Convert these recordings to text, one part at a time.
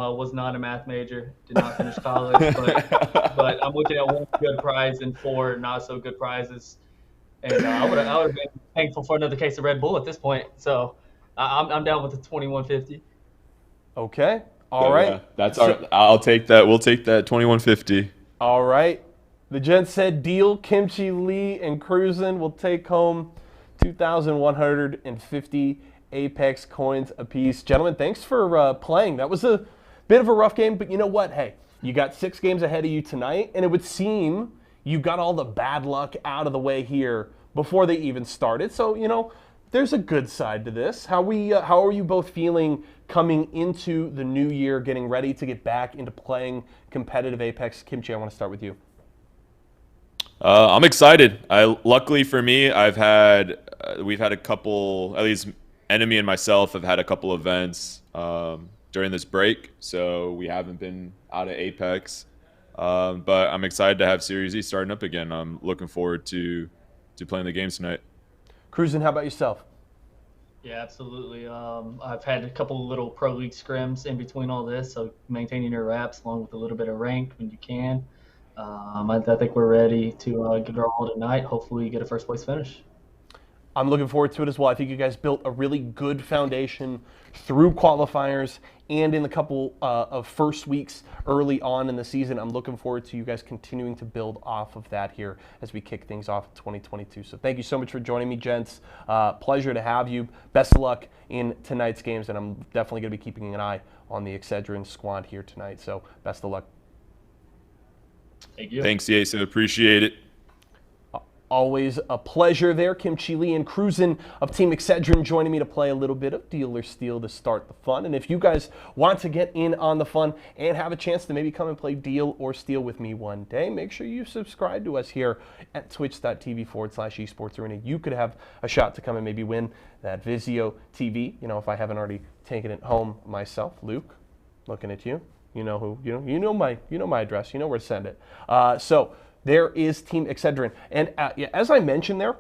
Was not a math major, did not finish college, but I'm looking at one good prize and four not so good prizes, and I would have been thankful for another case of Red Bull at this point. So I'm down with the 2150. Okay. All So right. yeah, that's our. So, I'll take that. We'll take that 2150. all right. The gent said deal. Kimchi Lee and Cruisin will take home 2,150 Apex coins apiece. Gentlemen, thanks for playing. That was a bit of a rough game, but you know what? Hey, you got 6 games ahead of you tonight, and it would seem you got all the bad luck out of the way here before they even started. So, there's a good side to this. How are you both feeling coming into the new year, getting ready to get back into playing competitive Apex? Kimchi, I want to start with you. I'm excited. Luckily for me, we've had a couple, at least Enemy and myself have had a couple events during this break, so we haven't been out of Apex. But I'm excited to have Series E starting up again. I'm looking forward to playing the games tonight. Cruisin', how about yourself? Yeah, absolutely. I've had a couple of little pro league scrims in between all this, so maintaining your reps along with a little bit of rank when you can. I think we're ready to give it our all tonight. Hopefully, get a first place finish. I'm looking forward to it as well. I think you guys built a really good foundation through qualifiers and in the couple of first weeks early on in the season. I'm looking forward to you guys continuing to build off of that here as we kick things off in 2022. So thank you so much for joining me, gents. Pleasure to have you. Best of luck in tonight's games, and I'm definitely going to be keeping an eye on the Excedrin squad here tonight. So best of luck. Thank you. Thanks, Yason. Appreciate it. Always a pleasure there. Kimchi Lee and Cruisin' of Team Excedrin joining me to play a little bit of Deal or Steal to start the fun. And if you guys want to get in on the fun and have a chance to maybe come and play Deal or Steal with me one day, make sure you subscribe to us here at twitch.tv/esports arena. You could have a shot to come and maybe win that Vizio TV. If I haven't already taken it home myself. Luke, looking at you. You know my address. You know where to send it. So there is Team Excedrin. And as I mentioned there,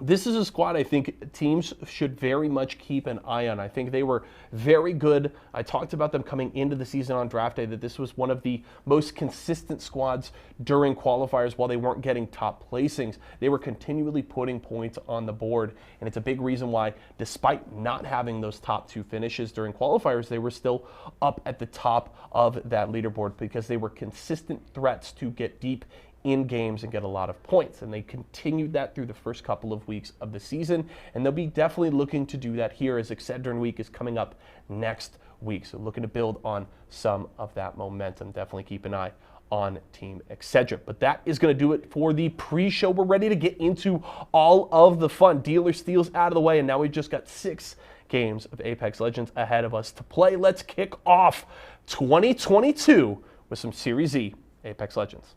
this is a squad I think teams should very much keep an eye on. I think they were very good. I talked about them coming into the season on draft day, that this was one of the most consistent squads during qualifiers. While they weren't getting top placings, they were continually putting points on the board. And it's a big reason why, despite not having those top 2 finishes during qualifiers, they were still up at the top of that leaderboard, because they were consistent threats to get deep in games and get a lot of points. And they continued that through the first couple of weeks of the season, and they'll be definitely looking to do that here as Excedrin Week is coming up next week. So looking to build on some of that momentum. Definitely keep an eye on Team Excedrin. But that is going to do it for the pre-show. We're ready to get into all of the fun. Dealer Steals out of the way, and now we've just got 6 games of Apex Legends ahead of us to play. Let's kick off 2022 with some Series E Apex Legends.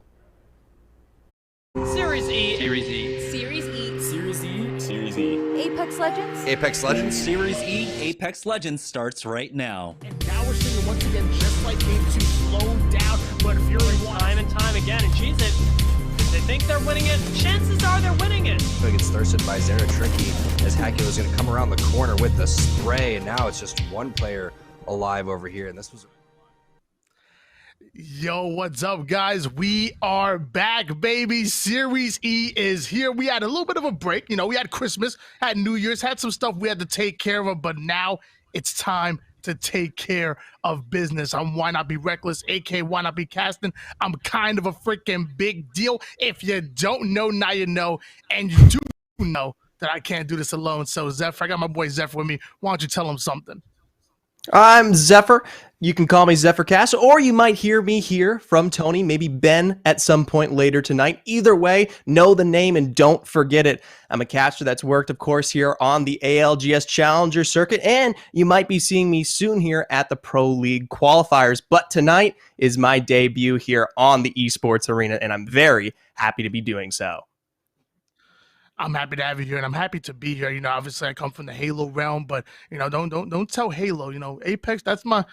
Series E. Series E. Series E. Series E. Series E. Apex Legends. Apex Legends. Series E. Apex Legends starts right now. And now we're seeing it once again, just like Game 2, slow down, but Fury time and time again, and geez, if they think they're winning it, chances are they're winning it. He gets thirsted by Zera Tricky as Hakio is going to come around the corner with the spray, and now it's just one player alive over here, and this was... Yo, what's up, guys? We are back, baby. Series E is here. We had a little bit of a break. We had Christmas, had New Year's, had some stuff we had to take care of, but now it's time to take care of business. I'm Why Not Be Reckless, aka Why Not Be Casting. I'm kind of a freaking big deal. If you don't know, now you know, and you do know that I can't do this alone. So, Zephyr, I got my boy Zephyr with me. Why don't you tell him something? I'm Zephyr. You can call me ZephyrCast, or you might hear me hear from Tony, maybe Ben at some point later tonight. Either way, know the name and don't forget it. I'm a caster that's worked, of course, here on the ALGS Challenger circuit, and you might be seeing me soon here at the Pro League qualifiers. But tonight is my debut here on the esports arena, and I'm very happy to be doing so. I'm happy to have you here, and I'm happy to be here. Obviously I come from the Halo realm, but don't tell Halo. Apex, that's my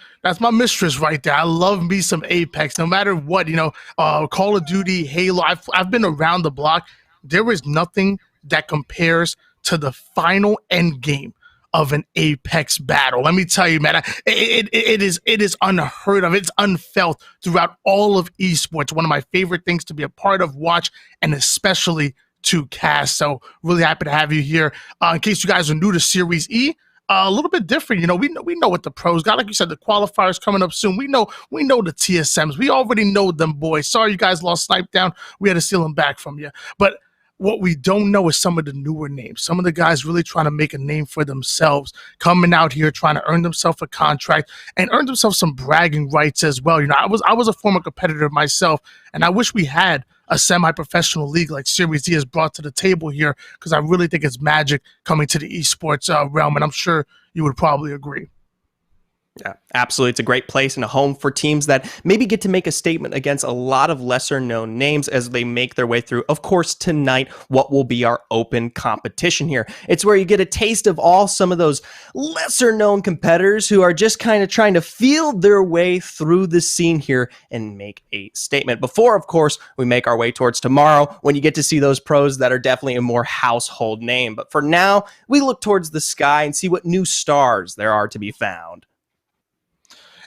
mistress right there. I love me some Apex, no matter what. Call of Duty, Halo. I've been around the block. There is nothing that compares to the final end game of an Apex battle. Let me tell you, man, it is unheard of. It's unfelt throughout all of esports. One of my favorite things to be a part of, watch, and especially to cast. So really happy to have you here. In case you guys are new to Series E, a little bit different. We know what the pros got. Like you said, the qualifiers coming up soon. We know the TSMs. We already know them, boys. Sorry you guys lost Snipe down. We had to steal them back from you. But what we don't know is some of the newer names. Some of the guys really trying to make a name for themselves, coming out here trying to earn themselves a contract and earn themselves some bragging rights as well. I was a former competitor myself, and I wish we had a semi-professional league like Series D has brought to the table here, because I really think it's magic coming to the esports realm, and I'm sure you would probably agree. Yeah, absolutely. It's a great place and a home for teams that maybe get to make a statement against a lot of lesser known names as they make their way through, of course, tonight, what will be our open competition here. It's where you get a taste of all some of those lesser known competitors who are just kind of trying to feel their way through the scene here and make a statement before, of course, we make our way towards tomorrow when you get to see those pros that are definitely a more household name. But for now, we look towards the sky and see what new stars there are to be found.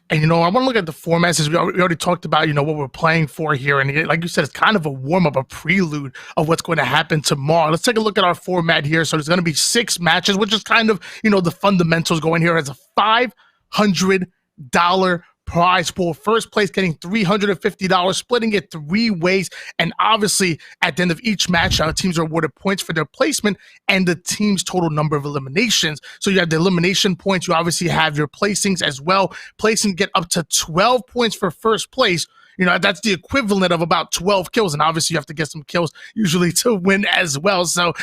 And, I want to look at the formats, as we already talked about, what we're playing for here. And like you said, it's kind of a warm-up, a prelude of what's going to happen tomorrow. Let's take a look at our format here. So there's going to be 6 matches, which is kind of, the fundamentals going here. As a $500 prize pool. First place getting $350, splitting it 3 ways. And obviously, at the end of each match, teams are awarded points for their placement and the team's total number of eliminations. So you have the elimination points. You obviously have your placings as well. Placing get up to 12 points for first place. That's the equivalent of about 12 kills. And obviously you have to get some kills usually to win as well. So,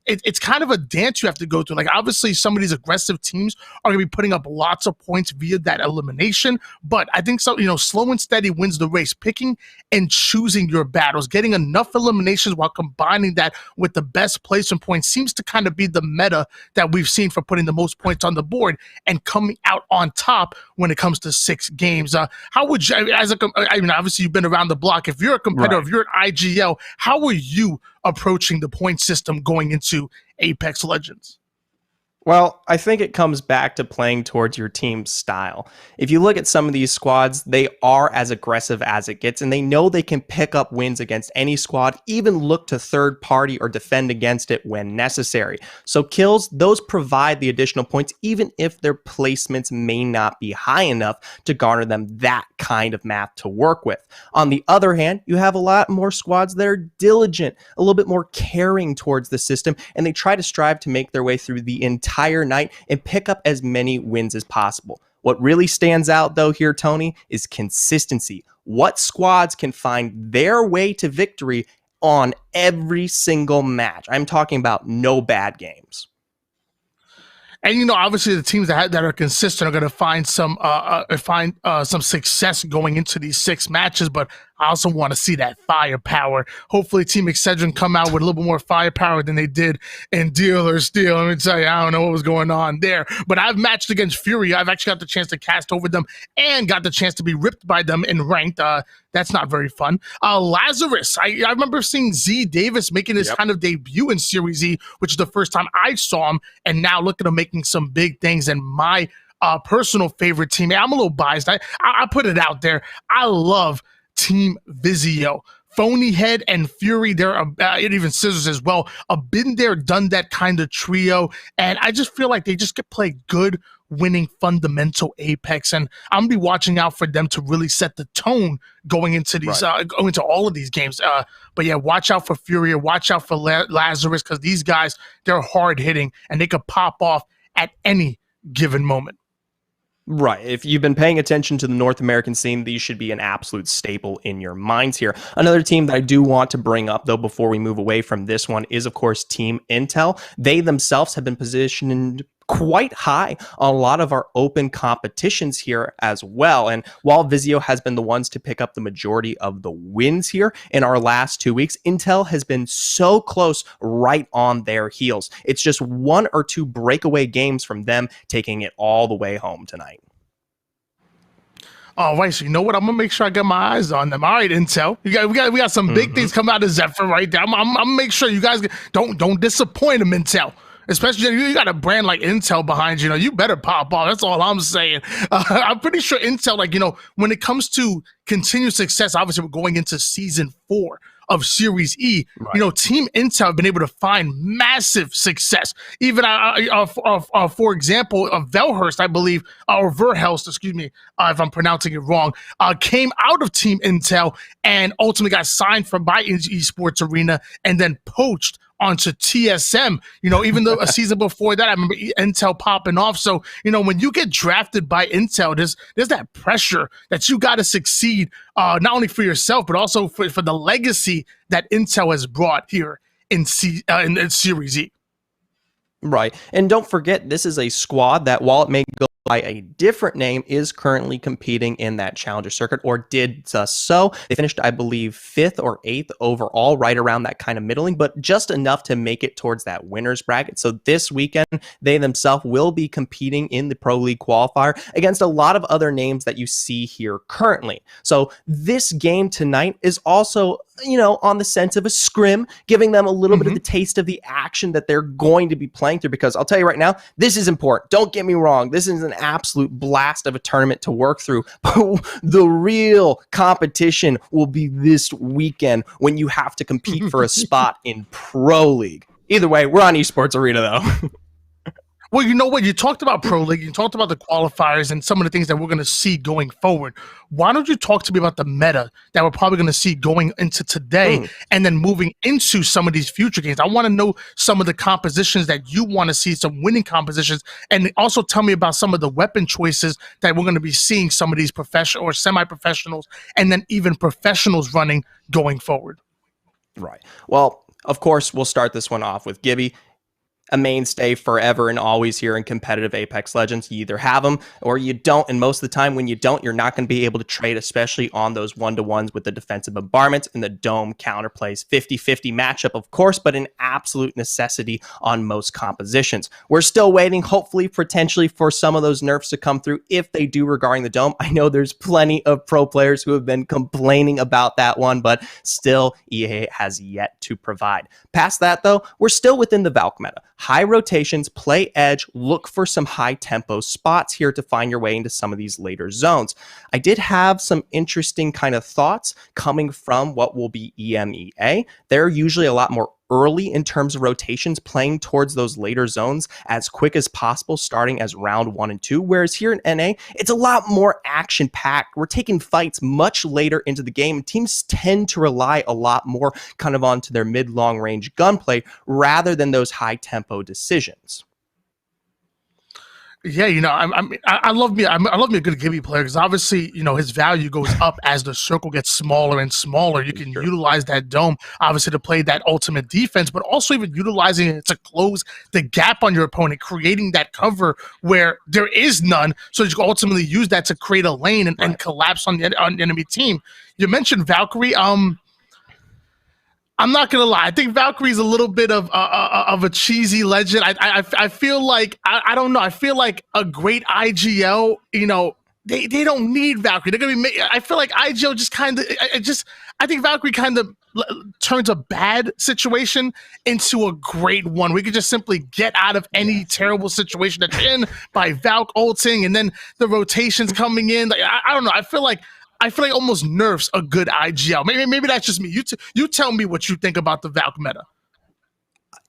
it's kind of a dance you have to go through. Like, obviously some of these aggressive teams are going to be putting up lots of points via that elimination. But I think so, slow and steady wins the race. Picking and choosing your battles, getting enough eliminations while combining that with the best placement points seems to kind of be the meta that we've seen for putting the most points on the board and coming out on top when it comes to 6 games. How would you, obviously you've been around the block. If you're a competitor, Right. if you're at IGL, how are you approaching the point system going into Apex Legends? Well, I think it comes back to playing towards your team's style. If you look at some of these squads, they are as aggressive as it gets, and they know they can pick up wins against any squad, even look to third party or defend against it when necessary. So kills, those provide the additional points, even if their placements may not be high enough to garner them that kind of math to work with. On the other hand, you have a lot more squads that are diligent, a little bit more caring towards the system, and they try to strive to make their way through the entire night and pick up as many wins as possible. What really stands out though here, Tony, is consistency. What squads can find their way to victory on every single match? I'm talking about no bad games. And obviously the teams that are consistent are going to find some success going into these 6 matches. But I also want to see that firepower. Hopefully, Team Excedrin come out with a little bit more firepower than they did in Deal or Steal. Let me tell you, I don't know what was going on there. But I've matched against Fury. I've actually got the chance to cast over them and got the chance to be ripped by them in ranked. That's not very fun. Lazarus, I remember seeing Z Davis making his kind of debut in Series E, which is the first time I saw him. And now look at him making some big things. And my personal favorite team, I'm a little biased. I put it out there. I love Team Vizio. Phony Head and Fury, they're and even Scissors as well, a been there, done that kind of trio. And I just feel like they just get play good, winning, fundamental Apex. And I'm gonna be watching out for them to really set the tone going into these, going into all of these games. But yeah, watch out for Fury, watch out for Lazarus, because these guys, they're hard hitting and they could pop off at any given moment. Right. If you've been paying attention to the North American scene, these should be an absolute staple in your minds here. Another team that I do want to bring up, though, before we move away from this one is, of course, Team Intel. They themselves have been positioned quite high on a lot of our open competitions here as well. And while Vizio has been the ones to pick up the majority of the wins here in our last 2 weeks, Intel has been so close right on their heels. It's just 1 or 2 breakaway games from them taking it all the way home tonight. All right, so you know what? I'm gonna make sure I get my eyes on them. All right, Intel, we got some big things coming out of Zephyr right there. I'm gonna make sure you guys don't disappoint them, Intel. especially you got a brand like Intel behind you. You better pop off. That's all I'm saying. I'm pretty sure Intel, when it comes to continued success, obviously we're going into season 4 of Series E. Right. Team Intel have been able to find massive success. Even for example, Velhurst, I believe, or Verhelst, excuse me, if I'm pronouncing it wrong, came out of Team Intel and ultimately got signed by Esports Arena and then poached onto TSM, even though a season before that, I remember Intel popping off. So, when you get drafted by Intel, there's that pressure that you got to succeed, not only for yourself, but also for the legacy that Intel has brought here in Series E. Right. And don't forget, this is a squad that, while it may go by a different name, is currently competing in that challenger circuit, or did so. They finished, I believe, 5th or 8th overall, right around that kind of middling, but just enough to make it towards that winner's bracket. So this weekend, they themselves will be competing in the Pro League qualifier against a lot of other names that you see here currently. So this game tonight is also, on the sense of a scrim, giving them a little bit of the taste of the action that they're going to be playing through, because I'll tell you right now, this is important. Don't get me wrong. This is an absolute blast of a tournament to work through. But the real competition will be this weekend when you have to compete for a spot in Pro League. Either way, we're on Esports Arena, though. Well, you know what? You talked about Pro League, you talked about the qualifiers and some of the things that we're going to see going forward. Why don't you talk to me about the meta that we're probably going to see going into today and then moving into some of these future games? I want to know some of the compositions that you want to see, some winning compositions, and also tell me about some of the weapon choices that we're going to be seeing some of these professional or semi-professionals and then even professionals running going forward. Right. Well, of course, we'll start this one off with Gibby. A mainstay forever and always here in competitive Apex Legends. You either have them or you don't, and most of the time when you don't, you're not going to be able to trade, especially on those 1-to-1s with the defensive bombardments and the dome counterplays. 50-50 matchup, of course, but an absolute necessity on most compositions. We're still waiting, hopefully, potentially, for some of those nerfs to come through if they do regarding the dome. I know there's plenty of pro players who have been complaining about that one, but still, EA has yet to provide. Past that, though, we're still within the Valk meta. High rotations, play edge, look for some high tempo spots here to find your way into some of these later zones. I did have some interesting kind of thoughts coming from what will be EMEA. They're usually a lot more early in terms of rotations, playing towards those later zones as quick as possible, starting as round 1 and 2. Whereas here in NA, it's a lot more action-packed. We're taking fights much later into the game. Teams tend to rely a lot more kind of onto their mid-long range gunplay rather than those high-tempo decisions. Yeah, I love me a good Gibby player because obviously, his value goes up as the circle gets smaller and smaller. You can utilize that dome, obviously, to play that ultimate defense, but also even utilizing it to close the gap on your opponent, creating that cover where there is none. So you can ultimately use that to create a lane and collapse on the enemy team. You mentioned Valkyrie. I'm not gonna lie. I think Valkyrie's a little bit of a cheesy legend. I feel like I don't know. I feel like a great IGL. They don't need Valkyrie. They're gonna be. I feel like IGL just kind of. I think Valkyrie kind of turns a bad situation into a great one. We could just simply get out of any terrible situation that you're in by Valk ulting and then the rotations coming in. Like I don't know. I feel like almost nerfs a good IGL. Maybe that's just me. You tell me what you think about the Valk meta.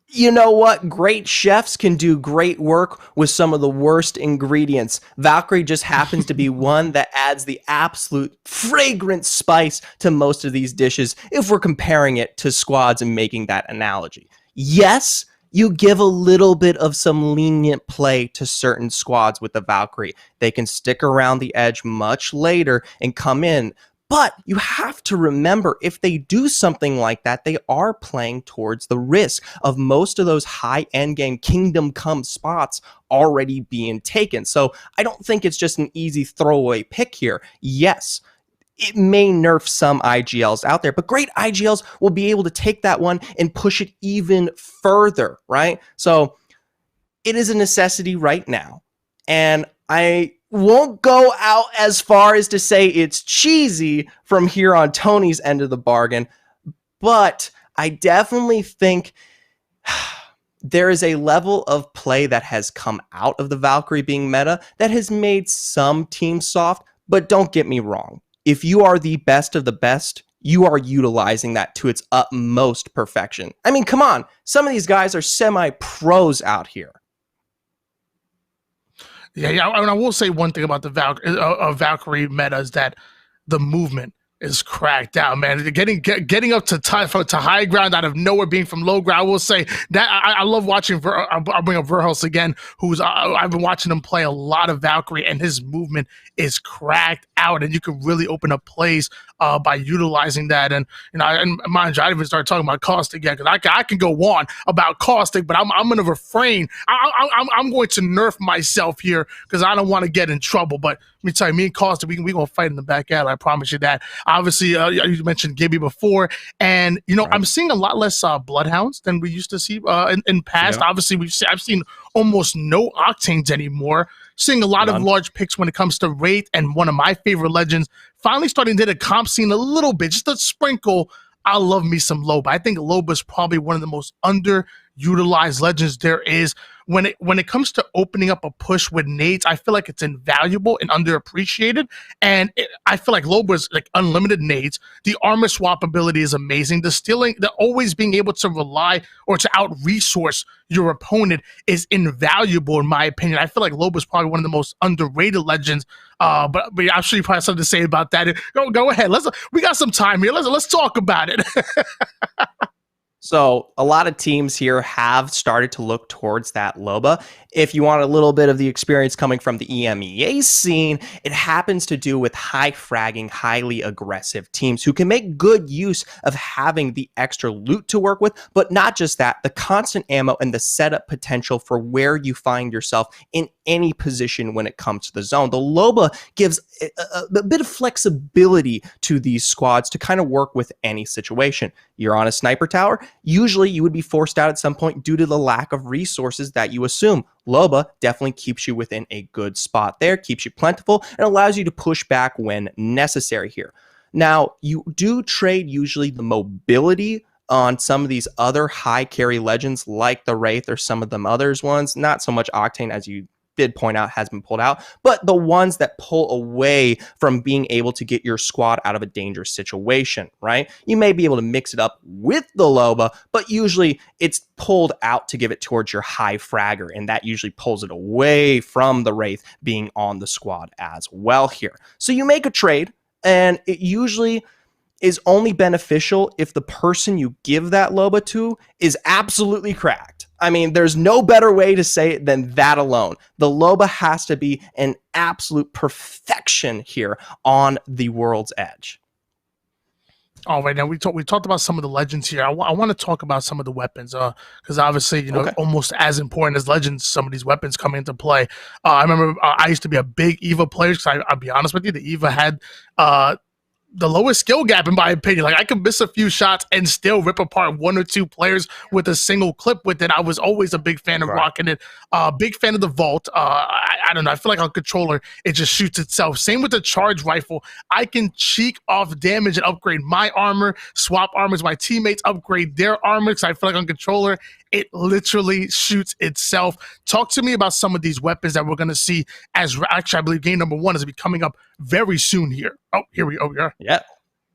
You know what? Great chefs can do great work with some of the worst ingredients. Valkyrie just happens to be one that adds the absolute fragrant spice to most of these dishes if we're comparing it to squads and making that analogy. Yes, you give a little bit of some lenient play to certain squads with the Valkyrie. They can stick around the edge much later and come in. But you have to remember, if they do something like that, they are playing towards the risk of most of those high endgame Kingdom Come spots already being taken. So I don't think it's just an easy throwaway pick here. Yes, it may nerf some IGLs out there, but great IGLs will be able to take that one and push it even further, right? So it is a necessity right now. And I won't go out as far as to say it's cheesy from here on Tony's end of the bargain, but I definitely think there is a level of play that has come out of the Valkyrie being meta that has made some teams soft, but don't get me wrong. If you are the best of the best, you are utilizing that to its utmost perfection. I mean, come on. Some of these guys are semi-pros out here. Yeah. I will say one thing about the Valkyrie meta is that the movement is cracked out, man. Getting up to high ground out of nowhere, being from low ground. I will say that I love watching. I'll bring up Verhulst again, who's I've been watching him play a lot of Valkyrie, and his movement is cracked out, and you can really open up plays by utilizing that. And and mind you, I didn't even start talking about Caustic yet, because I can go on about Caustic, but I'm going to refrain. I'm going to nerf myself here because I don't want to get in trouble. But let me tell you, me and Caustic, we gonna fight in the back alley. I promise you that. Obviously, you mentioned Gibby before, and right. I'm seeing a lot less Bloodhounds than we used to see in past. Yeah. Obviously, I've seen almost no Octanes anymore. Seeing a lot of large picks when it comes to Wraith, and one of my favorite legends finally starting to hit a comp scene a little bit, just a sprinkle. I love me some Loba. I think Loba is probably one of the most underutilized legends there is. When it comes to opening up a push with nades, I feel like it's invaluable and underappreciated. And I feel like Loba's like unlimited nades. The armor swap ability is amazing. The always being able to rely or to out resource your opponent is invaluable in my opinion. I feel like Loba's probably one of the most underrated legends. But I'm sure you probably have something to say about that. Go ahead. We got some time here. Let's talk about it. So a lot of teams here have started to look towards that Loba. If you want a little bit of the experience coming from the EMEA scene, it happens to do with high fragging, highly aggressive teams who can make good use of having the extra loot to work with, but not just that, the constant ammo and the setup potential for where you find yourself in any position when it comes to the zone. The Loba gives a bit of flexibility to these squads to kind of work with any situation. You're on a sniper tower, usually you would be forced out at some point due to the lack of resources that you assume. Loba definitely keeps you within a good spot there, keeps you plentiful, and allows you to push back when necessary here. Now, you do trade usually the mobility on some of these other high carry legends like the Wraith or some of them others ones, not so much Octane as you did point out has been pulled out, but the ones that pull away from being able to get your squad out of a dangerous situation, right? You may be able to mix it up with the Loba, but usually it's pulled out to give it towards your high fragger, and that usually pulls it away from the Wraith being on the squad as well here. So you make a trade, and it usually is only beneficial if the person you give that Loba to is absolutely cracked. I mean, there's no better way to say it than that alone. The Loba has to be an absolute perfection here on the World's Edge. All right, now we talked about some of the legends here. I want to talk about some of the weapons, because obviously, almost as important as legends, some of these weapons come into play. I remember I used to be a big EVA player, because I'll be honest with you, the EVA had the lowest skill gap in my opinion. Like I could miss a few shots and still rip apart one or two players with a single clip with it. I was always a big fan of rocking it. Big fan of the Vault. I don't know. I feel like on controller, it just shoots itself. Same with the charge rifle. I can cheek off damage and upgrade my armor, swap armors. My teammates upgrade their armor because I feel like on controller, it literally shoots itself. Talk to me about some of these weapons that we're going to see as actually, I believe game number 1 is be coming up very soon here. Oh, here we are. Yeah.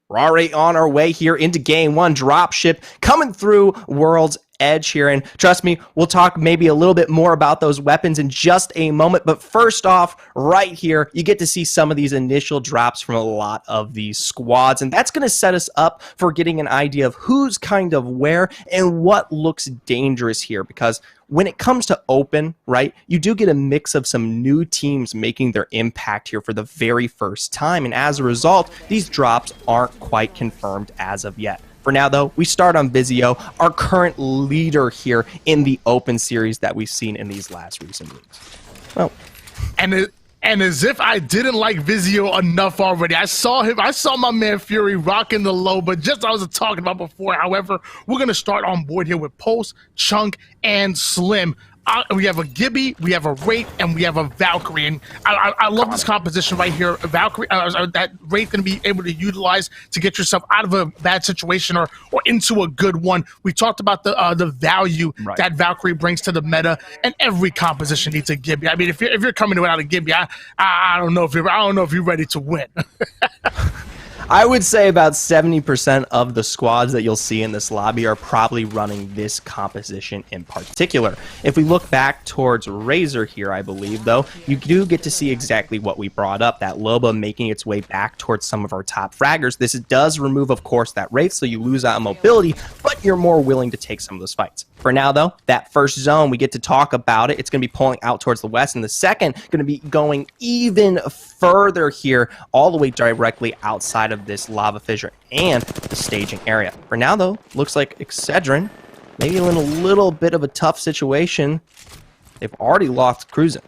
We're already on our way here into game 1. Dropship coming through World's Edge here. And trust me, we'll talk maybe a little bit more about those weapons in just a moment. But first off, right here, you get to see some of these initial drops from a lot of these squads. And that's going to set us up for getting an idea of who's kind of where and what looks dangerous here. Because when it comes to open, right, you do get a mix of some new teams making their impact here for the very first time. And as a result, these drops aren't quite confirmed as of yet. For now, though, we start on Vizio, our current leader here in the open series that we've seen in these last recent weeks. Well, and as if I didn't like Vizio enough already, I saw my man Fury rocking the low, but just I was talking about before. However, we're going to start on board here with Pulse, Chunk, and Slim. we have a Gibby, we have a Wraith, and we have a Valkyrie. And I love this composition right here. Valkyrie, that Wraith going to be able to utilize to get yourself out of a bad situation or into a good one. We talked about the value that Valkyrie brings to the meta, and every composition needs a Gibby. I mean, if you're coming without a Gibby, I don't know if you're ready to win. I would say about 70% of the squads that you'll see in this lobby are probably running this composition in particular. If we look back towards Razor here, I believe, though, you do get to see exactly what we brought up, that Loba making its way back towards some of our top fraggers. This does remove, of course, that Wraith, so you lose out on mobility, but you're more willing to take some of those fights. For now, though, that first zone, we get to talk about it. It's going to be pulling out towards the west, and the second going to be going even further here, all the way directly outside of this lava fissure and the staging area. For now, though, looks like Excedrin maybe in a little bit of a tough situation. They've already lost Cruisin'.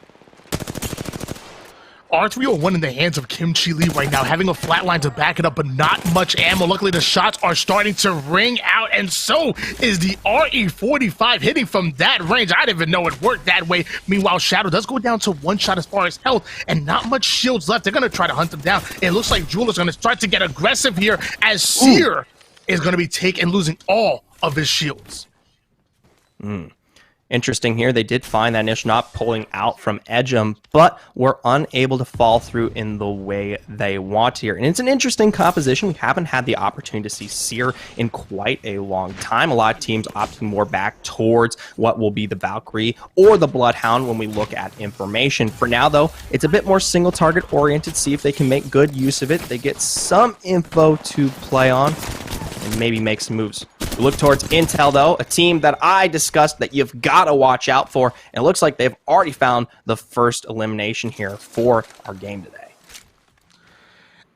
R301 in the hands of Kim Chi Lee right now, having a flatline to back it up, but not much ammo. Luckily, the shots are starting to ring out, and so is the RE45 hitting from that range. I didn't even know it worked that way. Meanwhile, Shadow does go down to one shot as far as health, and not much shields left. They're going to try to hunt him down. It looks like Jeweler's going to start to get aggressive here, as Seer is going to be taking, losing all of his shields. Interesting here, they did find that initial not pulling out from Edgem, but were unable to fall through in the way they want here. And it's an interesting composition. We haven't had the opportunity to see Seer in quite a long time. A lot of teams opting more back towards what will be the Valkyrie or the Bloodhound when we look at information. For now, though, it's a bit more single target oriented. See if they can make good use of it. They get some info to play on and maybe make some moves. We look towards Intel, though, a team that I discussed that you've got to watch out for. And it looks like they've already found the first elimination here for our game today.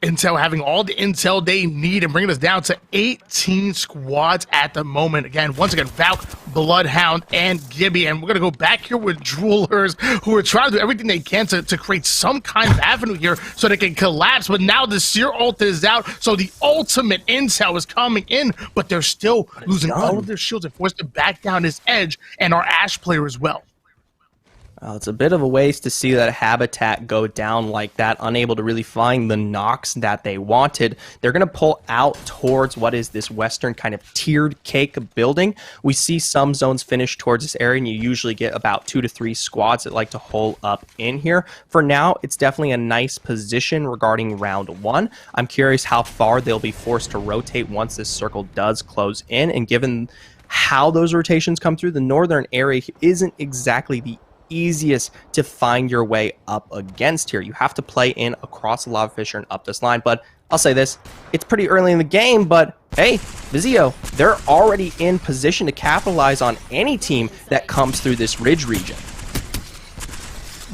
Intel having all the intel they need and bringing us down to 18 squads at the moment. Again, once again, Valk, Bloodhound, and Gibby. And we're going to go back here with Droolers, who are trying to do everything they can to create some kind of avenue here so they can collapse. But now the Seer ult is out, so the ultimate intel is coming in, but they're still losing all of their shields and forced to back down his Edge and our Ashe player as well. It's a bit of a waste to see that habitat go down like that, unable to really find the knocks that they wanted. They're going to pull out towards what is this western kind of tiered cake building. We see some zones finish towards this area, and you usually get about 2 to 3 squads that like to hole up in here. For now, it's definitely a nice position regarding round 1. I'm curious how far they'll be forced to rotate once this circle does close in, and given how those rotations come through, the northern area isn't exactly the easiest to find your way up against here. You have to play in across the lava fissure and up this line, but I'll say this, it's pretty early in the game, but hey, Vizio, they're already in position to capitalize on any team that comes through this ridge region.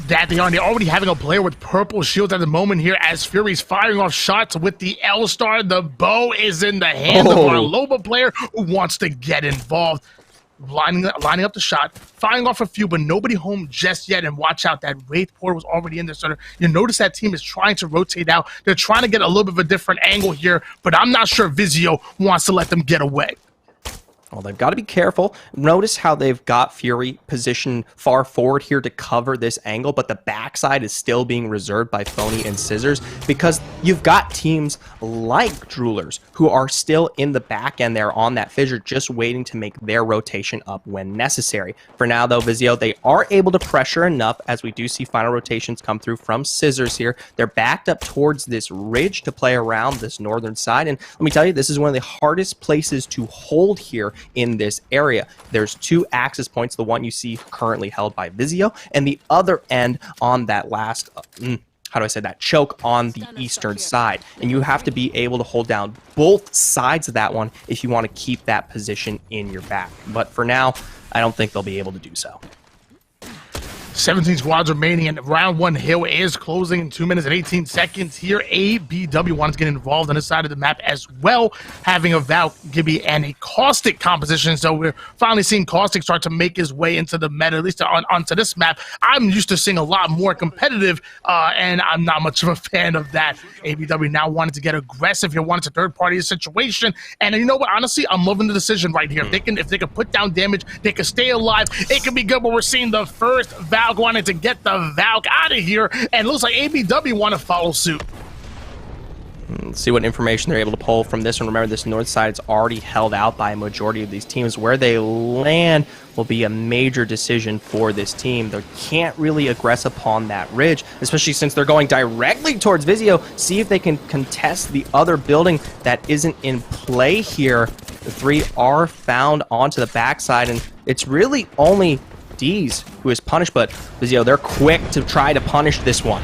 That they are. They're already having a player with purple shields at the moment here as Fury's firing off shots with the L-Star. The bow is in the hands of our Loba player who wants to get involved. Lining up the shot, firing off a few, but nobody home just yet. And watch out, that Wraith Porter was already in there. So you notice that team is trying to rotate out. They're trying to get a little bit of a different angle here, but I'm not sure Vizio wants to let them get away. Well, they've got to be careful. Notice how they've got Fury positioned far forward here to cover this angle, but the backside is still being reserved by Phony and Scissors because you've got teams like Droolers who are still in the back end there on that fissure, just waiting to make their rotation up when necessary. For now, though, Vizio, they are able to pressure enough as we do see final rotations come through from Scissors here. They're backed up towards this ridge to play around this northern side, and let me tell you, this is one of the hardest places to hold here in this area. There's 2 access points, the one you see currently held by Vizio, and the other end on that last, that choke on the eastern side. And you have to be able to hold down both sides of that one if you want to keep that position in your back. But for now, I don't think they'll be able to do so. 17 squads remaining, and round one hill is closing in 2 minutes and 18 seconds here. ABW wants to get involved on this side of the map as well, having a Val, Gibby, and a Caustic composition. So we're finally seeing Caustic start to make his way into the meta, at least onto this map. I'm used to seeing a lot more competitive, and I'm not much of a fan of that. ABW now wanted to get aggressive here, wanted a third-party situation, and you know what? Honestly, I'm loving the decision right here. If they can put down damage, they can stay alive. It can be good, but we're seeing the first Valk wanted to get the Valk out of here, and it looks like ABW want to follow suit. Let's see what information they're able to pull from this one. Remember, this north side is already held out by a majority of these teams. Where they land will be a major decision for this team. They can't really aggress upon that ridge, especially since they're going directly towards Vizio. See if they can contest the other building that isn't in play here. The three are found onto the backside, and it's really only D's who is punished, but Vizio, they're quick to try to punish this one.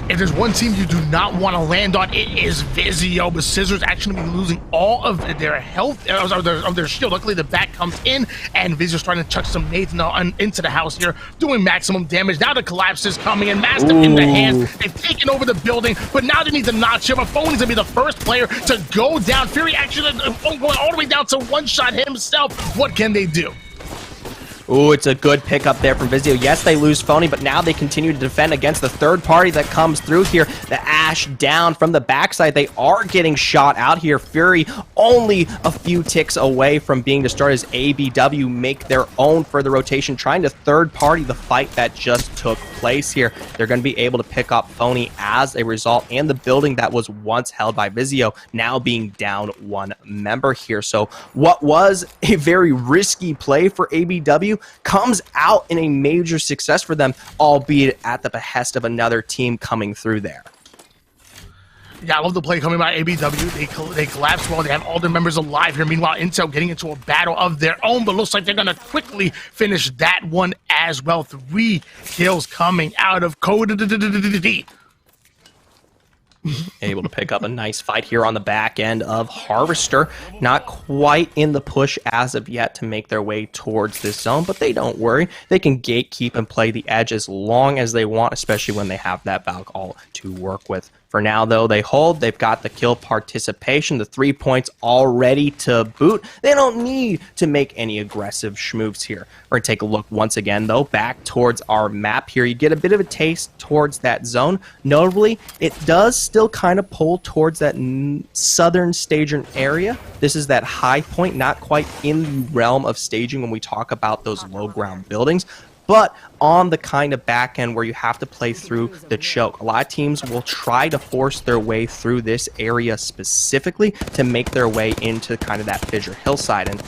If there's one team you do not want to land on, it is Vizio. But Scissors actually be losing all of their health, of their shield. Luckily, the back comes in, and Vizio's trying to chuck some nades into the house here, doing maximum damage. Now the collapse is coming in, Mastiff in the hands. They've taken over the building, but now they need to notch him. Phony's going to be the first player to go down. Fury actually going all the way down to one-shot himself. What can they do? Ooh, it's a good pickup there from Vizio. Yes, they lose Phony, but now they continue to defend against the third party that comes through here. The Ash down from the backside. They are getting shot out here. Fury only a few ticks away from being destroyed as ABW make their own further rotation, trying to third party the fight that just took place here. They're going to be able to pick up Phony as a result, and the building that was once held by Vizio now being down one member here. So what was a very risky play for ABW comes out in a major success for them, albeit at the behest of another team coming through there. Yeah, I love the play coming by ABW. They collapse well. They have all their members alive here. Meanwhile, Intel getting into a battle of their own, but looks like they're going to quickly finish that one as well. 3 kills coming out of Code. Able to pick up a nice fight here on the back end of Harvester. Not quite in the push as of yet to make their way towards this zone, but they don't worry. They can gatekeep and play the edge as long as they want, especially when they have that Valk all to work with. For now, though, they hold. They've got the kill participation, the 3 points all ready to boot. They don't need to make any aggressive schmoves here. We're going to take a look once again, though, back towards our map here. You get a bit of a taste towards that zone. Notably, it does still kind of pull towards that southern staging area. This is that high point, not quite in the realm of staging when we talk about those low ground buildings, but on the kind of back end where you have to play through the choke. A lot of teams will try to force their way through this area specifically to make their way into kind of that fissure hillside. And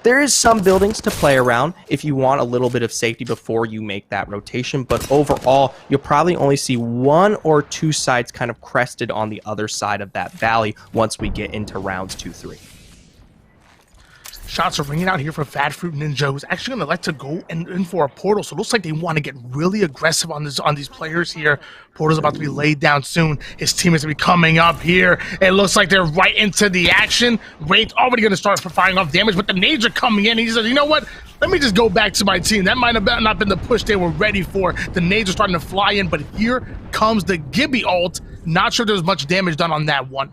there is some buildings to play around if you want a little bit of safety before you make that rotation, but overall, you'll probably only see 1 or 2 sides kind of crested on the other side of that valley once we get into rounds 2-3. Shots are ringing out here for Fat Fruit Ninja, who's actually going to like to go in for a portal. So it looks like they want to get really aggressive on these players here. Portal's about to be laid down soon. His team is going to be coming up here. It looks like they're right into the action. Raid's already going to start firing off damage, but the nades are coming in. He says, you know what? Let me just go back to my team. That might have not been the push they were ready for. The nades are starting to fly in, but here comes the Gibby ult. Not sure there's much damage done on that one.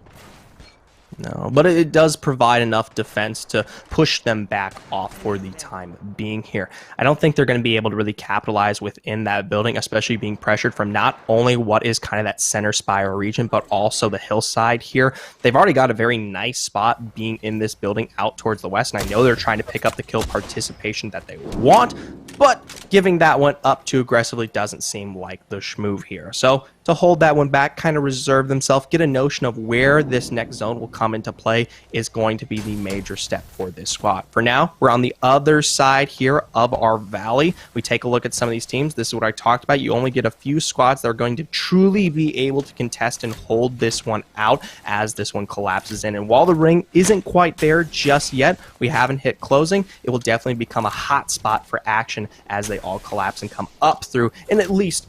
No, but it does provide enough defense to push them back off for the time being here. I don't think they're going to be able to really capitalize within that building, especially being pressured from not only what is kind of that center spire region, but also the hillside here. They've already got a very nice spot being in this building out towards the west, and I know they're trying to pick up the kill participation that they want, but giving that one up too aggressively doesn't seem like the schmoove here. So to hold that one back, kind of reserve themselves, get a notion of where this next zone will come into play is going to be the major step for this squad. For now, we're on the other side here of our valley. We take a look at some of these teams. This is what I talked about. You only get a few squads that are going to truly be able to contest and hold this one out as this one collapses in. And while the ring isn't quite there just yet, we haven't hit closing, it will definitely become a hot spot for action as they all collapse and come up through, and at least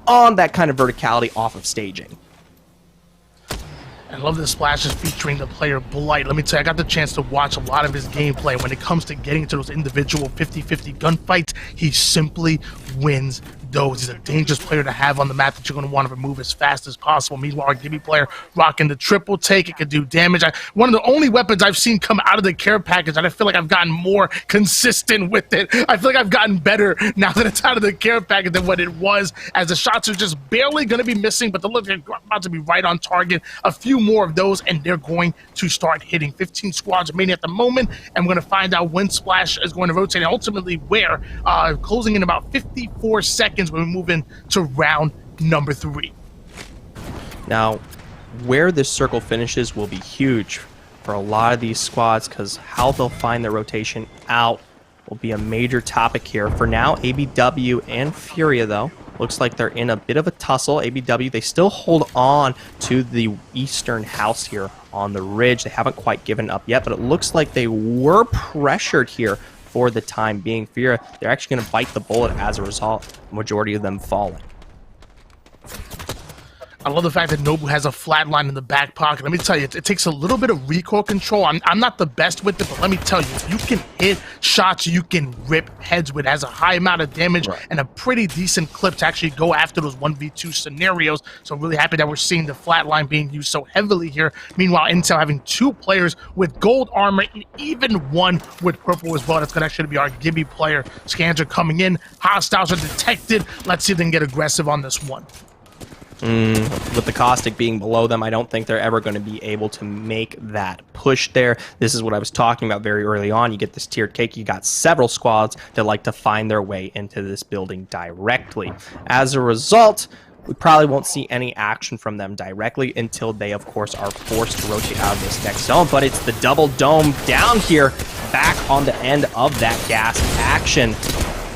on that kind of verticality off of staging. I love the splashes featuring the player Blight. Let me tell you, I got the chance to watch a lot of his gameplay. When it comes to getting into those individual 50-50 gunfights, he simply wins those. He's a dangerous player to have on the map that you're going to want to remove as fast as possible. Meanwhile, our Gibby player rocking the triple take. It could do damage. One of the only weapons I've seen come out of the care package, and I feel like I've gotten more consistent with it. I feel like I've gotten better now that it's out of the care package than what it was, as the shots are just barely going to be missing, but they're about to be right on target. A few more of those, and they're going to start hitting. 15 squads remaining at the moment, and we're going to find out when Splash is going to rotate, and ultimately where. Closing in about 54 seconds when we move into round number 3. Now, where this circle finishes will be huge for a lot of these squads, because how they'll find their rotation out will be a major topic here. For now, ABW and Furia, though, looks like they're in a bit of a tussle. ABW, they still hold on to the eastern house here on the ridge. They haven't quite given up yet, but it looks like they were pressured here for the time being. Furia, they're actually going to bite the bullet as a result, majority of them falling. I love the fact that Nobu has a flat line in the back pocket. Let me tell you, it takes a little bit of recoil control. I'm not the best with it, but let me tell you, if you can hit shots you can rip heads with, it has a high amount of damage and a pretty decent clip to actually go after those 1v2 scenarios. So I'm really happy that we're seeing the flat line being used so heavily here. Meanwhile, Intel having 2 players with gold armor and even one with purple as well. That's going to actually be our Gibby player. Scans are coming in. Hostiles are detected. Let's see if they can get aggressive on this one. With the caustic being below them, I don't think they're ever going to be able to make that push there. This is what I was talking about very early on. You get this tiered cake. You got several squads that like to find their way into this building directly. As a result, we probably won't see any action from them directly until they, of course, are forced to rotate out of this next zone. But it's the double dome down here, back on the end of that gas action.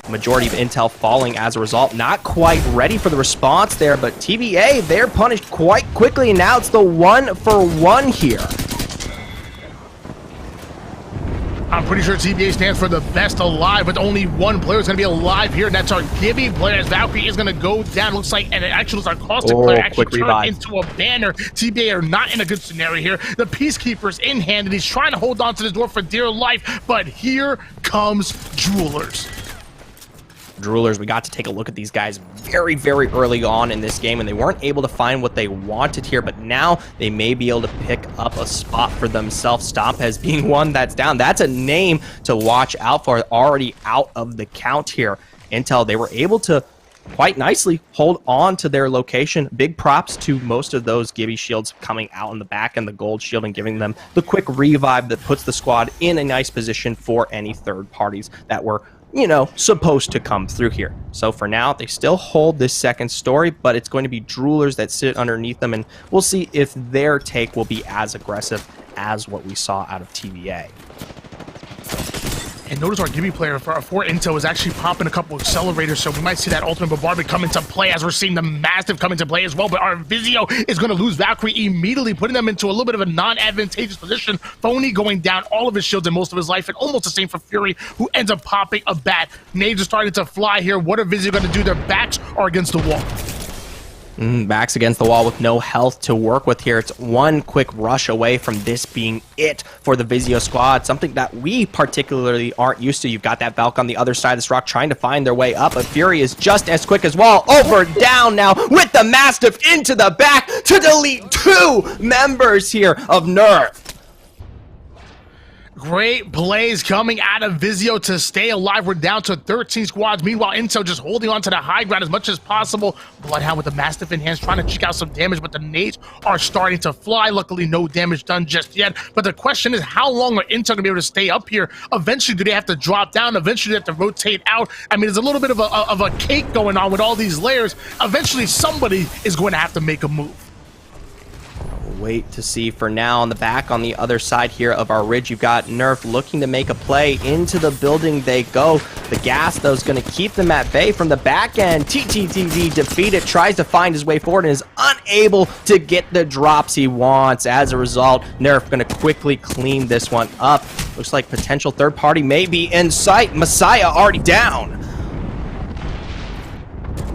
Majority of Intel falling as a result. Not quite ready for the response there, but TBA, they're punished quite quickly, and now it's the 1-for-1 here. I'm pretty sure TBA stands for the best alive, but only one player is going to be alive here, and that's our Gibby player, as Valkyrie is going to go down. Looks like, and it actually looks like Caustic player actually turned into a banner. TBA are not in a good scenario here. The Peacekeeper's in hand, and he's trying to hold on to this door for dear life, but here comes Jewelers. Droolers, we got to take a look at these guys very, very early on in this game, and they weren't able to find what they wanted here, but now they may be able to pick up a spot for themselves. Stompez being one that's down. That's a name to watch out for, already out of the count here. Intel, they were able to quite nicely hold on to their location. Big props to most of those Gibby shields coming out in the back and the gold shield and giving them the quick revive that puts the squad in a nice position for any third parties that were, you know, supposed to come through here. So for now, they still hold this second story, but it's going to be Droolers that sit underneath them, and we'll see if their take will be as aggressive as what we saw out of TVA. And notice our Gibby player for Intel is actually popping a couple accelerators, so we might see that ultimate bombardment come into play, as we're seeing the massive come into play as well. But our Vizio is going to lose Valkyrie immediately, putting them into a little bit of a non-advantageous position. Phony going down all of his shields and most of his life, and almost the same for Fury, who ends up popping a bat. Nades are starting to fly here. What are Vizio going to do? Their backs are against the wall. Backs against the wall with no health to work with here. It's one quick rush away from this being it for the Vizio squad, something that we particularly aren't used to. You've got that Valk on the other side of this rock trying to find their way up, but Fury is just as quick as well. Over, down now with the Mastiff into the back to delete 2 members here of Nerf. Great plays coming out of Vizio to stay alive. We're down to 13 squads. Meanwhile, Intel just holding on to the high ground as much as possible. Bloodhound with the Mastiff in hands, trying to check out some damage, but the nades are starting to fly. Luckily, no damage done just yet. But the question is, how long are Intel going to be able to stay up here? Eventually, do they have to drop down? Eventually, they have to rotate out. I mean, there's a little bit of a cake going on with all these layers. Eventually, somebody is going to have to make a move. Wait to see. For now, on the back on the other side here of our ridge, you've got Nerf looking to make a play. Into the building they go. The gas, though, is going to keep them at bay from the back end. TTTD defeated, tries to find his way forward and is unable to get the drops he wants. As a result, Nerf going to quickly clean this one up. Looks like potential third party may be in sight. Messiah already down.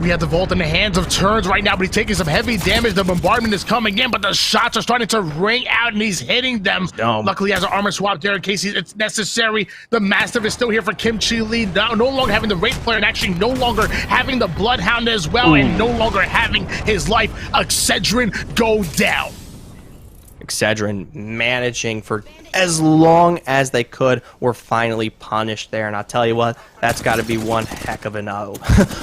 We have the Vault in the hands of Turns right now, but he's taking some heavy damage. The bombardment is coming in, but the shots are starting to ring out, and he's hitting them. Luckily, he has an armor swap there in case it's necessary. The Mastiff is still here for Kimchi Lee, no longer having the Wraith player, and actually no longer having the Bloodhound as well, and no longer having his life. Excedrin go down. Excedrin managing for as long as they could were finally punished there, and I'll tell you what, that's got to be one heck of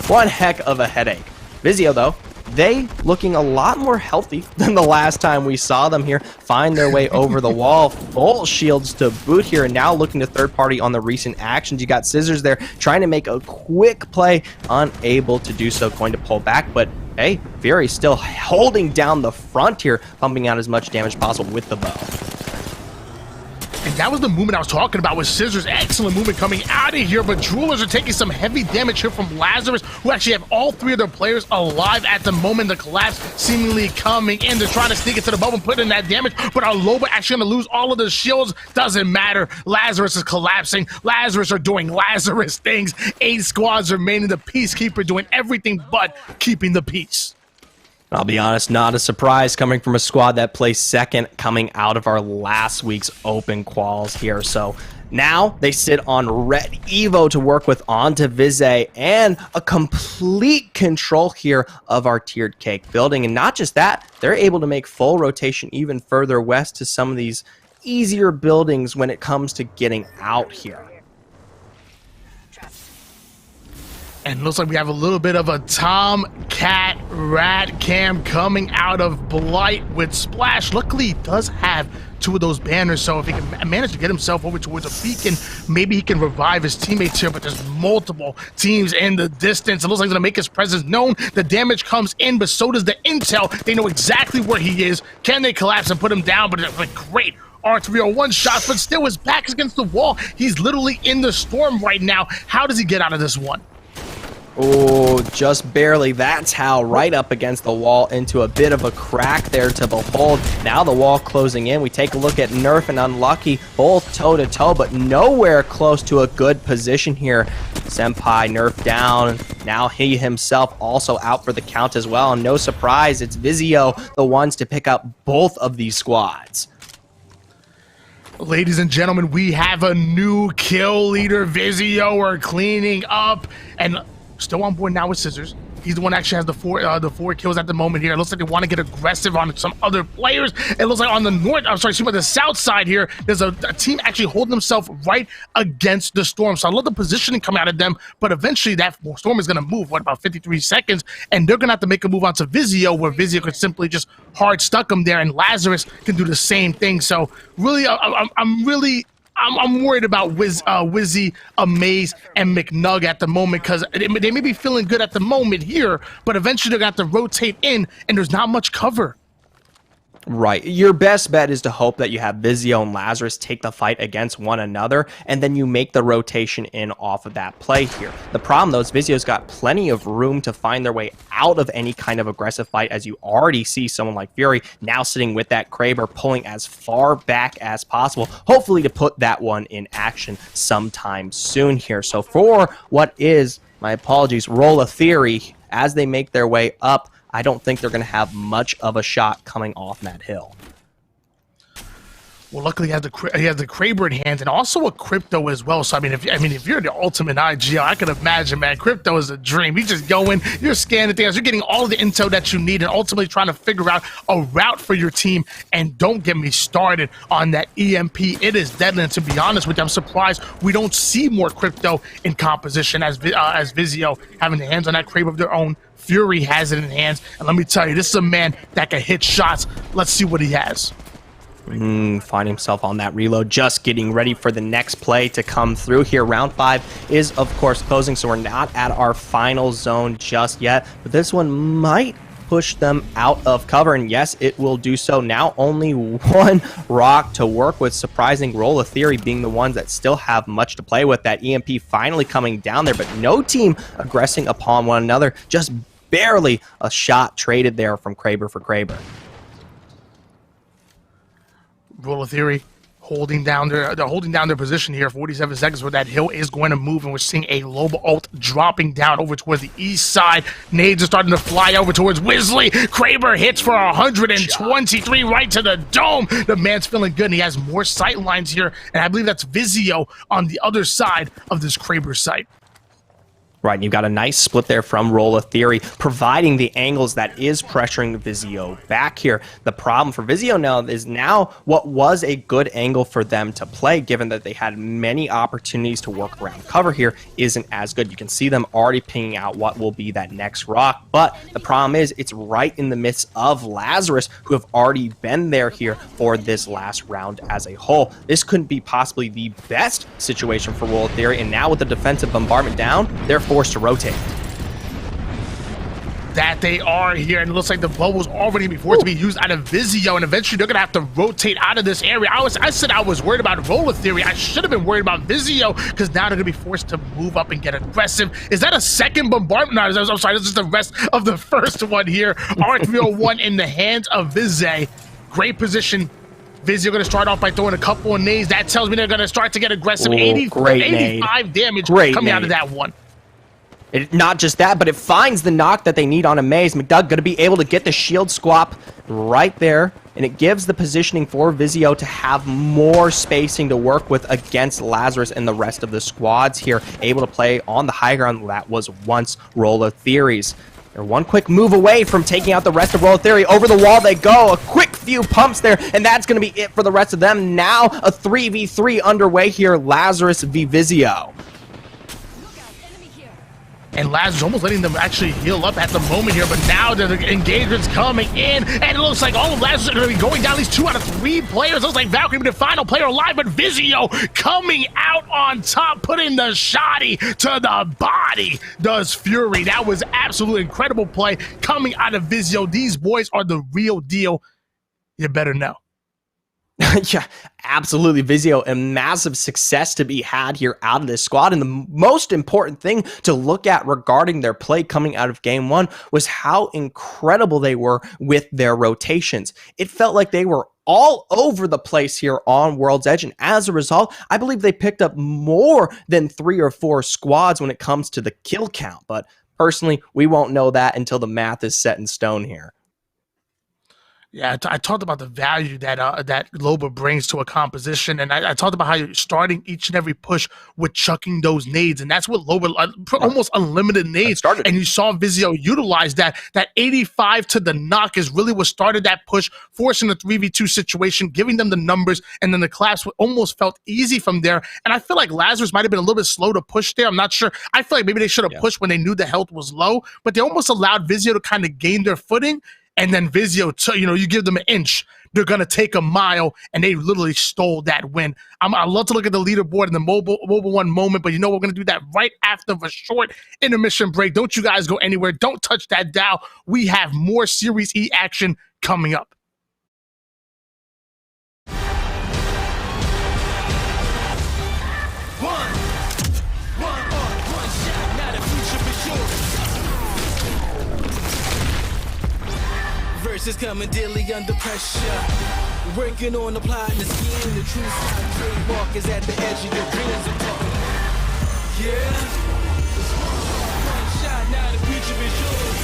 one heck of a headache. Vizio though, they looking a lot more healthy than the last time we saw them here, find their way over the wall, full shields to boot here, and now looking to third party on the recent actions. You got Scissors there trying to make a quick play, unable to do so, going to pull back, but hey, Fury still holding down the front here, pumping out as much damage possible with the bow. And that was the movement I was talking about with Scissors. Excellent movement coming out of here, but Droolers are taking some heavy damage here from Lazarus, who actually have all three of their players alive at the moment. The collapse seemingly coming in. They're trying to sneak into the bubble and put in that damage, but our Loba actually going to lose all of the shields. Doesn't matter. Lazarus is collapsing. Lazarus are doing Lazarus things. 8 squads remaining. The Peacekeeper doing everything but keeping the peace. I'll be honest, not a surprise coming from a squad that placed second coming out of our last week's open quals here. So now they sit on Red Evo to work with onto Vize, and a complete control here of our tiered cake building. And not just that, they're able to make full rotation even further west to some of these easier buildings when it comes to getting out here. And looks like we have a little bit of a Tomcat Rat Cam coming out of Blight with Splash. Luckily, he does have 2 of those banners, so if he can manage to get himself over towards a beacon, maybe he can revive his teammates here, but there's multiple teams in the distance. It looks like he's going to make his presence known. The damage comes in, but so does the intel. They know exactly where he is. Can they collapse and put him down? But it's like great R301 shots, but still his back is against the wall. He's literally in the storm right now. How does he get out of this one? Oh, just barely. That's how, right up against the wall into a bit of a crack there to behold. Now the wall closing in. We take a look at Nerf and Unlucky, both toe-to-toe, but nowhere close to a good position here. Senpai Nerf down. Now he himself also out for the count as well. And no surprise, it's Vizio, the ones to pick up both of these squads. Ladies and gentlemen, we have a new kill leader. Vizio are cleaning up, and still on board now with Scissors. He's the one that actually has the four kills at the moment here. It looks like they want to get aggressive on some other players. It looks like on the north, I'm sorry, excuse me, the south side here, there's a team actually holding themselves right against the storm. So I love the positioning coming out of them, but eventually that storm is going to move, what, about 53 seconds, and they're going to have to make a move onto Vizio, where Vizio could simply just hard stuck him there, and Lazarus can do the same thing. So really, I'm worried about Wizzy, Amaze, and McNug at the moment, because they may be feeling good at the moment here, but eventually they're going to have to rotate in, and there's not much cover. Right. Your best bet is to hope that you have Vizio and Lazarus take the fight against one another, and then you make the rotation in off of that play here. The problem, though, is Vizio's got plenty of room to find their way out of any kind of aggressive fight, as you already see someone like Fury now sitting with that Kraber, pulling as far back as possible, hopefully to put that one in action sometime soon here. So for what is, my apologies, Roll a Theory, as they make their way up, I don't think they're going to have much of a shot coming off that hill. Well, luckily he has the Kraber in hand, and also a Crypto as well. So I mean, if you're the ultimate IGL, I can imagine, man, Crypto is a dream. You just go in, you're scanning things, you're getting all of the intel that you need, and ultimately trying to figure out a route for your team. And don't get me started on that EMP. It is deadly. And to be honest with you, I'm surprised we don't see more Crypto in composition as Vizio having the hands on that Kraber of their own. Fury has it in hands, and let me tell you, this is a man that can hit shots. Let's see what he has. Find himself on that reload, just getting ready for the next play to come through here. Round 5 is, of course, closing, so we're not at our final zone just yet, but this one might push them out of cover, and yes, it will do so. Now only one rock to work with. Surprising Roll of Theory being the ones that still have much to play with. That EMP finally coming down there, but no team aggressing upon one another. Just barely a shot traded there from Kraber for Kraber. Roll of Theory holding down their position here. 47 seconds where that hill is going to move, and we're seeing a Loba ult dropping down over towards the east side. Nades are starting to fly over towards Wisley. Kraber hits for 123 right to the dome. The man's feeling good, and he has more sight lines here, and I believe that's Vizio on the other side of this Kraber site. Right, and you've got a nice split there from Rolla Theory, providing the angles that is pressuring Vizio back here. The problem for Vizio now is what was a good angle for them to play, given that they had many opportunities to work around cover here, isn't as good. You can see them already pinging out what will be that next rock, but the problem is it's right in the midst of Lazarus, who have already been there here for this last round as a whole. This couldn't be possibly the best situation for Rolla Theory, and now with the defensive bombardment down, they're forced to rotate. That they are here, and it looks like the bubble's already going to be forced to be used out of Vizio, and eventually they're going to have to rotate out of this area. I said I was worried about Roller Theory. I should have been worried about Vizio, because now they're going to be forced to move up and get aggressive. Is that a second bombardment? No, I'm sorry, this is the rest of the first one here. R301 in the hands of Vize. Great position. Vizio going to start off by throwing a couple of nades. That tells me they're going to start to get aggressive. Ooh, 85 damage coming out of that one. Not just that, but it finds the knock that they need on a Maze. McDoug going to be able to get the shield swap right there, and it gives the positioning for Vizio to have more spacing to work with against Lazarus and the rest of the squads here, able to play on the high ground that was once Rolla Theory's. They're one quick move away from taking out the rest of Rolla Theory. Over the wall they go. A quick few pumps there, and that's going to be it for the rest of them. Now a 3v3 underway here, Lazarus v Vizio. And Lazarus almost letting them actually heal up at the moment here, but now the engagement's coming in, and it looks like all of Lazarus are going to be going down. These 2 out of 3 players. Looks like Valkyrie be the final player alive, but Vizio coming out on top, putting the shoddy to the body, does Fury. That was absolutely incredible play coming out of Vizio. These boys are the real deal. You better know. Yeah, absolutely. Vizio, a massive success to be had here out of this squad. And the most important thing to look at regarding their play coming out of game 1 was how incredible they were with their rotations. It felt like they were all over the place here on World's Edge. And as a result, I believe they picked up more than 3 or 4 squads when it comes to the kill count. But personally, we won't know that until the math is set in stone here. Yeah, I talked about the value that that Loba brings to a composition, and I talked about how you're starting each and every push with chucking those nades, and that's what Loba, almost unlimited nades, started. And you saw Vizio utilize that. That 85 to the knock is really what started that push, forcing the 3v2 situation, giving them the numbers, and then the collapse almost felt easy from there. And I feel like Lazarus might have been a little bit slow to push there. I'm not sure. I feel like maybe they should have pushed when they knew the health was low, but they almost allowed Vizio to kind of gain their footing. And then Vizio, you give them an inch, they're going to take a mile, and they literally stole that win. I love to look at the leaderboard in the Mobile One moment, but we're going to do that right after the short intermission break. Don't you guys go anywhere. Don't touch that dial. We have more Series E action coming up. Verses coming daily under pressure. Working on applying the scheme. The true side trademark is at the edge of your dreams. Yeah. One shot, now the future is yours.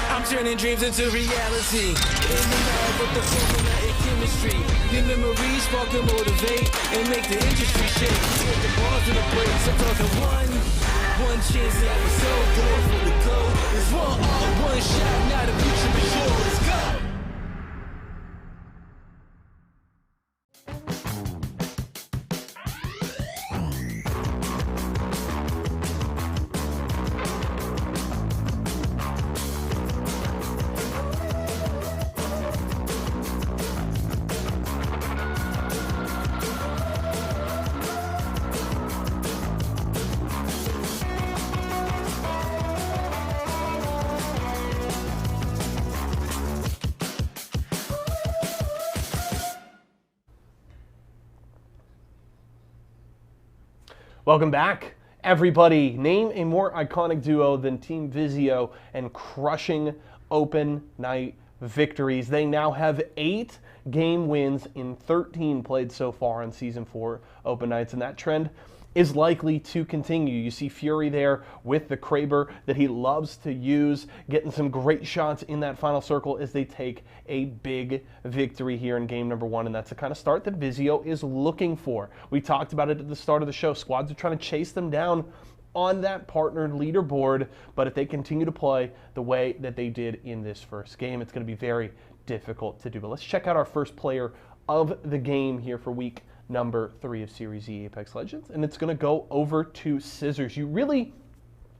I'm turning dreams into reality. In the lab with the formula and chemistry. Your memories spark and motivate and make the industry shake. Get the balls in the place. I'm talking one chance that was so good for the goal. It's one shot, now the future is yours. Let's go. Welcome back, everybody. Name a more iconic duo than Team Vizio and crushing open night victories. They now have 8 game wins in 13 played so far on Season 4 Open Nights, and that trend is likely to continue. You see Fury there with the Kraber that he loves to use, getting some great shots in that final circle as they take a big victory here in game number 1, and that's the kind of start that Vizio is looking for. We talked about it at the start of the show. Squads are trying to chase them down on that partnered leaderboard, but if they continue to play the way that they did in this first game, it's going to be very difficult to do. But let's check out our first player of the game here for week number 3 of Series E Apex Legends, and it's going to go over to Scissors. You really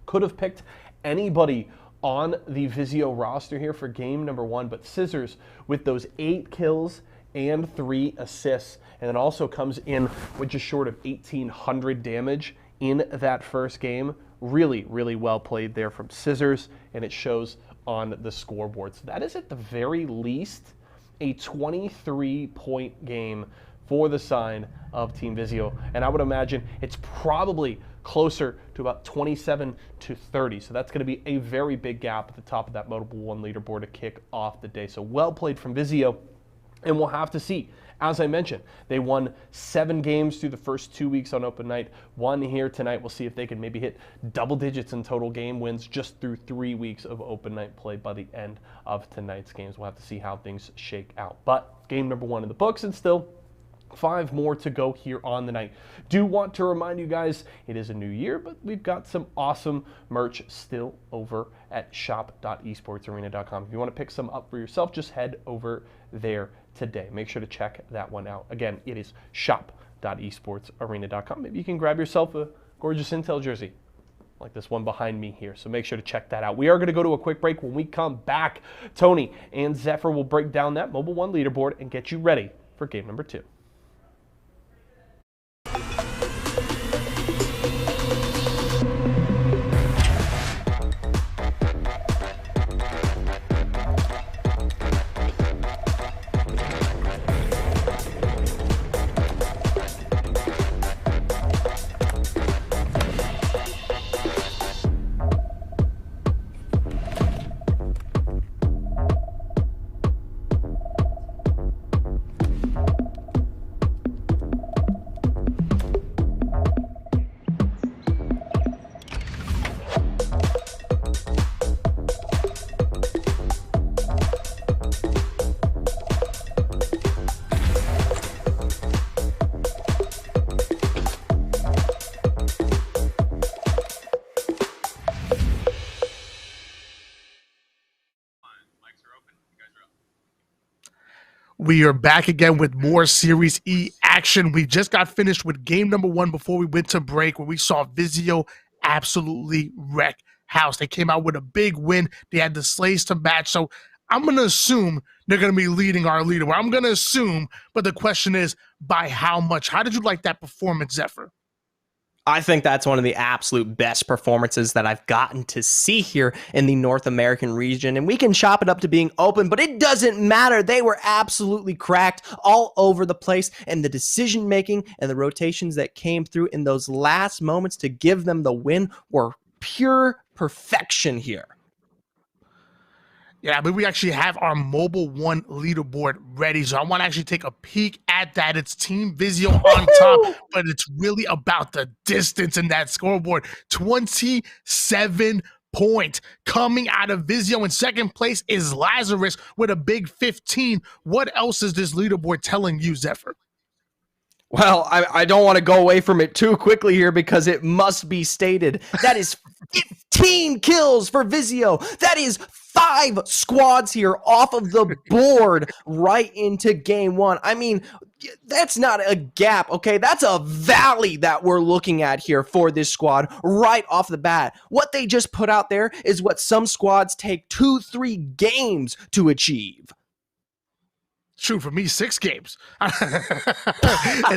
could have picked anybody on the Vizio roster here for game number 1, but Scissors with those 8 kills and 3 assists, and it also comes in with just short of 1,800 damage in that first game. Really, really well played there from Scissors, and it shows on the scoreboard. So that is at the very least a 23-point game for the sign of Team Vizio, and I would imagine it's probably closer to about 27 to 30. So that's going to be a very big gap at the top of that Motorable 1 leaderboard to kick off the day. So well played from Vizio, and we'll have to see. As I mentioned, they won 7 games through the first 2 weeks on Open Night. 1 here tonight. We'll see if they can maybe hit double digits in total game wins just through 3 weeks of Open Night play by the end of tonight's games. We'll have to see how things shake out. But game number 1 in the books, and still 5 more to go here on the night. Do want to remind you guys, it is a new year, but we've got some awesome merch still over at shop.esportsarena.com. If you want to pick some up for yourself, just head over there today. Make sure to check that one out. Again, it is shop.esportsarena.com. Maybe you can grab yourself a gorgeous Intel jersey like this one behind me here. So make sure to check that out. We are going to go to a quick break. When we come back, Tony and Zephyr will break down that Mobile 1 leaderboard and get you ready for game number 2. We are back again with more Series E action. We just got finished with game number 1 before we went to break, where we saw Vizio absolutely wreck house. They came out with a big win. They had the slays to match. So I'm going to assume they're going to be leading our leaderboard. I'm going to assume, but the question is, by how much? How did you like that performance, Zephyr? I think that's one of the absolute best performances that I've gotten to see here in the North American region. And we can chop it up to being open, but it doesn't matter. They were absolutely cracked all over the place. And the decision making and the rotations that came through in those last moments to give them the win were pure perfection here. Yeah, but we actually have our Mobile 1 leaderboard ready. So I want to actually take a peek at that. It's Team Vizio on top, but it's really about the distance in that scoreboard. 27 points coming out of Vizio. In second place is Lazarus with a big 15. What else is this leaderboard telling you, Zephyr? Well, I don't want to go away from it too quickly here because it must be stated. That is 15 kills for Vizio. That is 5 squads here off of the board right into game 1. I mean, that's not a gap, okay? That's a valley that we're looking at here for this squad right off the bat. What they just put out there is what some squads take 2-3 games to achieve. Shoot, for me, 6 games. And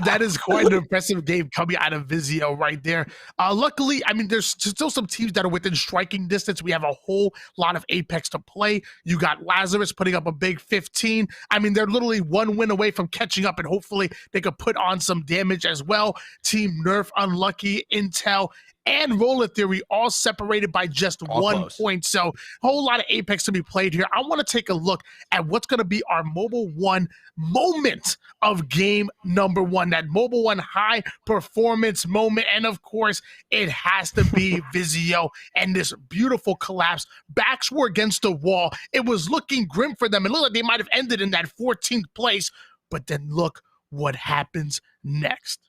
that is quite an impressive game coming out of Vizio right there. Luckily, I mean, there's still some teams that are within striking distance. We have a whole lot of Apex to play. You got Lazarus putting up a big 15. I mean, they're literally 1 win away from catching up, and hopefully they could put on some damage as well. Team Nerf, unlucky, Intel, and Roller Theory all separated by just All 1 close. point. So whole lot of Apex to be played here. I want to take a look at what's going to be our Mobile 1 moment of game number 1, that Mobile 1 high performance moment. And of course, it has to be Vizio and this beautiful collapse. Backs were against the wall. It was looking grim for them. It looked like they might have ended in that 14th place. But then look what happens next.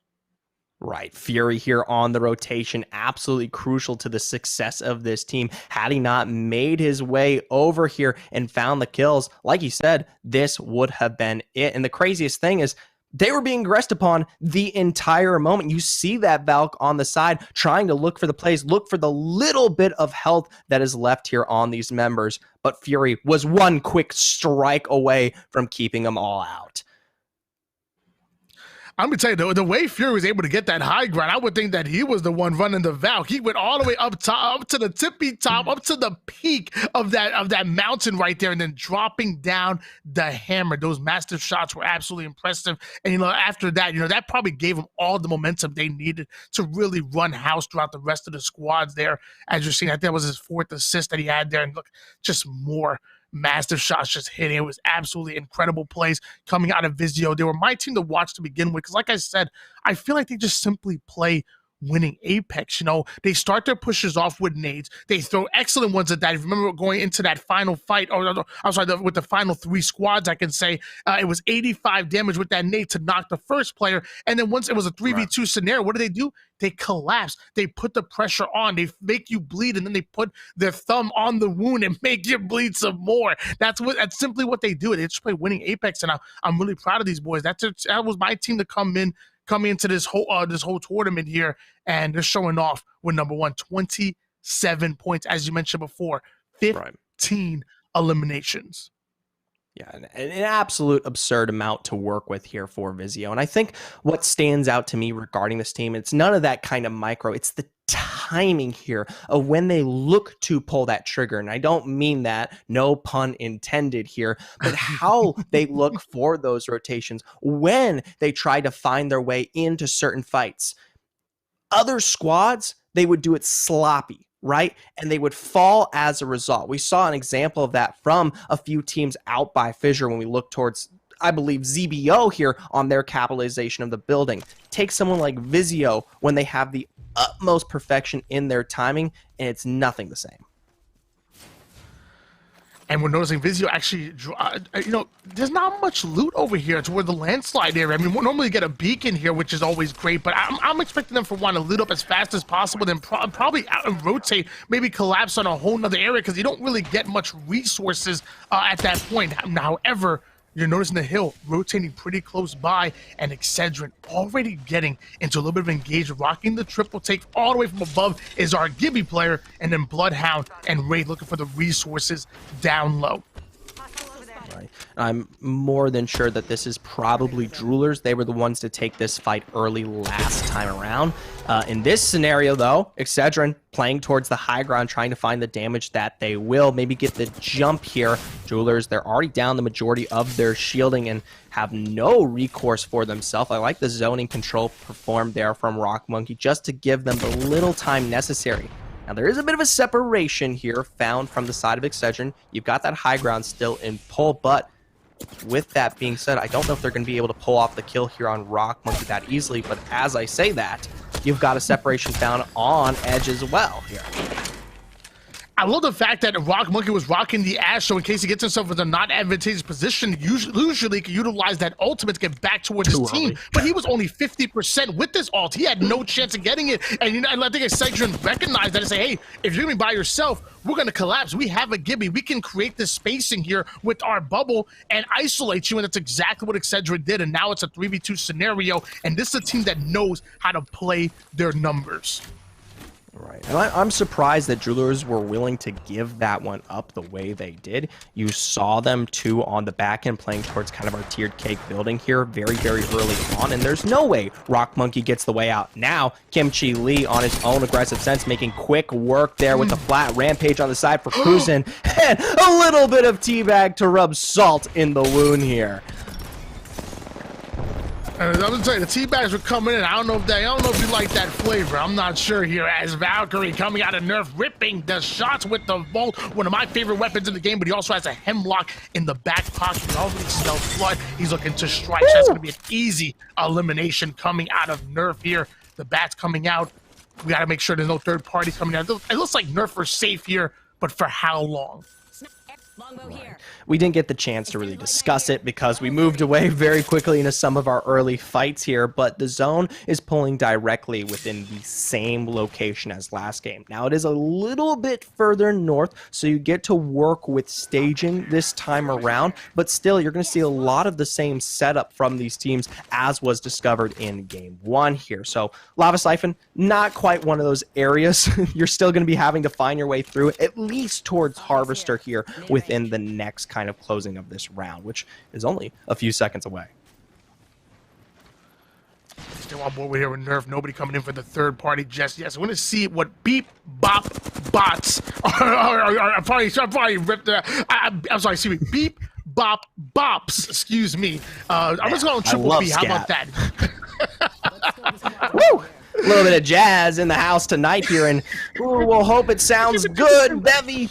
Right. Fury here on the rotation, absolutely crucial to the success of this team. Had he not made his way over here and found the kills, like you said, this would have been it. And the craziest thing is they were being aggressed upon the entire moment. You see that Valk on the side trying to look for the plays, look for the little bit of health that is left here on these members. But Fury was one quick strike away from keeping them all out. I'm gonna tell you, the way Fury was able to get that high ground, I would think that he was the one running the Valk. He went all the way up top, up to the tippy top, up to the peak of that mountain right there, and then dropping down the hammer. Those massive shots were absolutely impressive. And after that, that probably gave them all the momentum they needed to really run house throughout the rest of the squads there. As you're seeing, I think that was his 4th assist that he had there, and look, just more massive shots just hitting. It was absolutely incredible plays coming out of Vizio. They were my team to watch to begin with because, like I said, I feel like they just simply play winning Apex. They start their pushes off with nades. They throw excellent ones at that. If you remember going into that final fight, I'm sorry, with the final 3 squads, I can say it was 85 damage with that nade to knock the first player. And then once it was a 3v2 scenario, what do? They collapse. They put the pressure on. They make you bleed, and then they put their thumb on the wound and make you bleed some more. That's simply what they do. They just play winning Apex, and I'm really proud of these boys. That was my team to come into this whole tournament here, and they're showing off with number 1, 27 points, as you mentioned before, 15 eliminations. Yeah, an absolute absurd amount to work with here for Vizio. And I think what stands out to me regarding this team, it's none of that kind of micro. It's the timing here of when they look to pull that trigger. And I don't mean that, no pun intended here, but how they look for those rotations when they try to find their way into certain fights. Other squads, they would do it sloppy, right? And they would fall as a result. We saw an example of that from a few teams out by Fissure when we look towards, I believe, ZBO here on their capitalization of the building. Take someone like Vizio when they have the utmost perfection in their timing, and it's nothing the same. And we're noticing Vizio actually, there's not much loot over here toward the landslide area. I mean, we'll normally get a beacon here, which is always great, but I'm expecting them to want to loot up as fast as possible, then probably out and rotate, maybe collapse on a whole nother area, because you don't really get much resources at that point. However, you're noticing the hill rotating pretty close by, and Excedrin already getting into a little bit of engagement, rocking the triple take all the way from above is our Gibby player, and then Bloodhound and Raid looking for the resources down low. Right. I'm more than sure that this is probably Droolers. They were the ones to take this fight early last time around. In this scenario, though, Excedrin playing towards the high ground, trying to find the damage that they will. Maybe get the jump here. Droolers, they're already down the majority of their shielding and have no recourse for themselves. I like the zoning control performed there from Rock Monkey just to give them the little time necessary. Now, there is a bit of a separation here found from the side of Excedrin. You've got that high ground still in pull, but with that being said, I don't know if they're going to be able to pull off the kill here on Rock Monkey that easily, but as I say that, you've got a separation found on Edge as well here. I love the fact that Rock Monkey was rocking the Ash, so in case he gets himself in a not advantageous position, usually he can utilize that ultimate to get back towards his team. But he was only 50% with this ult. He had no chance of getting it. And I think Excedrin recognized that and say, hey, if you're going to be by yourself, we're going to collapse. We have a Gibby. We can create this spacing here with our bubble and isolate you. And that's exactly what Excedrin did. And now it's a 3v2 scenario. And this is a team that knows how to play their numbers. Right, and I'm surprised that Droolers were willing to give that one up the way they did. You saw them too on the back end playing towards kind of our tiered cake building here very, very early on, and there's no way Rock Monkey gets the way out. Now, Kimchi Lee on his own aggressive sense making quick work there with the flat rampage on the side for Cruisin', and a little bit of teabag to rub salt in the wound here. I'm gonna tell you, the teabags were coming in. I don't know if you like that flavor. I'm not sure here. As Valkyrie coming out of Nerf, ripping the shots with the Volt, one of my favorite weapons in the game. But he also has a hemlock in the back pocket. He already smells blood. He's looking to strike. So that's gonna be an easy elimination coming out of Nerf here. The bat's coming out. We gotta make sure there's no third party coming out. It looks like Nerf are safe here, but for how long? We didn't get the chance to really discuss it because we moved away very quickly into some of our early fights here, but the zone is pulling directly within the same location as last game. Now it is a little bit further north, so you get to work with staging this time around, but still you're going to see a lot of the same setup from these teams as was discovered in game 1 here. So Lava Siphon, not quite one of those areas. You're still going to be having to find your way through at least towards Harvester here within the next kind of closing of this round, which is only a few seconds away. Still on board with here with Nerf. Nobody coming in for the third party just yet. So we're going to see what Beep Bop Bots are probably ripped there. I'm sorry, excuse me. Beep Bop Bops. Excuse me. I'm just going triple B. How about that? Woo! A little bit of jazz in the house tonight here, and we'll hope it sounds good, Bevy.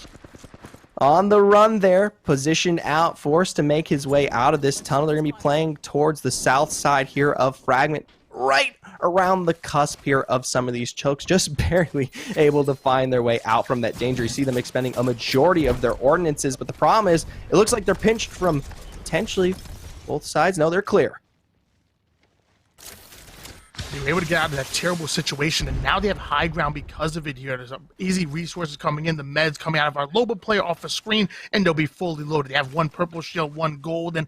On the run there, positioned out, forced to make his way out of this tunnel. They're going to be playing towards the south side here of Fragment, right around the cusp here of some of these chokes, just barely able to find their way out from that danger. You see them expending a majority of their ordinances, but the problem is it looks like they're pinched from potentially both sides. No, they're clear. They were able to get out of that terrible situation, and now they have high ground because of it here. There's easy resources coming in, the meds coming out of our Loba player off the screen, and they'll be fully loaded. They have 1 purple shield, 1 gold, and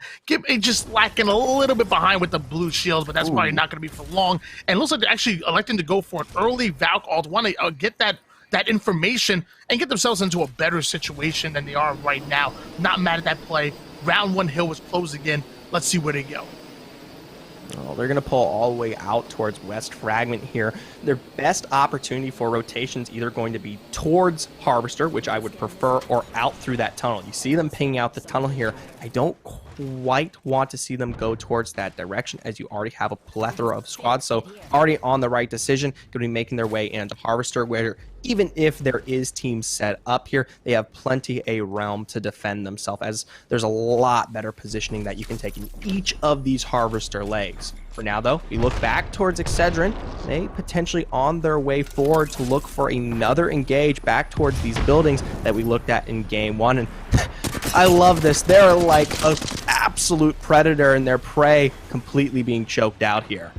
just lacking a little bit behind with the blue shields, but that's probably not going to be for long. And it looks like they're actually electing to go for an early Valk ult, want to get that information and get themselves into a better situation than they are right now. Not mad at that play. Round 1 hill was closing in. Let's see where they go. Oh, they're going to pull all the way out towards West Fragment here. Their best opportunity for rotations either going to be towards Harvester, which I would prefer, or out through that tunnel. You see them pinging out the tunnel here. I don't quite want to see them go towards that direction, as you already have a plethora of squads. So already on the right decision, going to be making their way into Harvester, where even if there is teams set up here, they have plenty a realm to defend themselves, as there's a lot better positioning that you can take in each of these Harvester legs. For now, though, we look back towards Excedrin. They potentially on their way forward to look for another engage back towards these buildings that we looked at in game 1. And I love this. They're like an absolute predator, and their prey completely being choked out here.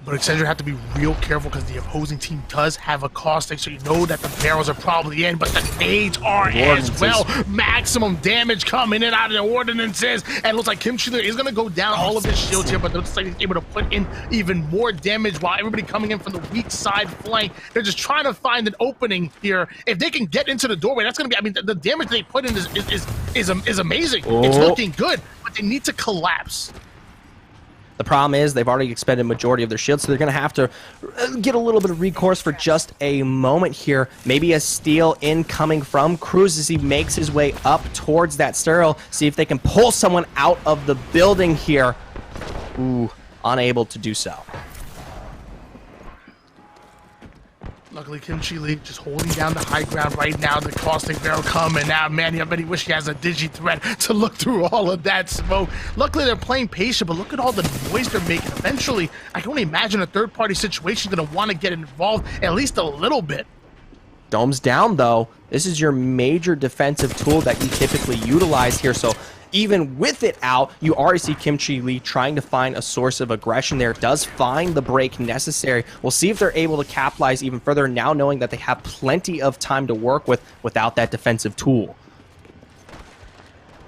But Excedrin have to be real careful because the opposing team does have a caustic, so you know that the barrels are probably in, but the nades are as well. Maximum damage coming in out of the ordinances, and it looks like Kim Chile is going to go down all of his shields here, but it looks like he's able to put in even more damage while everybody coming in from the weak side flank. They're just trying to find an opening here. If they can get into the doorway, that's going to be, I mean, the damage they put in is amazing. It's looking good, but they need to collapse. The problem is they've already expended a majority of their shields, so they're going to have to get a little bit of recourse for just a moment here. Maybe a steal incoming from Cruz as he makes his way up towards that sterile. See if they can pull someone out of the building here. Ooh, unable to do so. Luckily, Kim Chile just holding down the high ground right now. The caustic barrel coming now. Man, I bet he wish he has a digi-threat to look through all of that smoke. Luckily, they're playing patient, but look at all the noise they're making. Eventually, I can only imagine a third-party situation is going to want to get involved at least a little bit. Dome's down, though. This is your major defensive tool that you typically utilize here, so even with it out, you already see Kim Chi-Lee trying to find a source of aggression there. Does find the break necessary. We'll see if they're able to capitalize even further now, knowing that they have plenty of time to work with without that defensive tool.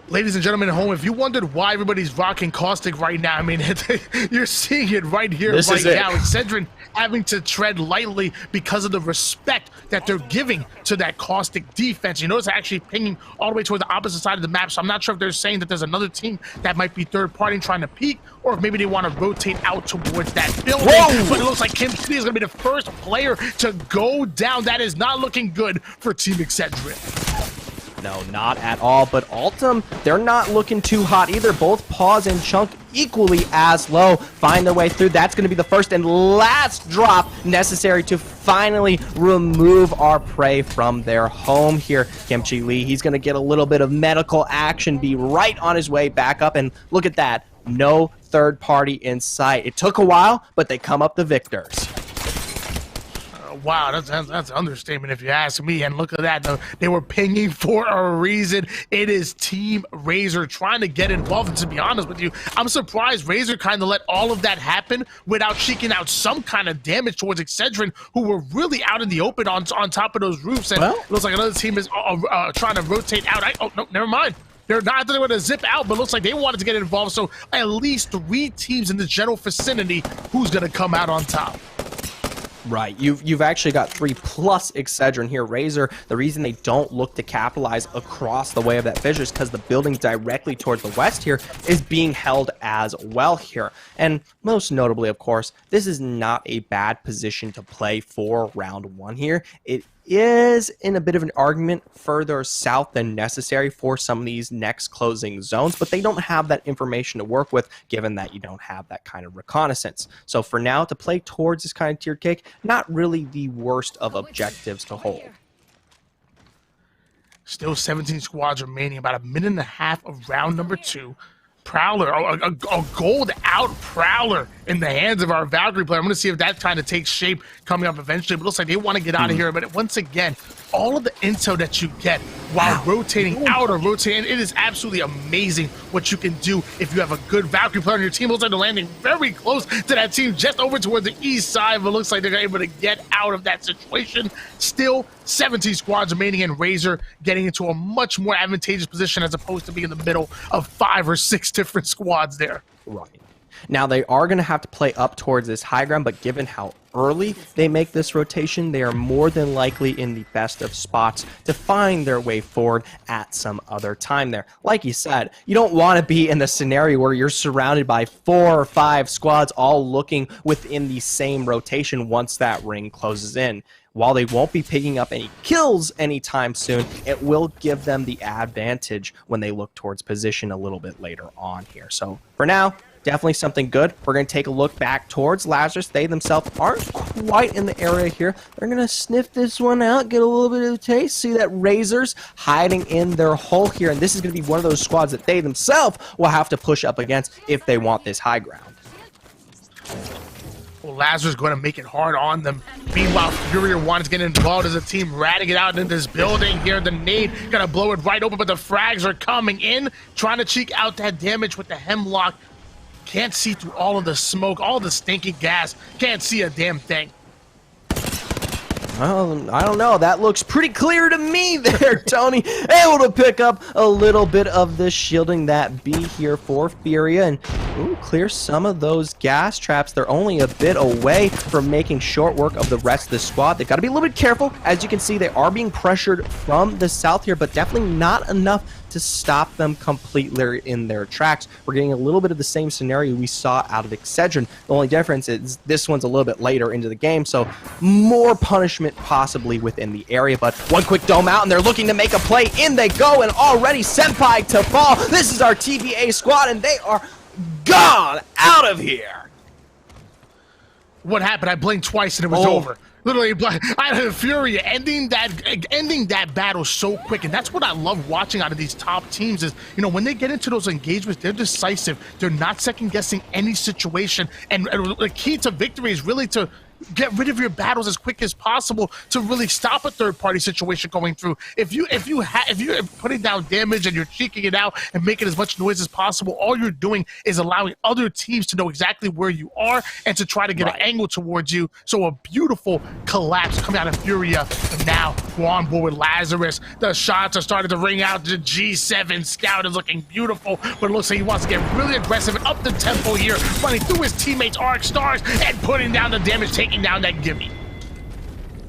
Ladies and gentlemen at home, if you wondered why everybody's rocking caustic right now, I mean, you're seeing it right here, right now. Excedrin having to tread lightly because of the respect that they're giving to that caustic defense. You notice they're actually pinging all the way towards the opposite side of the map, so I'm not sure if they're saying that there's another team that might be third party trying to peek, or if maybe they want to rotate out towards that building. Whoa! But it looks like Kim City is going to be the first player to go down. That is not looking good for Team Excedrin. No, not at all, but Altum, they're not looking too hot either. Both Paws and Chunk equally as low. Find their way through. That's going to be the first and last drop necessary to finally remove our prey from their home here. Kimchi Lee, he's going to get a little bit of medical action, be right on his way back up, and look at that. No third party in sight. It took a while, but they come up the victors. Wow, that's an understatement if you ask me. And look at that, they were pinging for a reason. It is Team Razor trying to get involved. And to be honest with you, I'm surprised Razor kind of let all of that happen without seeking out some kind of damage towards Excedrin, who were really out in the open on top of those roofs. And it looks like another team is trying to rotate out. Oh, no, never mind. They're not going to zip out, but looks like they wanted to get involved. So at least 3 teams in the general vicinity. Who's going to come out on top? Right, you've actually got 3 plus Excedrin here. Razor, the reason they don't look to capitalize across the way of that fissure is because the building directly toward the west here is being held as well here. And most notably, of course, this is not a bad position to play for round 1 here. It is in a bit of an argument further south than necessary for some of these next closing zones, but they don't have that information to work with given that you don't have that kind of reconnaissance. So for now, to play towards this kind of tiered cake, not really the worst of objectives to hold. Still 17 squads remaining, about a minute and a half of round number 2. Prowler, a gold out Prowler in the hands of our Valkyrie player. I'm going to see if that kind of takes shape coming up eventually, but it looks like they want to get out of here. But once again, all of the intel that you get while rotating out or rotating, it is absolutely amazing what you can do if you have a good Valkyrie player on your team. Looks like they're landing very close to that team just over towards the east side, but looks like they're able to get out of that situation. Still 17 squads remaining, and Razor getting into a much more advantageous position as opposed to being in the middle of 5 or 6 different squads there. Right. Now, they are going to have to play up towards this high ground, but given how early they make this rotation, they are more than likely in the best of spots to find their way forward at some other time there. Like you said, you don't want to be in the scenario where you're surrounded by 4 or 5 squads all looking within the same rotation once that ring closes in. While they won't be picking up any kills anytime soon, it will give them the advantage when they look towards position a little bit later on here. So for now, definitely something good. We're going to take a look back towards Lazarus. They themselves aren't quite in the area here. They're going to sniff this one out, get a little bit of a taste, see that Razor's hiding in their hole here. And this is going to be one of those squads that they themselves will have to push up against if they want this high ground. Well, Lazarus going to make it hard on them. Meanwhile, Furia wants to get involved as a team ratting it out in this building here. The nade going to blow it right open, but the frags are coming in, trying to cheek out that damage with the hemlock. Can't see through all of the smoke, all the stinky gas. Can't see a damn thing. Well, I don't know. That looks pretty clear to me there, Tony. Able to pick up a little bit of the shielding that be here for Furia and clear some of those gas traps. They're only a bit away from making short work of the rest of the squad. They've got to be a little bit careful. As you can see, they are being pressured from the south here, but definitely not enough to stop them completely in their tracks. We're getting a little bit of the same scenario we saw out of Excedrin. The only difference is this one's a little bit later into the game, so more punishment possibly within the area. But one quick dome out, and they're looking to make a play. In they go, and already Senpai to fall. This is our TBA squad, and they are gone out of here. What happened? I blinked twice, and it was over. Literally, I had Furia ending that battle so quick, and that's what I love watching out of these top teams is, you know, when they get into those engagements, they're decisive. They're not second-guessing any situation, and the key to victory is really to get rid of your battles as quick as possible to really stop a third-party situation going through. If you're putting down damage and you're cheeking it out and making as much noise as possible, all you're doing is allowing other teams to know exactly where you are and to try to get an angle towards you. So a beautiful collapse coming out of Furia. And now we're on board with Lazarus. The shots are starting to ring out. The G7 Scout is looking beautiful, but it looks like he wants to get really aggressive and up the tempo here, running through his teammates' Arc Stars and putting down the damage, taking down that gimme.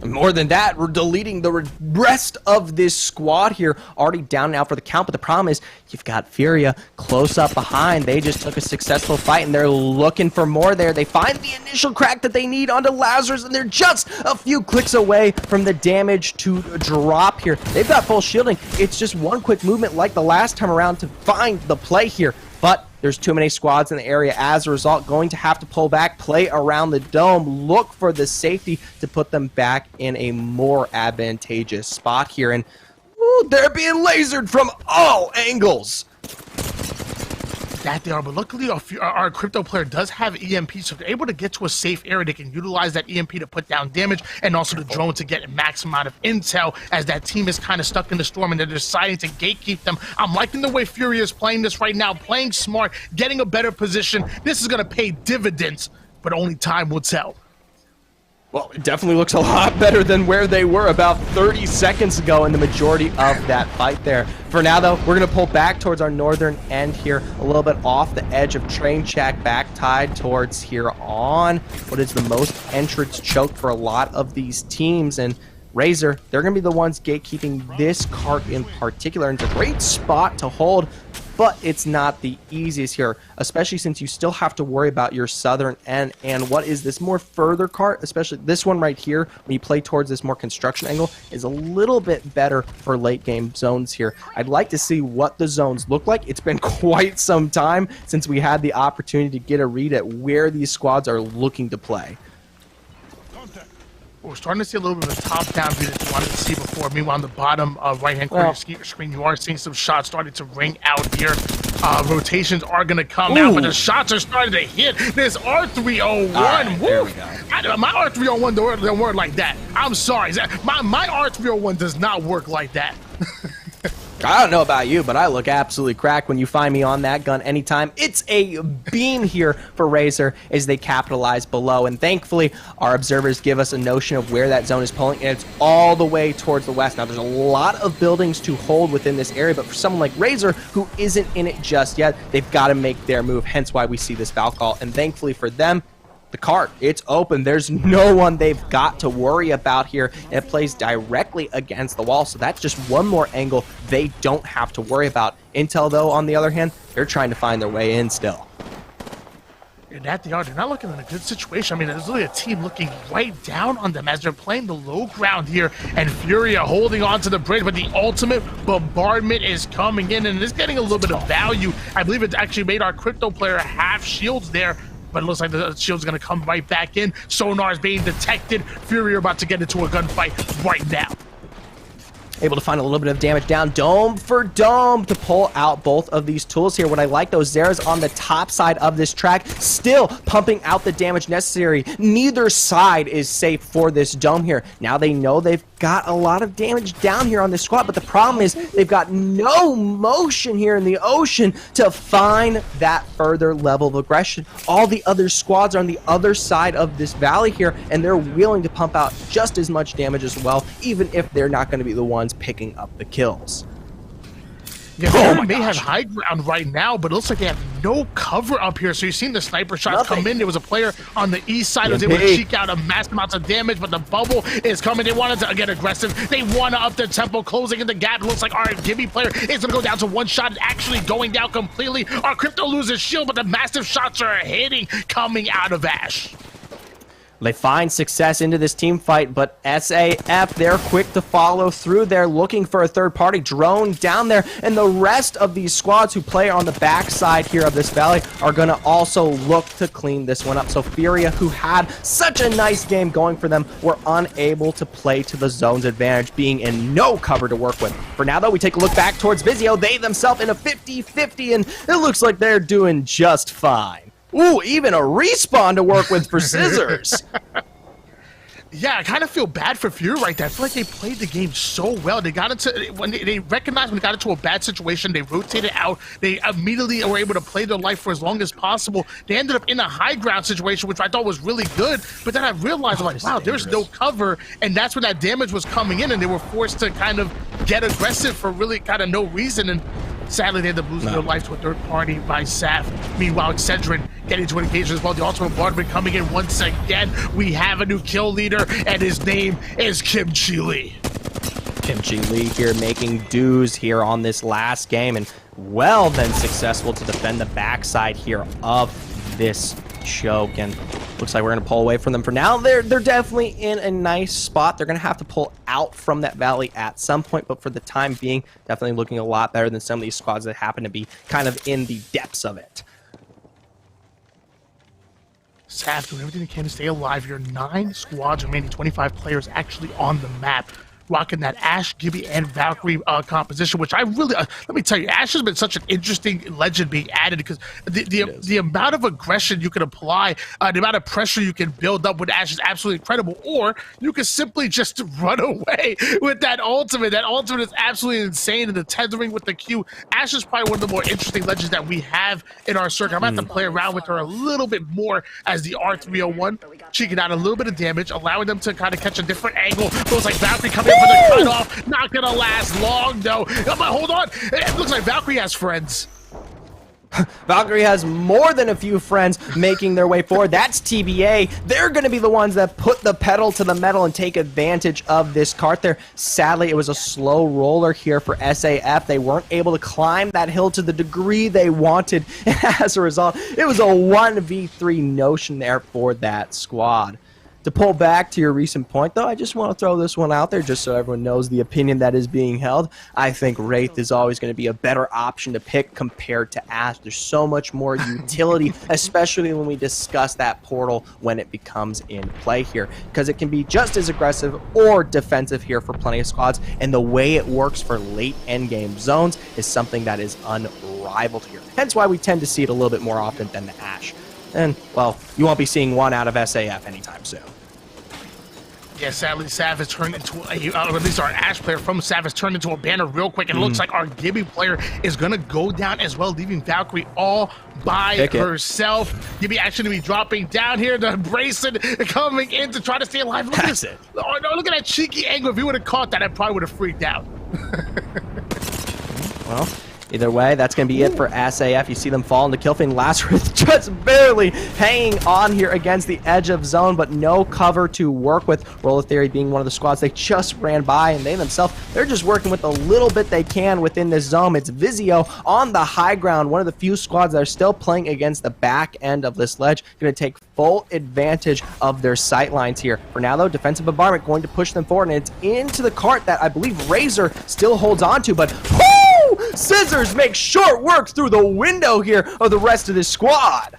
More than that, we're deleting the rest of this squad here. Already down now for the count, but the problem is you've got Furia close up behind. They just took a successful fight, and they're looking for more there. They find the initial crack that they need onto Lazarus, and they're just a few clicks away from the damage to drop here. They've got full shielding. It's just one quick movement like the last time around to find the play here. But There's too many squads in the area. As a result, going to have to pull back, play around the dome, look for the safety to put them back in a more advantageous spot here. And ooh, they're being lasered from all angles. That they are, but luckily our crypto player does have EMP, so if they're able to get to a safe area, they can utilize that EMP to put down damage, and also the drone to get a max amount of intel, as that team is kind of stuck in the storm and they're deciding to gatekeep them. I'm liking the way Fury is playing this right now, playing smart, getting a better position. This is going to pay dividends, but only time will tell. Well, it definitely looks a lot better than where they were about 30 seconds ago in the majority of that fight there. For now, though, we're going to pull back towards our northern end here, a little bit off the edge of Train Shack, back tied towards here on what is the most entrance choke for a lot of these teams. And Razor, they're going to be the ones gatekeeping this cart in particular. And it's a great spot to hold, but it's not the easiest here, especially since you still have to worry about your southern end. And what is this more further cart, especially this one right here, when you play towards this more construction angle, is a little bit better for late game zones here. I'd like to see what the zones look like. It's been quite some time since we had the opportunity to get a read at where these squads are looking to play. We're starting to see a little bit of a top-down view that you wanted to see before. Meanwhile, on the bottom right-hand corner of your screen, you are seeing some shots starting to ring out here. Rotations are going to come out, but the shots are starting to hit. This R301. Right, there we go. My R301 don't work like that. I'm sorry. My R301 does not work like that. I don't know about you, but I look absolutely cracked when you find me on that gun anytime. It's a beam here for Razor as they capitalize below, and thankfully our observers give us a notion of where that zone is pulling, and it's all the way towards the west. Now there's a lot of buildings to hold within this area, but for someone like Razor who isn't in it just yet, they've got to make their move, hence why we see this foul call. And thankfully for them, the cart, it's open. There's no one they've got to worry about here, and it plays directly against the wall, so that's just one more angle they don't have to worry about. Intel, though, on the other hand, they're trying to find their way in still. And that they are. They're not looking in a good situation. I mean, there's really a team looking right down on them as they're playing the low ground here, and Furia holding on to the bridge, but the ultimate bombardment is coming in, and it's getting a little bit of value. I believe it actually made our crypto player half shields there, but it looks like the shield's going to come right back in. Sonar is being detected. Fury are about to get into a gunfight right now. Able to find a little bit of damage down dome for dome to pull out both of these tools here. What I like, though, Zera's on the top side of this track, still pumping out the damage necessary. Neither side is safe for this dome here. Now they know they've got a lot of damage down here on this squad, but the problem is they've got no motion here in the ocean to find that further level of aggression. All the other squads are on the other side of this valley here, and they're willing to pump out just as much damage as well, even if they're not going to be the ones picking up the kills. Yeah, they may have high ground right now, but it looks like they have no cover up here. So you've seen the sniper shots come in. There was a player on the east side who was able to cheek out a mass amounts of damage, but the bubble is coming. They wanted to get aggressive. They want to up the tempo, closing in the gap. It looks like our Gibby player is going to go down to one shot, actually going down completely. Our Crypto loses shield, but the massive shots are hitting, coming out of Ash. They find success into this team fight, but SAF, they're quick to follow through. They're looking for a third party drone down there, and the rest of these squads who play on the backside here of this valley are going to also look to clean this one up. So Furia, who had such a nice game going for them, were unable to play to the zone's advantage, being in no cover to work with. For now, though, we take a look back towards Vizio. They themselves in a 50-50, and it looks like they're doing just fine. Ooh, even a respawn to work with for Scissors. Yeah, I kind of feel bad for Fury right there. I feel like they played the game so well. They got into, when they recognized when they got into a bad situation, they rotated out. They immediately were able to play their life for as long as possible. They ended up in a high ground situation, which I thought was really good. But then I realized, I'm like, wow, there's no cover. And that's when that damage was coming in, and they were forced to kind of get aggressive for really kind of no reason. And sadly, they had to lose their life to a third party by Saf. Meanwhile, Excedrin getting to an engagement as well. The ultimate bombardment coming in once again. We have a new kill leader, and his name is Kimchi Lee. Kimchi Lee here making dues here on this last game, and well then successful to defend the backside here of this choke. And looks like we're going to pull away from them for now. They're definitely in a nice spot. They're going to have to pull out from that valley at some point, but for the time being, definitely looking a lot better than some of these squads that happen to be kind of in the depths of it. Saf doing everything they can to stay alive here. 9 squads remaining, 25 players actually on the map. Rocking that Ashe, Gibby, and Valkyrie composition, which I really, let me tell you, Ashe has been such an interesting legend being added because the amount of aggression you can apply, the amount of pressure you can build up with Ashe is absolutely incredible. Or you can simply just run away with that ultimate. That ultimate is absolutely insane, and the tethering with the Q. Ashe is probably one of the more interesting legends that we have in our circuit. I'm going to have to play around with her a little bit more as the R301. She can add a little bit of damage, allowing them to kind of catch a different angle. Feels like Valkyrie coming in for the cutoff. Not going to last long, though. But hold on. It looks like Valkyrie has friends. Valkyrie has more than a few friends making their way forward. That's TBA. They're going to be the ones that put the pedal to the metal and take advantage of this cart there. Sadly, it was a slow roller here for SAF. They weren't able to climb that hill to the degree they wanted. As a result, it was a 1v3 notion there for that squad. To pull back to your recent point, though, I just want to throw this one out there just so everyone knows the opinion that is being held. I think Wraith is always going to be a better option to pick compared to Ashe. There's so much more utility, especially when we discuss that portal when it becomes in play here, because it can be just as aggressive or defensive here for plenty of squads, and the way it works for late endgame zones is something that is unrivaled here. Hence why we tend to see it a little bit more often than the Ashe. And, well, you won't be seeing one out of SAF anytime soon. Yeah, sadly, Sav has turned into or at least our Ashe player from Sav has turned into a banner real quick, and it looks like our Gibby player is going to go down as well, leaving Valkyrie all by herself. Gibby actually going to be dropping down here. The bracelet coming in to try to stay alive. Look at this. Oh, no, look at that cheeky angle. If he would have caught that, I probably would have freaked out. Well, either way, that's going to be it for SAF. You see them fall into Killfane. Lazarus just barely hanging on here against the edge of zone, but no cover to work with. Roller Theory being one of the squads they just ran by, and they themselves, they're just working with the little bit they can within this zone. It's Vizio on the high ground, one of the few squads that are still playing against the back end of this ledge. Going to take full advantage of their sight lines here. For now, though, defensive bombardment going to push them forward, and it's into the cart that I believe Razor still holds on to, but Scissors make short work through the window here of the rest of this squad.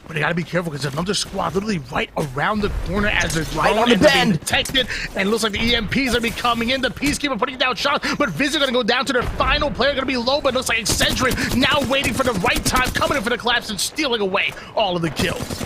But they gotta be careful because another squad literally right around the corner as they're right on the bend. Detected, and it looks like the EMPs are be coming in. The Peacekeeper putting down shots, but Vizio gonna go down to their final player, gonna be low, but it looks like Excedrin now waiting for the right time, coming in for the collapse and stealing away all of the kills.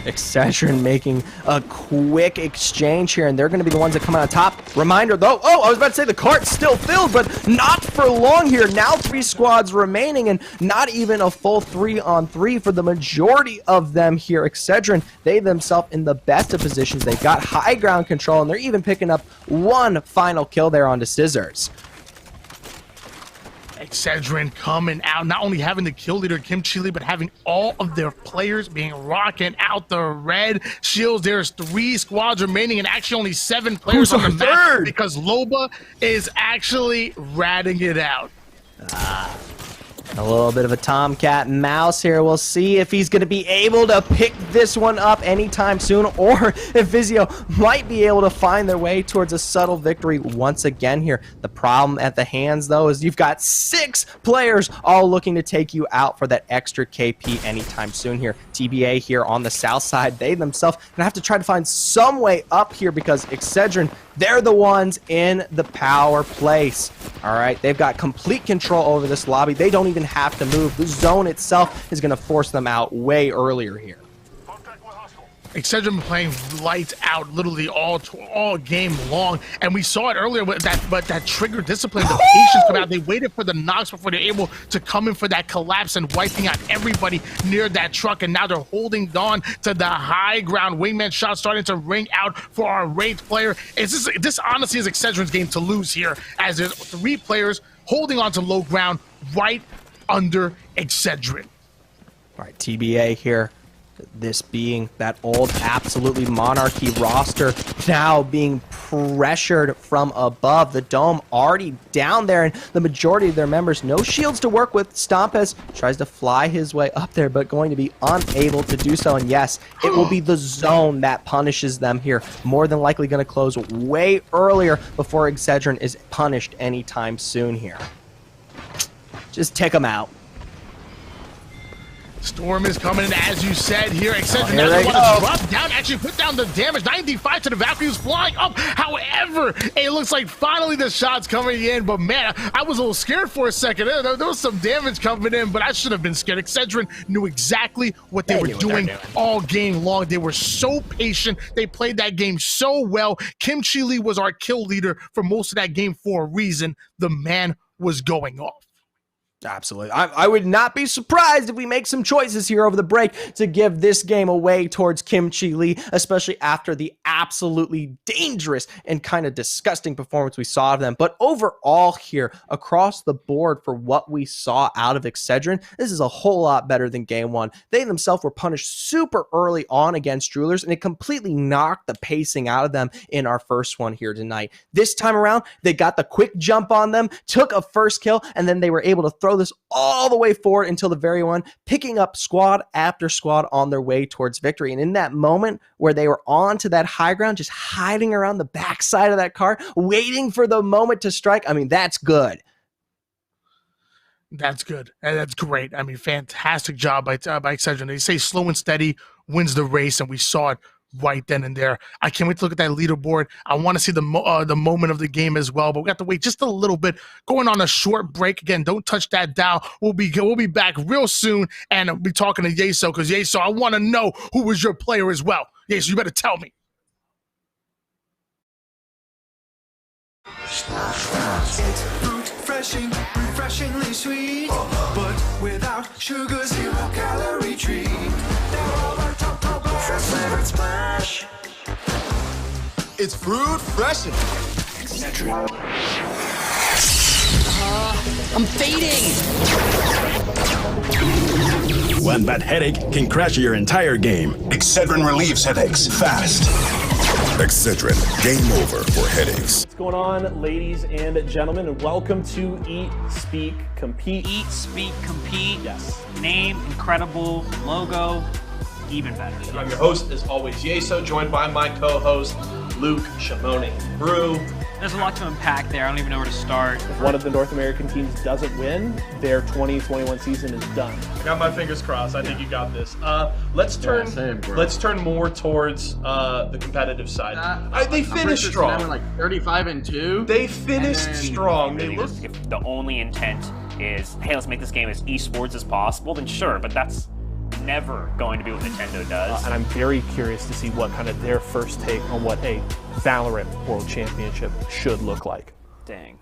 Excedrin making a quick exchange here, and they're going to be the ones that come out on top. Reminder, though, I was about to say the cart's still filled, but not for long here. Now 3 squads remaining, and not even a full 3-on-3 for the majority of them here. Excedrin, they themselves in the best of positions. They've got high ground control, and they're even picking up one final kill there onto Scissors. Excedrin coming out, not only having the kill leader Kim Chile, but having all of their players being rocking out the red shields. There's 3 squads remaining, and actually only 7 players on the map because Loba is actually ratting it out. A little bit of a Tomcat Mouse here. We'll see if he's going to be able to pick this one up anytime soon, or if Vizio might be able to find their way towards a subtle victory once again here. The problem at the hands, though, is you've got 6 players all looking to take you out for that extra KP anytime soon here. TBA here on the south side, they themselves going to have to try to find some way up here because Excedrin, they're the ones in the power place. All right, they've got complete control over this lobby. They don't even have to move. The zone itself is going to force them out way earlier here. Excedrin playing lights out literally all game long, and we saw it earlier with that trigger discipline, the patience come out. They waited for the knocks before they're able to come in for that collapse and wiping out everybody near that truck, and now they're holding on to the high ground. Wingman shot starting to ring out for our Wraith player. This honestly is Excedrin's game to lose here, as there's 3 players holding on to low ground right under Excedrin. All right, TBA here. This being that old absolutely monarchy roster now being pressured from above. The dome already down there, and the majority of their members no shields to work with. Stompez tries to fly his way up there, but going to be unable to do so. And yes, it will be the zone that punishes them here. More than likely going to close way earlier before Excedrin is punished anytime soon here. Just take them out. Storm is coming in, as you said here. Excedrin here they doesn't want go. to drop down, actually put down the damage. 95 to the Valkyries flying up. However, it looks like finally the shot's coming in. But man, I was a little scared for a second. There was some damage coming in, but I should have been scared. Excedrin knew exactly what they were doing all game long. They were so patient. They played that game so well. Kim Chi Lee was our kill leader for most of that game for a reason. The man was going off. Absolutely. I would not be surprised if we make some choices here over the break to give this game away towards Kim Chi Lee, especially after the absolutely dangerous and kind of disgusting performance we saw of them. But overall here, across the board for what we saw out of Excedrin, this is a whole lot better than game one. They themselves were punished super early on against Drulers, and it completely knocked the pacing out of them in our first one here tonight. This time around, they got the quick jump on them, took a first kill, and then they were able to throw this all the way forward until the very one, picking up squad after squad on their way towards victory. And in that moment where they were on to that high ground, just hiding around the backside of that car, waiting for the moment to strike, I mean, that's good. That's good. And that's great. I mean, fantastic job by Excedrin. They say slow and steady wins the race, and we saw it right then and there. I can't wait to look at that leaderboard. I want to see the moment of the game as well, but we have to wait just a little bit. Going on a short break again. Don't touch that dial. We'll be back real soon, and I'll be talking to Yeso, because Yeso, I want to know who was your player as well. Yeso, you better tell me. It's fruit refreshing, refreshingly sweet, but without sugar, 0 calorie treat. Now all our top flavored splash. It's fruit freshen. I'm fading. One bad headache can crash your entire game. Excedrin relieves headaches fast. Excedrin, game over for headaches. What's going on, ladies and gentlemen, and welcome to Eat, Speak, Compete. Eat, speak, compete. Yes. Name, incredible. Logo, even better. I'm your host, as always, Yeso, joined by my co-host, Luke Shimoni. Brew. There's a lot to unpack there. I don't even know where to start. If one of the North American teams doesn't win, their 2021 season is done. I got my fingers crossed. I think you got this. Let's turn more towards the competitive side. They finished strong. They were like 35-2. They finished strong. Really if the only intent is, hey, let's make this game as esports as possible, then sure, but that's never going to be what Nintendo does. And I'm very curious to see what kind of their first take on what a Valorant World Championship should look like. Dang.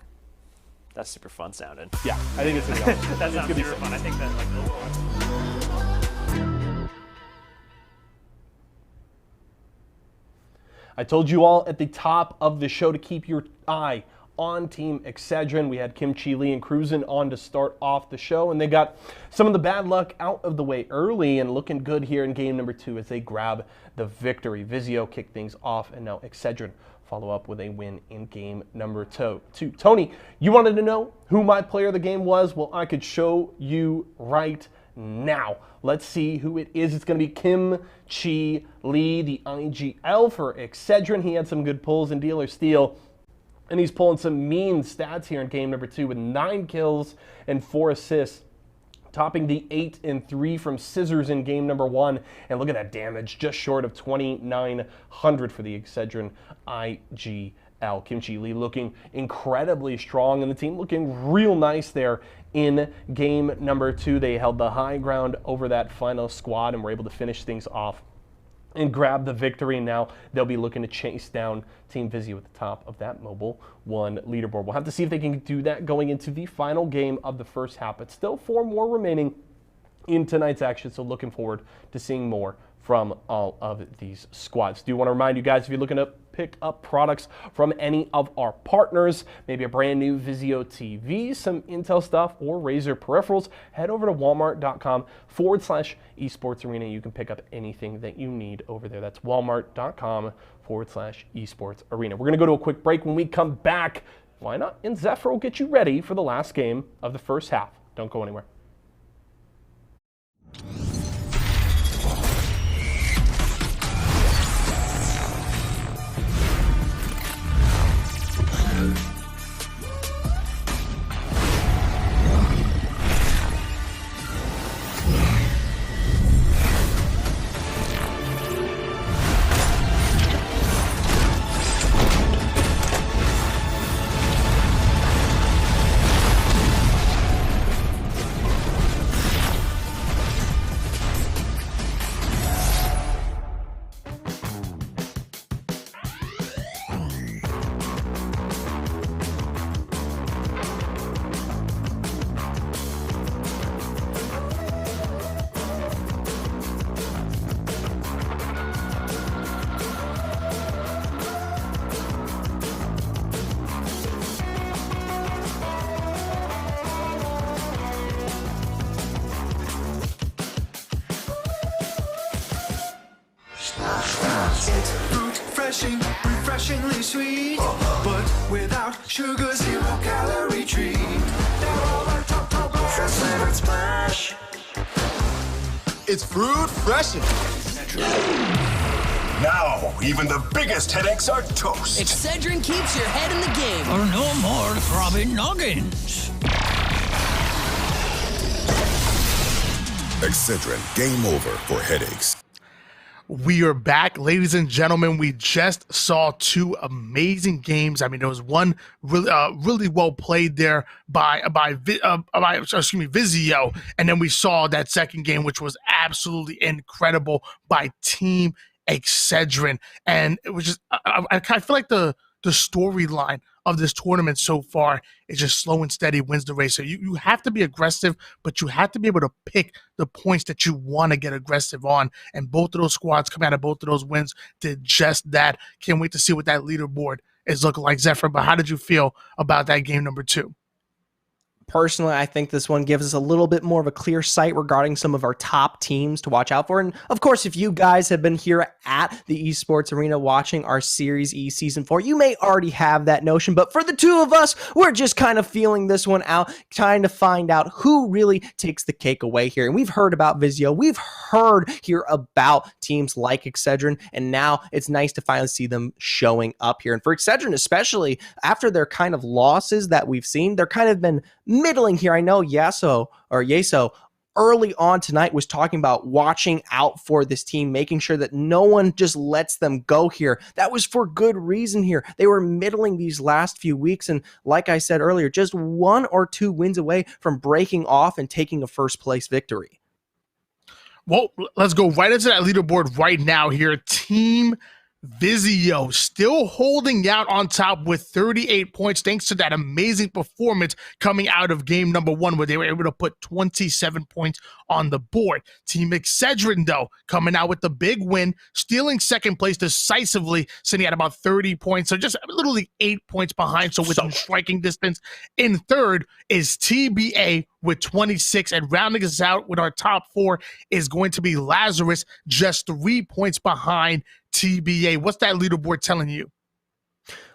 That's super fun sounding. Yeah, I think it's going to be awesome. That sounds super fun. I think that, like, I told you all at the top of the show to keep your eye on Team Excedrin. We had Kim Chi Lee and Cruisin' on to start off the show, and they got some of the bad luck out of the way early and looking good here in game number 2 as they grab the victory. Vizio kicked things off, and now Excedrin follow up with a win in game number 2. Tony, you wanted to know who my player of the game was? Well, I could show you right now. Let's see who it is. It's going to be Kim Chi Lee, the IGL for Excedrin. He had some good pulls in Dealer Steel, and he's pulling some mean stats here in game number 2 with 9 kills and 4 assists, topping the 8 and 3 from Scissors in game number 1. And look at that damage, just short of 2,900 for the Excedrin IGL. Kim Chi Lee looking incredibly strong, and the team looking real nice there in game number 2. They held the high ground over that final squad and were able to finish things off and grab the victory. Now they'll be looking to chase down Team Vizio at the top of that Mobile 1 leaderboard. We'll have to see if they can do that going into the final game of the first half, but still 4 more remaining in tonight's action, so looking forward to seeing more from all of these squads. Do want to remind you guys, if you're looking to pick up products from any of our partners, maybe a brand new Vizio TV, some Intel stuff, or Razer peripherals, head over to walmart.com/esports arena. You can pick up anything that you need over there. That's walmart.com/esports arena. We're going to go to a quick break. When we come back, why not? And Zephyr will get you ready for the last game of the first half. Don't go anywhere. It's fruit refreshing, refreshingly sweet, but without sugar, 0 calorie treat. Now all our top bars, flavored splash. It's fruit freshen. Now, even the biggest headaches are toast. Excedrin keeps your head in the game. For no more throbbing noggins. Excedrin, game over for headaches. We are back, ladies and gentlemen. We just saw 2 amazing games. I mean, there was one really well played there by Vizio, and then we saw that second game, which was absolutely incredible by Team Excedrin. And it was just, I feel like the storyline of this tournament so far is just slow and steady wins the race. So you have to be aggressive, but you have to be able to pick the points that you want to get aggressive on. And both of those squads coming out of both of those wins did just that. Can't wait to see what that leaderboard is looking like, Zephyr. But how did you feel about that game number 2? Personally, I think this one gives us a little bit more of a clear sight regarding some of our top teams to watch out for. And of course, if you guys have been here at the Esports Arena watching our Series E Season 4, you may already have that notion. But for the 2 of us, we're just kind of feeling this one out, trying to find out who really takes the cake away here. And we've heard about Vizio. We've heard here about teams like Excedrin. And now it's nice to finally see them showing up here. And for Excedrin, especially after their kind of losses that we've seen, they're kind of been middling here. I know Yeso early on tonight was talking about watching out for this team, making sure that no one just lets them go here. That was for good reason here. They were middling these last few weeks, and like I said earlier, just 1 or 2 wins away from breaking off and taking a first place victory. Well, let's go right into that leaderboard right now here. Team Vizio still holding out on top with 38 points thanks to that amazing performance coming out of game number 1 where they were able to put 27 points on the board. Team Excedrin, though, coming out with the big win, stealing second place decisively, sitting at about 30 points. So just literally 8 points behind, so within striking distance. In third is TBA with 26, and rounding us out with our top 4 is going to be Lazarus, just 3 points behind TBA. What's that leaderboard telling you?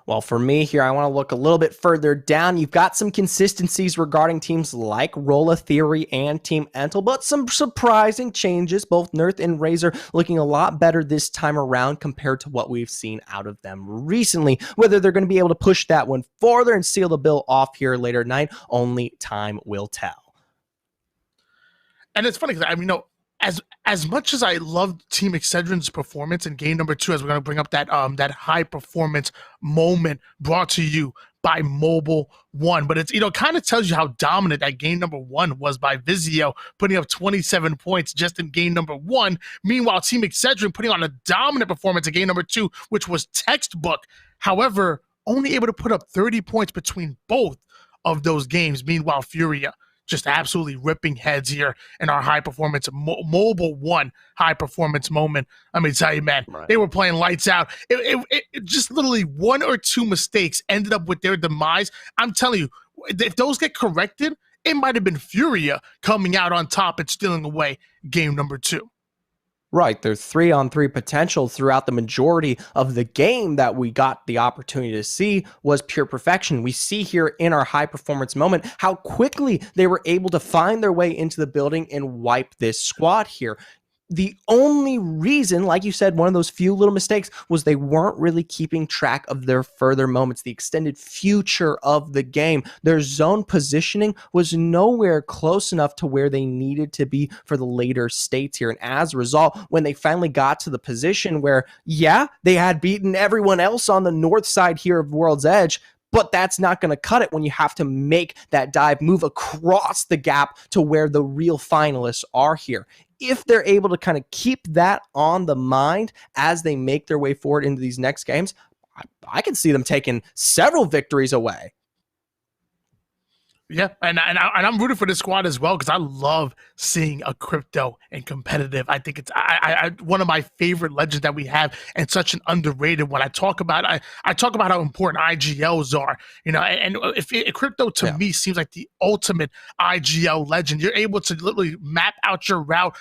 Well, for me here, I want to look a little bit further down. You've got some consistencies regarding teams like Rolla Theory and Team Entel, but some surprising changes. Both Nerth and Razor looking a lot better this time around compared to what we've seen out of them recently. Whether they're going to be able to push that one further and seal the bill off here later tonight, only time will tell. And it's funny because, I mean, as much as I loved Team Excedrin's performance in game number 2, as we're going to bring up that high performance moment brought to you by Mobile One, but it's kind of tells you how dominant that game number 1 was by Vizio, putting up 27 points just in game number 1. Meanwhile, Team Excedrin putting on a dominant performance in game number 2, which was textbook. However, only able to put up 30 points between both of those games. Meanwhile, Furia just absolutely ripping heads here in our high performance Mobile One high performance moment. I mean, tell you, man, They were playing lights out. It just literally 1 or 2 mistakes ended up with their demise. I'm telling you, if those get corrected, it might have been Furia coming out on top and stealing away game number 2. Right, there's 3-on-3 potential throughout the majority of the game that we got the opportunity to see was pure perfection. We see here in our high performance moment how quickly they were able to find their way into the building and wipe this squad here. The only reason, like you said, one of those few little mistakes was they weren't really keeping track of their further moments, the extended future of the game. Their zone positioning was nowhere close enough to where they needed to be for the later states here. And as a result, when they finally got to the position where, yeah, they had beaten everyone else on the north side here of World's Edge, but that's not going to cut it when you have to make that dive, move across the gap to where the real finalists are here. If they're able to kind of keep that on the mind as they make their way forward into these next games, I can see them taking several victories away. Yeah, and I'm rooting for this squad as well because I love seeing a crypto and competitive. I think it's one of my favorite legends that we have, and such an underrated one. I talk about how important IGLs are, and if crypto to me seems like the ultimate IGL legend. You're able to literally map out your route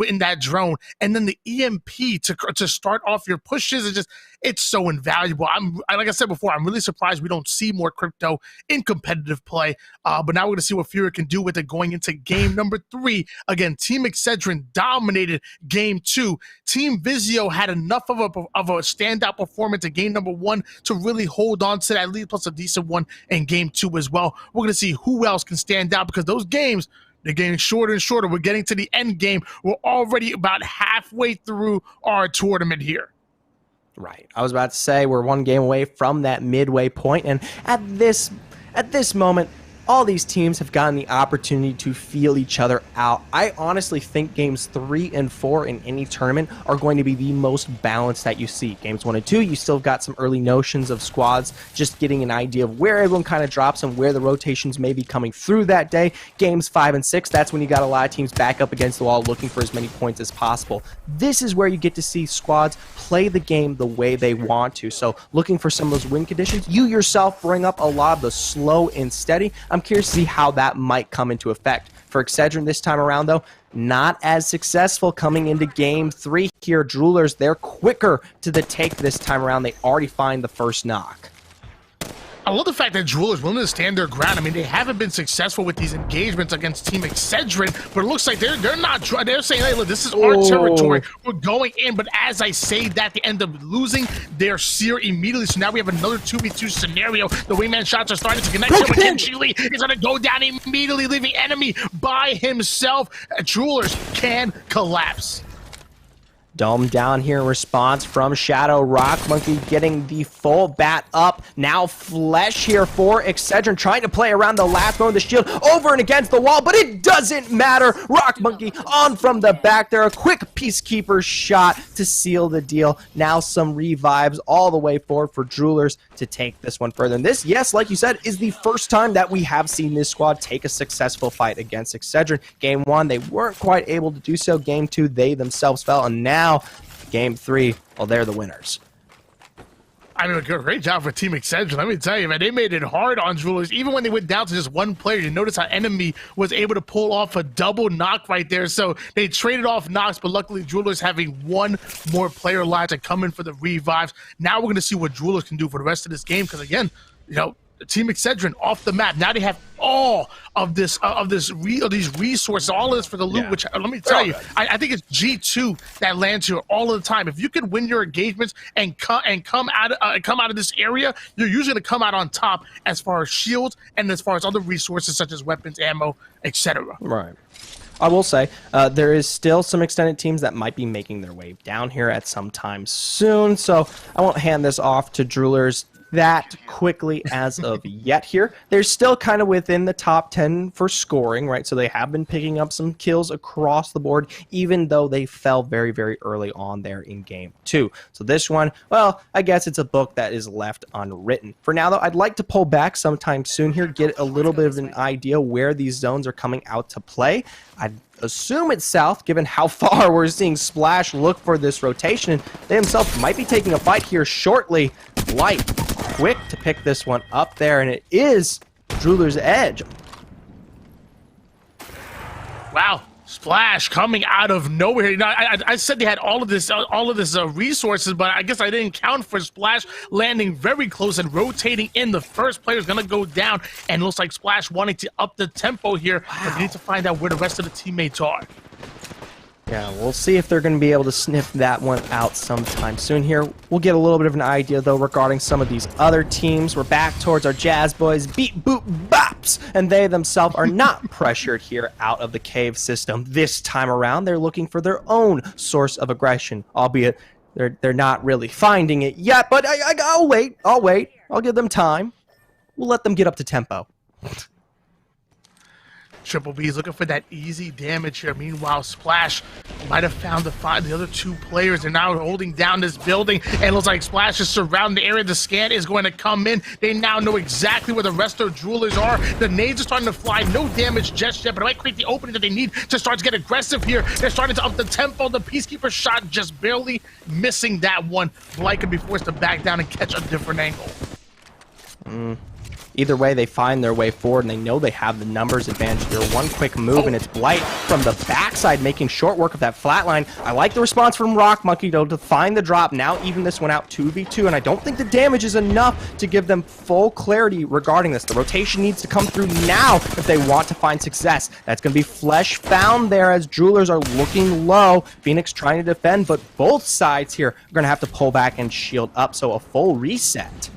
in that drone, and then the EMP to start off your pushes is it's so invaluable. Like I said before, I'm really surprised we don't see more crypto in competitive play. But now we're going to see what Fury can do with it going into game number 3. Again, Team Excedrin dominated game 2. Team Vizio had enough of a standout performance in game number 1 to really hold on to that lead, plus a decent one in game 2 as well. We're going to see who else can stand out because those games, they're getting shorter and shorter. We're getting to the end game. We're already about halfway through our tournament here. Right. I was about to say we're one game away from that midway point, and at this moment, all these teams have gotten the opportunity to feel each other out. I honestly think games 3 and 4 in any tournament are going to be the most balanced that you see. Games 1 and 2, you still got some early notions of squads, just getting an idea of where everyone kind of drops and where the rotations may be coming through that day. Games 5 and 6, that's when you got a lot of teams back up against the wall looking for as many points as possible. This is where you get to see squads play the game the way they want to. So looking for some of those win conditions, you yourself bring up a lot of the slow and steady. I'm curious to see how that might come into effect. For Excedrin this time around, though, not as successful coming into game 3 here. Droolers, they're quicker to the take this time around. They already find the first knock. I love the fact that Jewel is willing to stand their ground. I mean, they haven't been successful with these engagements against Team Excedrin, but it looks like they're not. They're saying, "Hey, look, this is our territory. We're going in." But as I say that, they end up losing their seer immediately. So now we have another 2v2 scenario. The wingman shots are starting to connect. But Kim Chile is going to go down immediately, leaving enemy by himself. Jewelers can collapse. Dome down here in response from Shadow. Rock Monkey getting the full bat up. Now Flesh here for Excedrin, trying to play around the last moment of the shield, over and against the wall, but it doesn't matter. Rock Monkey on from the back there. A quick Peacekeeper shot to seal the deal. Now some revives all the way forward for Droolers to take this one further. And this, yes, like you said, is the first time that we have seen this squad take a successful fight against Excedrin. Game 1, they weren't quite able to do so. Game 2, they themselves fell. And now game 3, well, they're the winners. I mean, a great job for Team Excedrin. Let me tell you, man, they made it hard on Droolers. Even when they went down to just one player, you notice how enemy was able to pull off a double knock right there. So they traded off knocks, but luckily Droolers having one more player alive to come in for the revives. Now we're going to see what Droolers can do for the rest of this game, because again, Team Excedrin off the map. Now they have all of these resources, all of this for the loot. Which let me tell you, I think it's G2 that lands here all of the time. If you can win your engagements and come out of this area, you're usually going to come out on top as far as shields and as far as other resources such as weapons, ammo, etc. Right. I will say, there is still some extended teams that might be making their way down here at some time soon, so I won't hand this off to Droolers that quickly as of yet here. They're still kind of within the top 10 for scoring, right? So they have been picking up some kills across the board, even though they fell very, very early on there in game 2. So this one, well, I guess it's a book that is left unwritten. For now, though, I'd like to pull back sometime soon here, get a little bit of an idea where these zones are coming out to play. I'd assume it's south, given how far we're seeing Splash look for this rotation. They themselves might be taking a fight here shortly. Light, quick to pick this one up there, and it is Drooler's edge. Wow, Splash coming out of nowhere. You know, I said they had all of this resources, but I guess I didn't count for Splash landing very close and rotating in. The first player is going to go down, and it looks like Splash wanting to up the tempo here, but we need to find out where the rest of the teammates are. Yeah, we'll see if they're going to be able to sniff that one out sometime soon here. We'll get a little bit of an idea, though, regarding some of these other teams. We're back towards our Jazz Boys, Beat Boop Bops, and they themselves are not pressured here out of the cave system. This time around, they're looking for their own source of aggression, albeit they're not really finding it yet, but I'll wait. I'll give them time. We'll let them get up to tempo. Triple B's looking for that easy damage here. Meanwhile, Splash might have found the other two players. They're now holding down this building, and it looks like Splash is surrounding the area. The scan is going to come in. They now know exactly where the rest of the Jewelers are. The nades are starting to fly. No damage just yet, but it might create the opening that they need to start to get aggressive here. They're starting to up the tempo. The Peacekeeper shot just barely missing that one. Blight could be forced to back down and catch a different angle. Either way, they find their way forward, and they know they have the numbers advantage here. One quick move, and it's Blight from the backside making short work of that flatline. I like the response from Rock Monkey, though, to find the drop. Now even this one out 2v2, and I don't think the damage is enough to give them full clarity regarding this. The rotation needs to come through now if they want to find success. That's going to be Flesh found there as Jewelers are looking low. Phoenix trying to defend, but both sides here are going to have to pull back and shield up, so a full reset.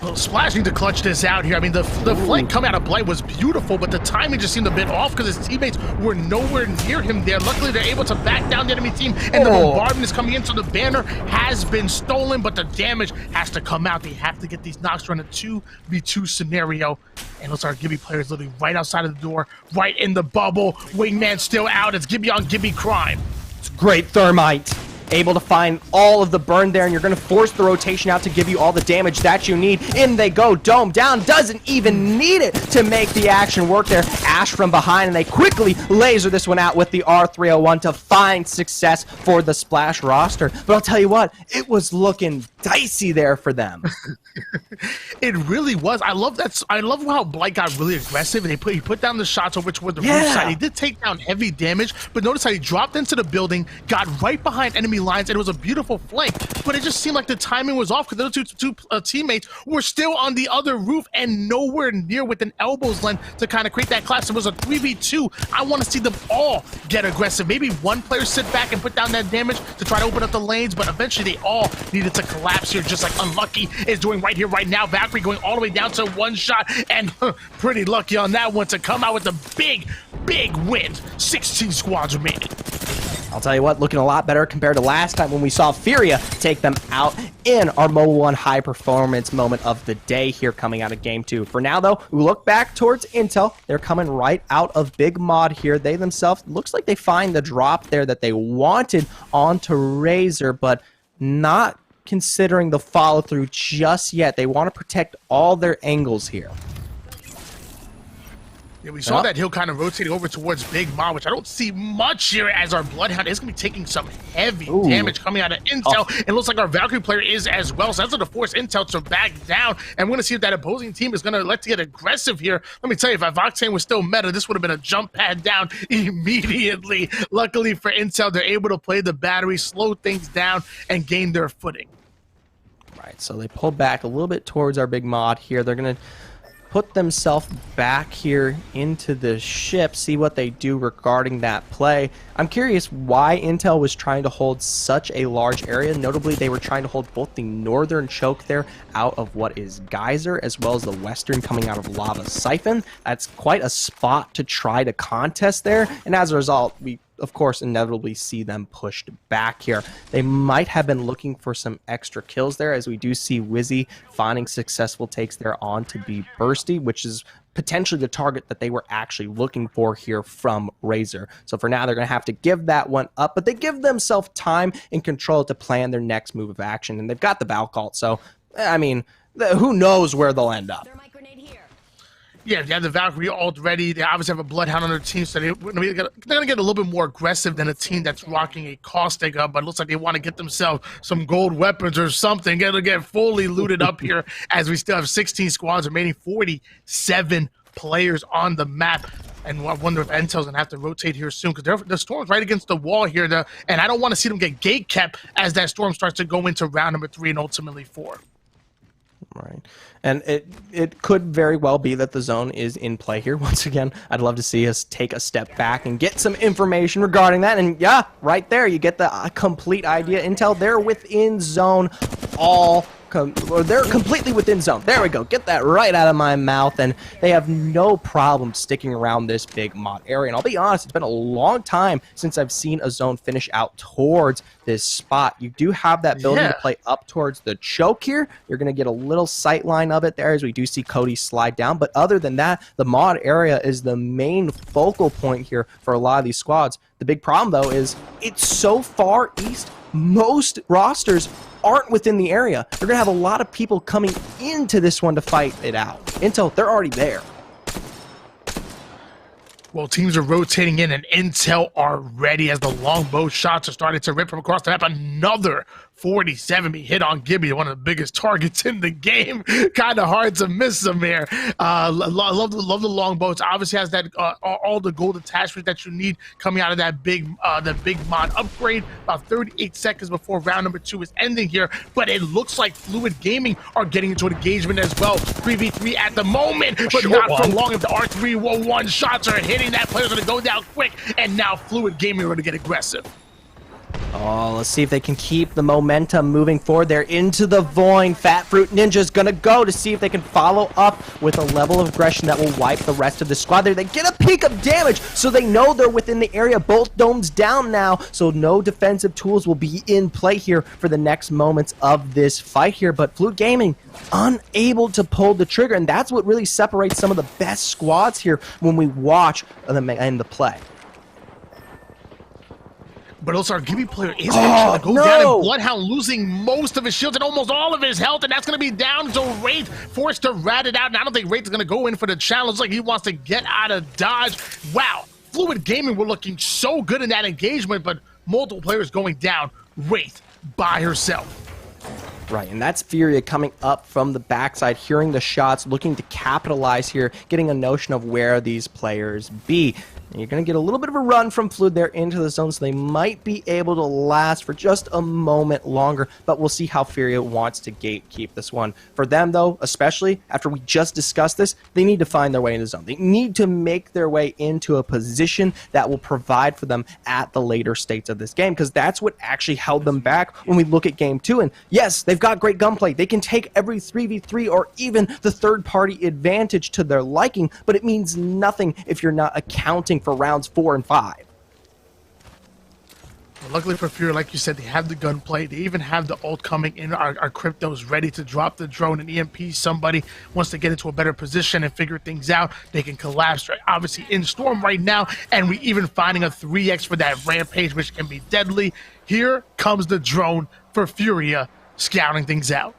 Well, Splash need to clutch this out here. I mean, the flank coming out of Blight was beautiful, but the timing just seemed a bit off because his teammates were nowhere near him there. Luckily, they're able to back down the enemy team, and the bombardment is coming in, so the banner has been stolen, but the damage has to come out. They have to get these knocks run a 2v2 scenario. And looks like our Gibby player is literally right outside of the door, right in the bubble. Wingman still out. It's Gibby on Gibby crime. It's great Thermite. Able to find all of the burn there, and you're going to force the rotation out to give you all the damage that you need. In they go. Dome down. Doesn't even need it to make the action work there. Ash from behind, and they quickly laser this one out with the R301 to find success for the Splash roster. But I'll tell you what, it was looking dicey there for them. It really was. I love that. I love how Blight got really aggressive, and he put down the shots over toward the roof side. He did take down heavy damage, but notice how he dropped into the building, got right behind enemy lines, and it was a beautiful flank. But it just seemed like the timing was off because those two teammates were still on the other roof and nowhere near within elbow's length to kind of create that clash. It was a 3v2. I want to see them all get aggressive. Maybe one player sit back and put down that damage to try to open up the lanes, but eventually they all needed to collapse here, just like Unlucky is doing right here, right now. Valkyrie going all the way down to one shot, and pretty lucky on that one to come out with a big win. 16 squads remaining. I'll tell you what, looking a lot better compared to last time when we saw Furia take them out in our Mobile 1 high performance moment of the day here coming out of Game 2. For now, though, we look back towards Intel. They're coming right out of Big Mod here. They themselves, looks like they find the drop there that they wanted onto Razor, but not considering the follow-through just yet. They want to protect all their angles here. Yeah, we saw that hill kind of rotating over towards Big Mom, which I don't see much here as our Bloodhound is going to be taking some heavy damage coming out of Intel. It looks like our Valkyrie player is as well, so that's going to force Intel to back down. And we're going to see if that opposing team is going to let to get aggressive here. Let me tell you, if Voxane was still meta, this would have been a jump pad down immediately. Luckily for Intel, they're able to play the battery, slow things down, and gain their footing. Right, so they pull back a little bit towards our Big Mod here. They're going to put themselves back here into the ship, see what they do regarding that play. I'm curious why Intel was trying to hold such a large area. Notably, they were trying to hold both the northern choke there out of what is Geyser, as well as the western coming out of Lava Siphon. That's quite a spot to try to contest there, and as a result, we of course inevitably see them pushed back here. They might have been looking for some extra kills there, as we do see Wizzy finding successful takes there on to be Bursty, which is potentially the target that they were actually looking for here from Razor. So for now, they're going to have to give that one up, but they give themselves time and control to plan their next move of action, and they've got the Valcult, so I mean, who knows where they'll end up. Yeah, they have the Valkyrie ult ready. They obviously have a Bloodhound on their team, so they're going to get a little bit more aggressive than a team that's rocking a Caustic up, but it looks like they want to get themselves some gold weapons or something. Get fully looted up here as we still have 16 squads remaining, 47 players on the map. And I wonder if Intel's going to have to rotate here soon, because the Storm's right against the wall here, and I don't want to see them get gate kept as that Storm starts to go into round number 3 and ultimately 4. Right. And it could very well be that the zone is in play here. Once again, I'd love to see us take a step back and get some information regarding that. And yeah, right there, you get the complete idea. Intel, they're within zone all they're completely within zone. There we go. Get that right out of my mouth. And they have no problem sticking around this big mod area. And I'll be honest, it's been a long time since I've seen a zone finish out towards this spot. You do have that ability to play up towards the choke here. You're going to get a little sight line of it there as we do see Cody slide down. But other than that, the mod area is the main focal point here for a lot of these squads. The big problem, though, is it's so far east, most rosters aren't within the area. You're going to have a lot of people coming into this one to fight it out. Intel, they're already there. Well, teams are rotating in, and Intel are ready as the longbow shots are starting to rip from across the map. Another 47 be hit on Gibby, one of the biggest targets in the game. Kind of hard to miss him here. Love the longbows. Obviously has that all the gold attachments that you need coming out of that big mod upgrade. About 38 seconds before round number 2 is ending here, but it looks like Fluid Gaming are getting into an engagement as well. 3v3 at the moment, but not for long. If the R311 shots are hitting, that player's going to go down quick, and now Fluid Gaming are going to get aggressive. Oh, let's see if they can keep the momentum moving forward. They're into the Void. Fat Fruit Ninja's gonna go to see if they can follow up with a level of aggression that will wipe the rest of the squad there. They get a peak of damage, so they know they're within the area. Both domes down now, so no defensive tools will be in play here for the next moments of this fight here. But Flute Gaming unable to pull the trigger, and that's what really separates some of the best squads here when we watch them end the play. But also our Gibby player is actually going to go down, and Bloodhound losing most of his shields and almost all of his health, and that's going to be down. So Wraith forced to rat it out, and I don't think Wraith is going to go in for the challenge. Like he wants to get out of dodge. Wow, Fluid Gaming were looking so good in that engagement, but multiple players going down. Wraith by herself. Right, and that's Furia coming up from the backside, hearing the shots, looking to capitalize here, getting a notion of where these players be. And you're going to get a little bit of a run from Fluid there into the zone, so they might be able to last for just a moment longer, but we'll see how Furia wants to gatekeep this one. For them, though, especially after we just discussed this, they need to find their way in the zone. They need to make their way into a position that will provide for them at the later states of this game, because that's what actually held them back when we look at Game 2. And yes, they've got great gunplay. They can take every 3v3 or even the third-party advantage to their liking, but it means nothing if you're not accounting for rounds 4 and 5. Well, luckily for Fury, like you said, they have the gunplay. They even have the ult coming in. Our cryptos ready to drop the drone and EMP somebody wants to get into a better position and figure things out. They can collapse, right? Obviously in Storm right now, and we even finding a 3x for that Rampage, which can be deadly. Here comes the drone for Furia, scouting things out.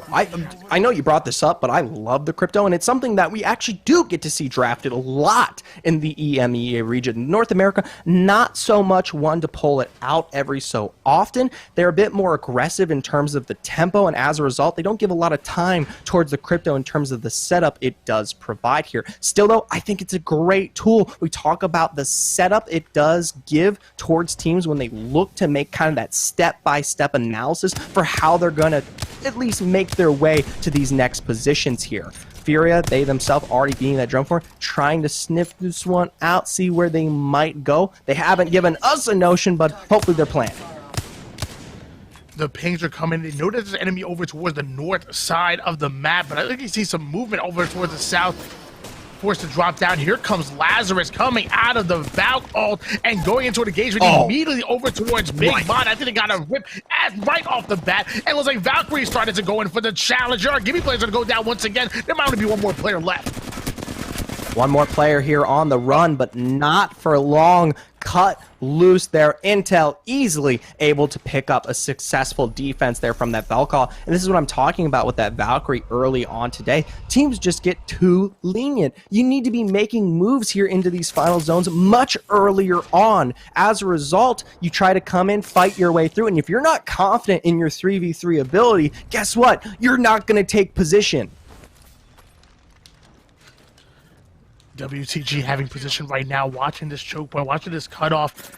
I know you brought this up, but I love the crypto, and it's something that we actually do get to see drafted a lot in the EMEA region. North America, not so much one to pull it out every so often. They're a bit more aggressive in terms of the tempo, and as a result, they don't give a lot of time towards the crypto in terms of the setup it does provide here. Still, though, I think it's a great tool. We talk about the setup it does give towards teams when they look to make kind of that step-by-step analysis for how they're going to at least make their way to these next positions here. Furia, they themselves already being that drum for, trying to sniff this one out, see where they might go. They haven't given us a notion, but hopefully they're planning. The pings are coming. They know that there's an enemy over towards the north side of the map, but I think you see some movement over towards the south. Forced to drop down. Here comes Lazarus coming out of the Valk ult and going into an engagement immediately over towards Big Mod. I think they got a rip right off the bat, and it looks like Valkyrie started to go in for the challenger. Our Gibby players are going to go down once again. There might only be one more player left. One more player here on the run, but not for long. Cut loose there. Intel easily able to pick up a successful defense there from that Valkyrie. And this is what I'm talking about with that Valkyrie early on today. Teams just get too lenient. You need to be making moves here into these final zones much earlier on. As a result, you try to come in, fight your way through, and if you're not confident in your 3v3 ability, guess what? You're not going to take position. WTG having position right now, watching this choke point, watching this cutoff.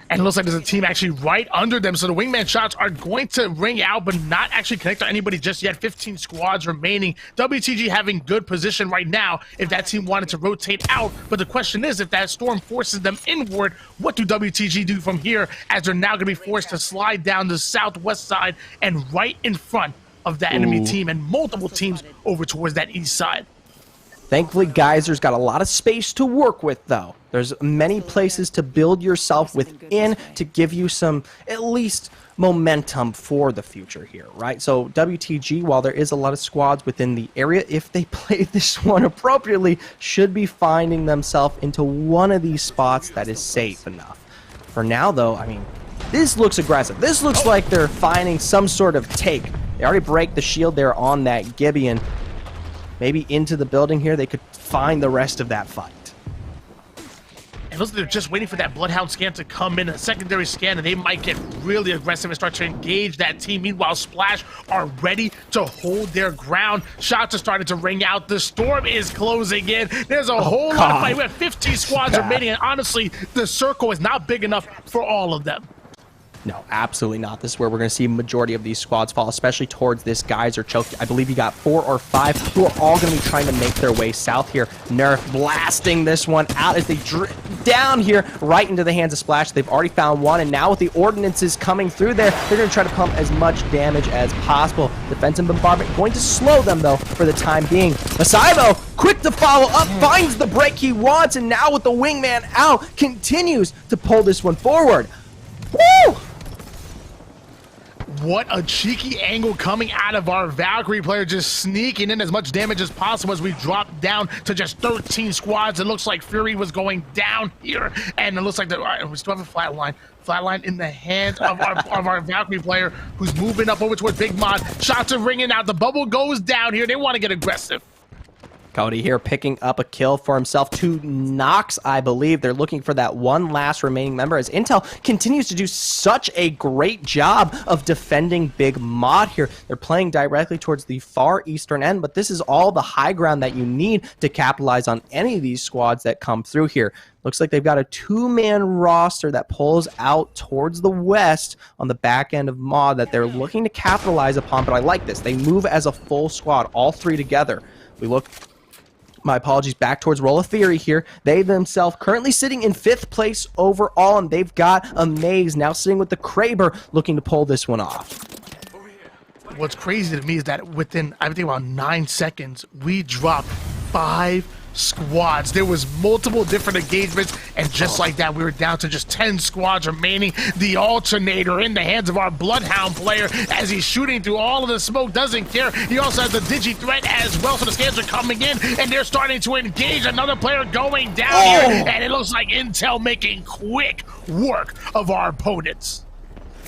And it looks like there's a team actually right under them. So the wingman shots are going to ring out, but not actually connect on anybody just yet. 15 squads remaining. WTG having good position right now if that team wanted to rotate out. But the question is, if that storm forces them inward, what do WTG do from here, as they're now going to be forced to slide down the southwest side and right in front of that enemy team and multiple teams over towards that east side. Thankfully, Geyser's got a lot of space to work with, though. There's many places to build yourself within to give you some, at least, momentum for the future here, right? So WTG, while there is a lot of squads within the area, if they play this one appropriately, should be finding themselves into one of these spots that is safe enough. For now, though, I mean, this looks aggressive. This looks like they're finding some sort of take. They already break the shield there on that Gibeon. Maybe into the building here, they could find the rest of that fight. And looks like they're just waiting for that Bloodhound scan to come in, a secondary scan, and they might get really aggressive and start to engage that team. Meanwhile, Splash are ready to hold their ground. Shots are starting to ring out. The storm is closing in. There's a whole lot of fight. We have 15 squads remaining, and honestly, the circle is not big enough for all of them. No, absolutely not. This is where we're going to see a majority of these squads fall, especially towards this Geyser choke. I believe you got 4 or 5 who are all going to be trying to make their way south here. Nerf blasting this one out as they down here right into the hands of Splash. They've already found one, and now with the ordinances coming through there, they're going to try to pump as much damage as possible. Defense and bombardment going to slow them, though, for the time being. Masaibo, quick to follow up, finds the break he wants, and now with the wingman out, continues to pull this one forward. Woo! What a cheeky angle coming out of our Valkyrie player, just sneaking in as much damage as possible as we drop down to just 13 squads. It looks like Fury was going down here, and it looks like we still have a flatline in the hands of our Valkyrie player, who's moving up over towards Big Mod. Shots are ringing out. The bubble goes down here. They want to get aggressive. Cody here picking up a kill for himself. 2 knocks, I believe. They're looking for that one last remaining member as Intel continues to do such a great job of defending Big Mod here. They're playing directly towards the far eastern end, but this is all the high ground that you need to capitalize on any of these squads that come through here. Looks like they've got a 2-man roster that pulls out towards the west on the back end of Mod that they're looking to capitalize upon, but I like this. They move as a full squad, all 3 together. We look... My apologies, back towards Roll of Theory here. They themselves currently sitting in 5th place overall, and they've got a Maze now sitting with the Kraber looking to pull this one off. What's crazy to me is that within, I think, about 9 seconds, we dropped 5 squads. There was multiple different engagements, and just like that, we were down to just 10 squads remaining. The alternator in the hands of our Bloodhound player as he's shooting through all of the smoke, doesn't care. He also has the Digi threat as well, so the scans are coming in, and they're starting to engage. Another player going down here, and it looks like Intel making quick work of our opponents.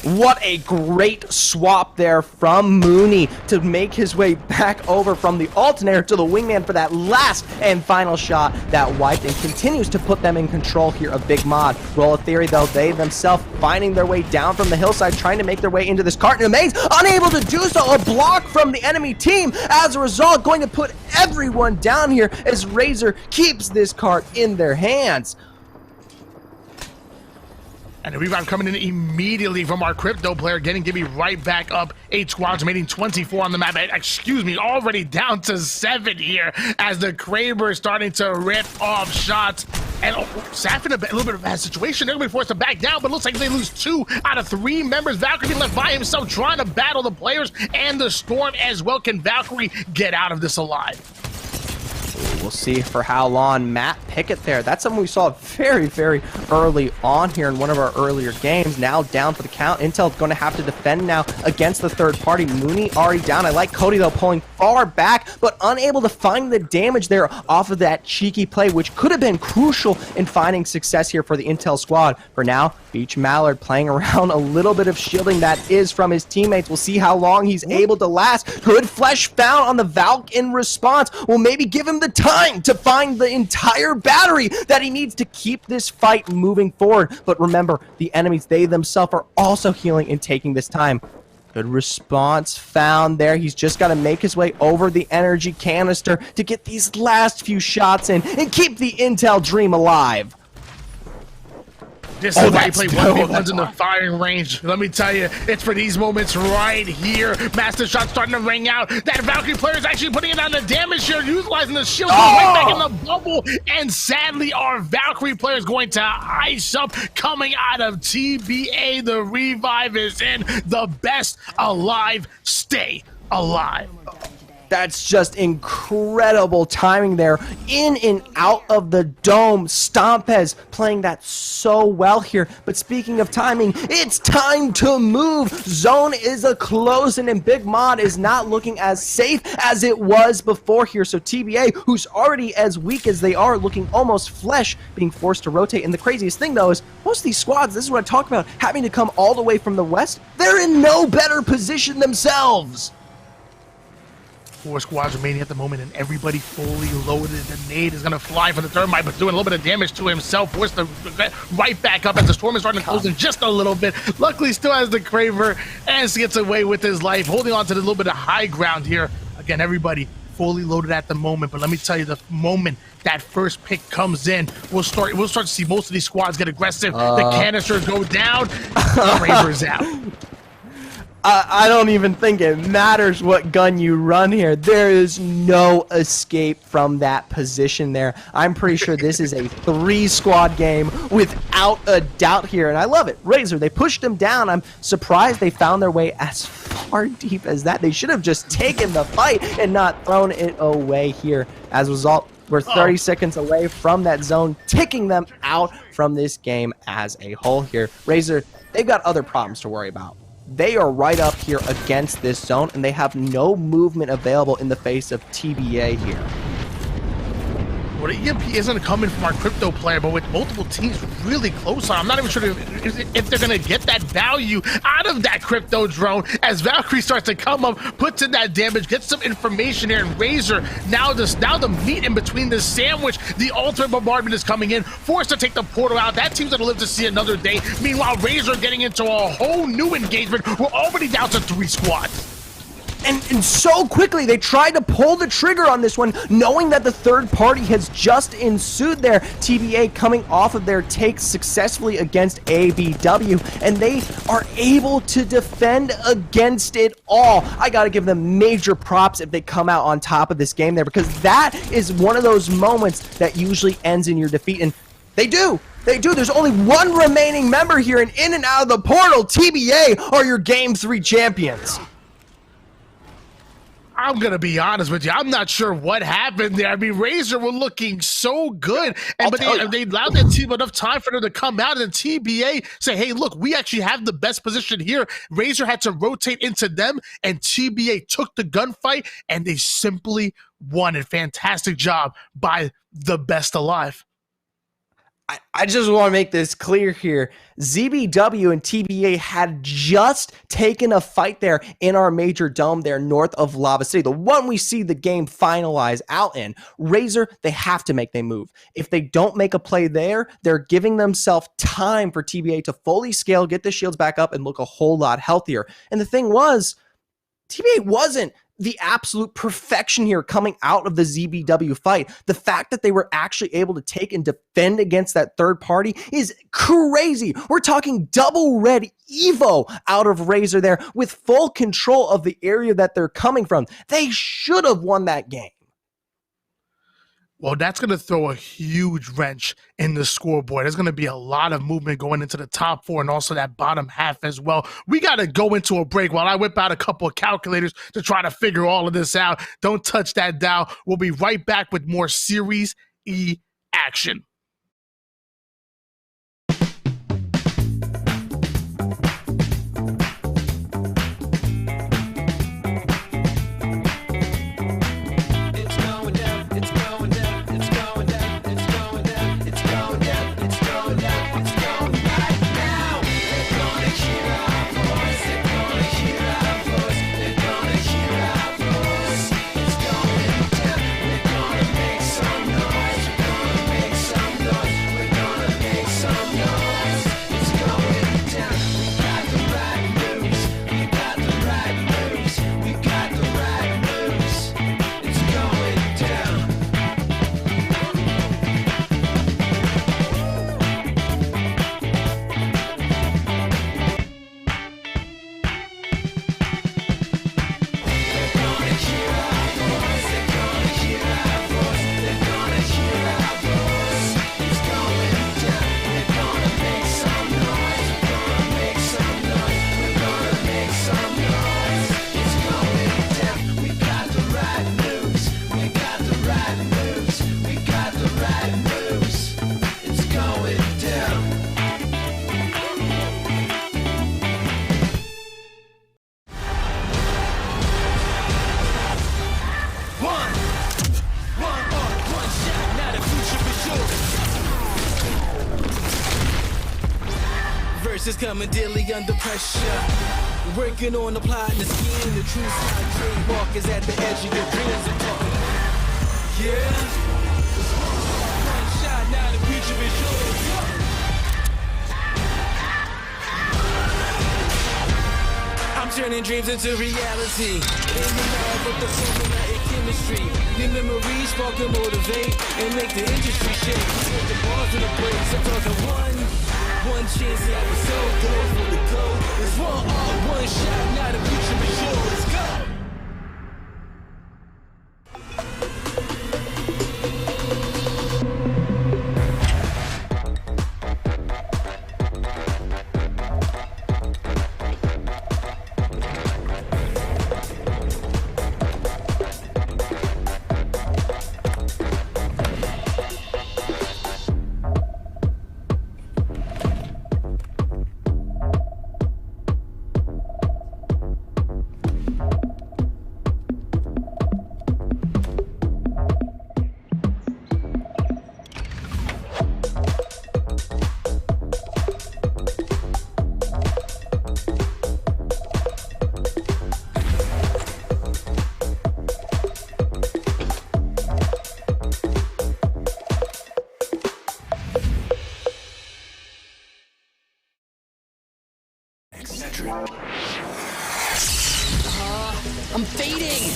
What a great swap there from Mooney to make his way back over from the alternator to the wingman for that last and final shot that wiped and continues to put them in control here of Big Mod. Roll of Theory, though, they themselves finding their way down from the hillside, trying to make their way into this cart in a maze, unable to do so. A block from the enemy team. As a result, going to put everyone down here as Razor keeps this cart in their hands. And the rebound coming in immediately from our Crypto player, getting Gibby right back up. 8 squads remaining, 24 on the map. Excuse me, already down to 7 here as the Kraber is starting to rip off shots. And Saf in a little bit of a bad situation. They're going to be forced to back down, but it looks like they lose 2 out of 3 members. Valkyrie left by himself trying to battle the players and the storm as well. Can Valkyrie get out of this alive? We'll see for how long. Matt Pickett there. That's something we saw very, very early on here in one of our earlier games. Now down for the count. Intel going to have to defend now against the third party. Mooney already down. I like Cody, though, pulling far back, but unable to find the damage there off of that cheeky play, which could have been crucial in finding success here for the Intel squad. For now, Beach Mallard playing around a little bit of shielding that is from his teammates. We'll see how long he's able to last. Good flesh found on the Valk in response. Will maybe give him the time to find the entire battery that he needs to keep this fight moving forward. But remember, the enemies, they themselves are also healing and taking this time. Good response found there. He's just got to make his way over the energy canister to get these last few shots in and keep the Intel dream alive. This is why you play 1v1s in the firing range. Let me tell you, it's for these moments right here. Master shot starting to ring out. That Valkyrie player is actually putting it on the damage here, utilizing the shield right back in the bubble. And sadly, our Valkyrie player is going to ice up coming out of TBA. The revive is in. The best alive stay alive. That's just incredible timing there. In and out of the dome. Stompez playing that so well here. But speaking of timing, it's time to move. Zone is a closing, and Big Mod is not looking as safe as it was before here. So TBA, who's already as weak as they are, looking almost flesh, being forced to rotate. And the craziest thing, though, is most of these squads, this is what I talked about, having to come all the way from the west, they're in no better position themselves. 4 squads remaining at the moment, and everybody fully loaded. The nade is going to fly for the thermite, but doing a little bit of damage to himself. Forced to right back up as the storm is starting to close in just a little bit. Luckily, still has the Craver and gets away with his life, holding on to the little bit of high ground here. Again, everybody fully loaded at the moment, but let me tell you, the moment that first pick comes in, we'll start to see most of these squads get aggressive. The canisters go down. Craver's out. I don't even think it matters what gun you run here. There is no escape from that position there. I'm pretty sure this is a 3-squad game without a doubt here, and I love it. Razor, they pushed them down. I'm surprised they found their way as far deep as that. They should have just taken the fight and not thrown it away here. As a result, we're 30 seconds away from that zone, ticking them out from this game as a whole here. Razor, they've got other problems to worry about. They are right up here against this zone, and they have no movement available in the face of TBA here. Well, the EMP isn't coming from our crypto player, but with multiple teams really close, I'm not even sure if they're going to get that value out of that crypto drone as Valkyrie starts to come up, puts in that damage, gets some information here, and Razor, now the meat in between the sandwich, the ultimate bombardment is coming in, forced to take the portal out. That team's going to live to see another day. Meanwhile, Razor getting into a whole new engagement. We're already down to 3 squads. And so quickly, they tried to pull the trigger on this one, knowing that the third party has just ensued there. TBA coming off of their take successfully against ABW, and they are able to defend against it all. I gotta give them major props if they come out on top of this game there, because that is one of those moments that usually ends in your defeat, and they do. They do. There's only one remaining member here, and in and out of the portal, TBA are your Game 3 champions. I'm going to be honest with you. I'm not sure what happened there. I mean, Razor were looking so good, but they allowed that team enough time for them to come out, and TBA say, hey, look, we actually have the best position here. Razor had to rotate into them, and TBA took the gunfight, and they simply won it. Fantastic job by the best alive. I just want to make this clear here. ZBW and TBA had just taken a fight there in our major dome there north of Lava City, the one we see the game finalize out in. Razor, they have to make their move. If they don't make a play there, they're giving themselves time for TBA to fully scale, get the shields back up, and look a whole lot healthier. And the thing was, TBA wasn't the absolute perfection here coming out of the ZBW fight. The fact that they were actually able to take and defend against that third party is crazy. We're talking double red Evo out of Razor there with full control of the area that they're coming from. They should have won that game. Well, that's going to throw a huge wrench in the scoreboard. There's going to be a lot of movement going into the top 4 and also that bottom half as well. We got to go into a break while I whip out a couple of calculators to try to figure all of this out. Don't touch that dial. We'll be right back with more Series E action. verses coming daily under pressure. Working on the plot and the scheme. The true side trademark is at the edge of your dreams. I'm talking. Yeah. One shot, now the future is yours. I'm turning dreams into reality. In the lab with the formula and chemistry. Your memories spark and motivate and make the industry shake. Put the bars in the place. I'm talking one chance to have a soul. Go for the goal. It's one shot. Now the future is yours. Let's go. I'm fading.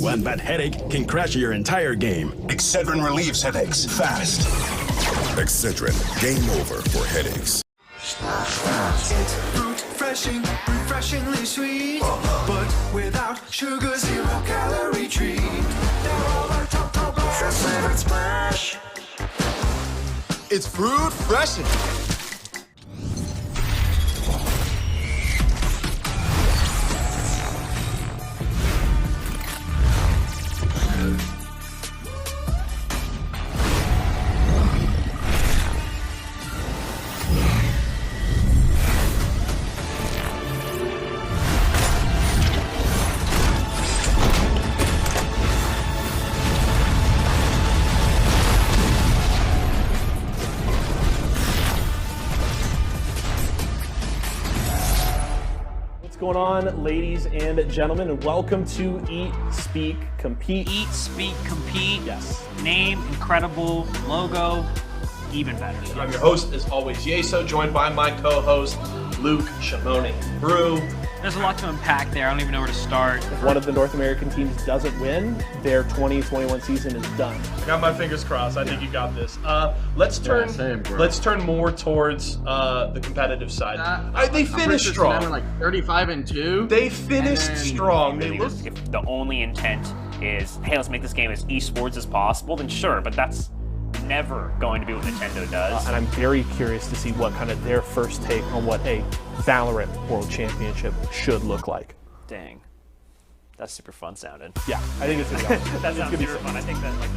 One bad headache can crash your entire game. Excedrin relieves headaches fast. Excedrin, game over for headaches. It's refreshing, refreshingly sweet, but without sugar, 0 calorie treat. Now all our top flavored splash. It's fruit freshin'. What's going on, ladies and gentlemen, and welcome to Eat, Speak, Compete. Eat, Speak, Compete. Yes. Name, incredible. Logo, even better. I'm your host, as always, Yeso, joined by my co-host, Luke Shimoni. Brew. There's a lot to unpack there. I don't even know where to start. If one of the North American teams doesn't win, their 2021 season is done. I got my fingers crossed. I think you got this. Let's turn more towards the competitive side. They finished strong. Like 35-2. They finished strong. Really, if the only intent is, hey, let's make this game as esports as possible, then sure, but that's never going to be what Nintendo does. And I'm very curious to see what kind of their first take on what a Valorant World Championship should look like. Dang. That's super fun sounding. Yeah, I think it's gonna go. That sounds super fun. I think that like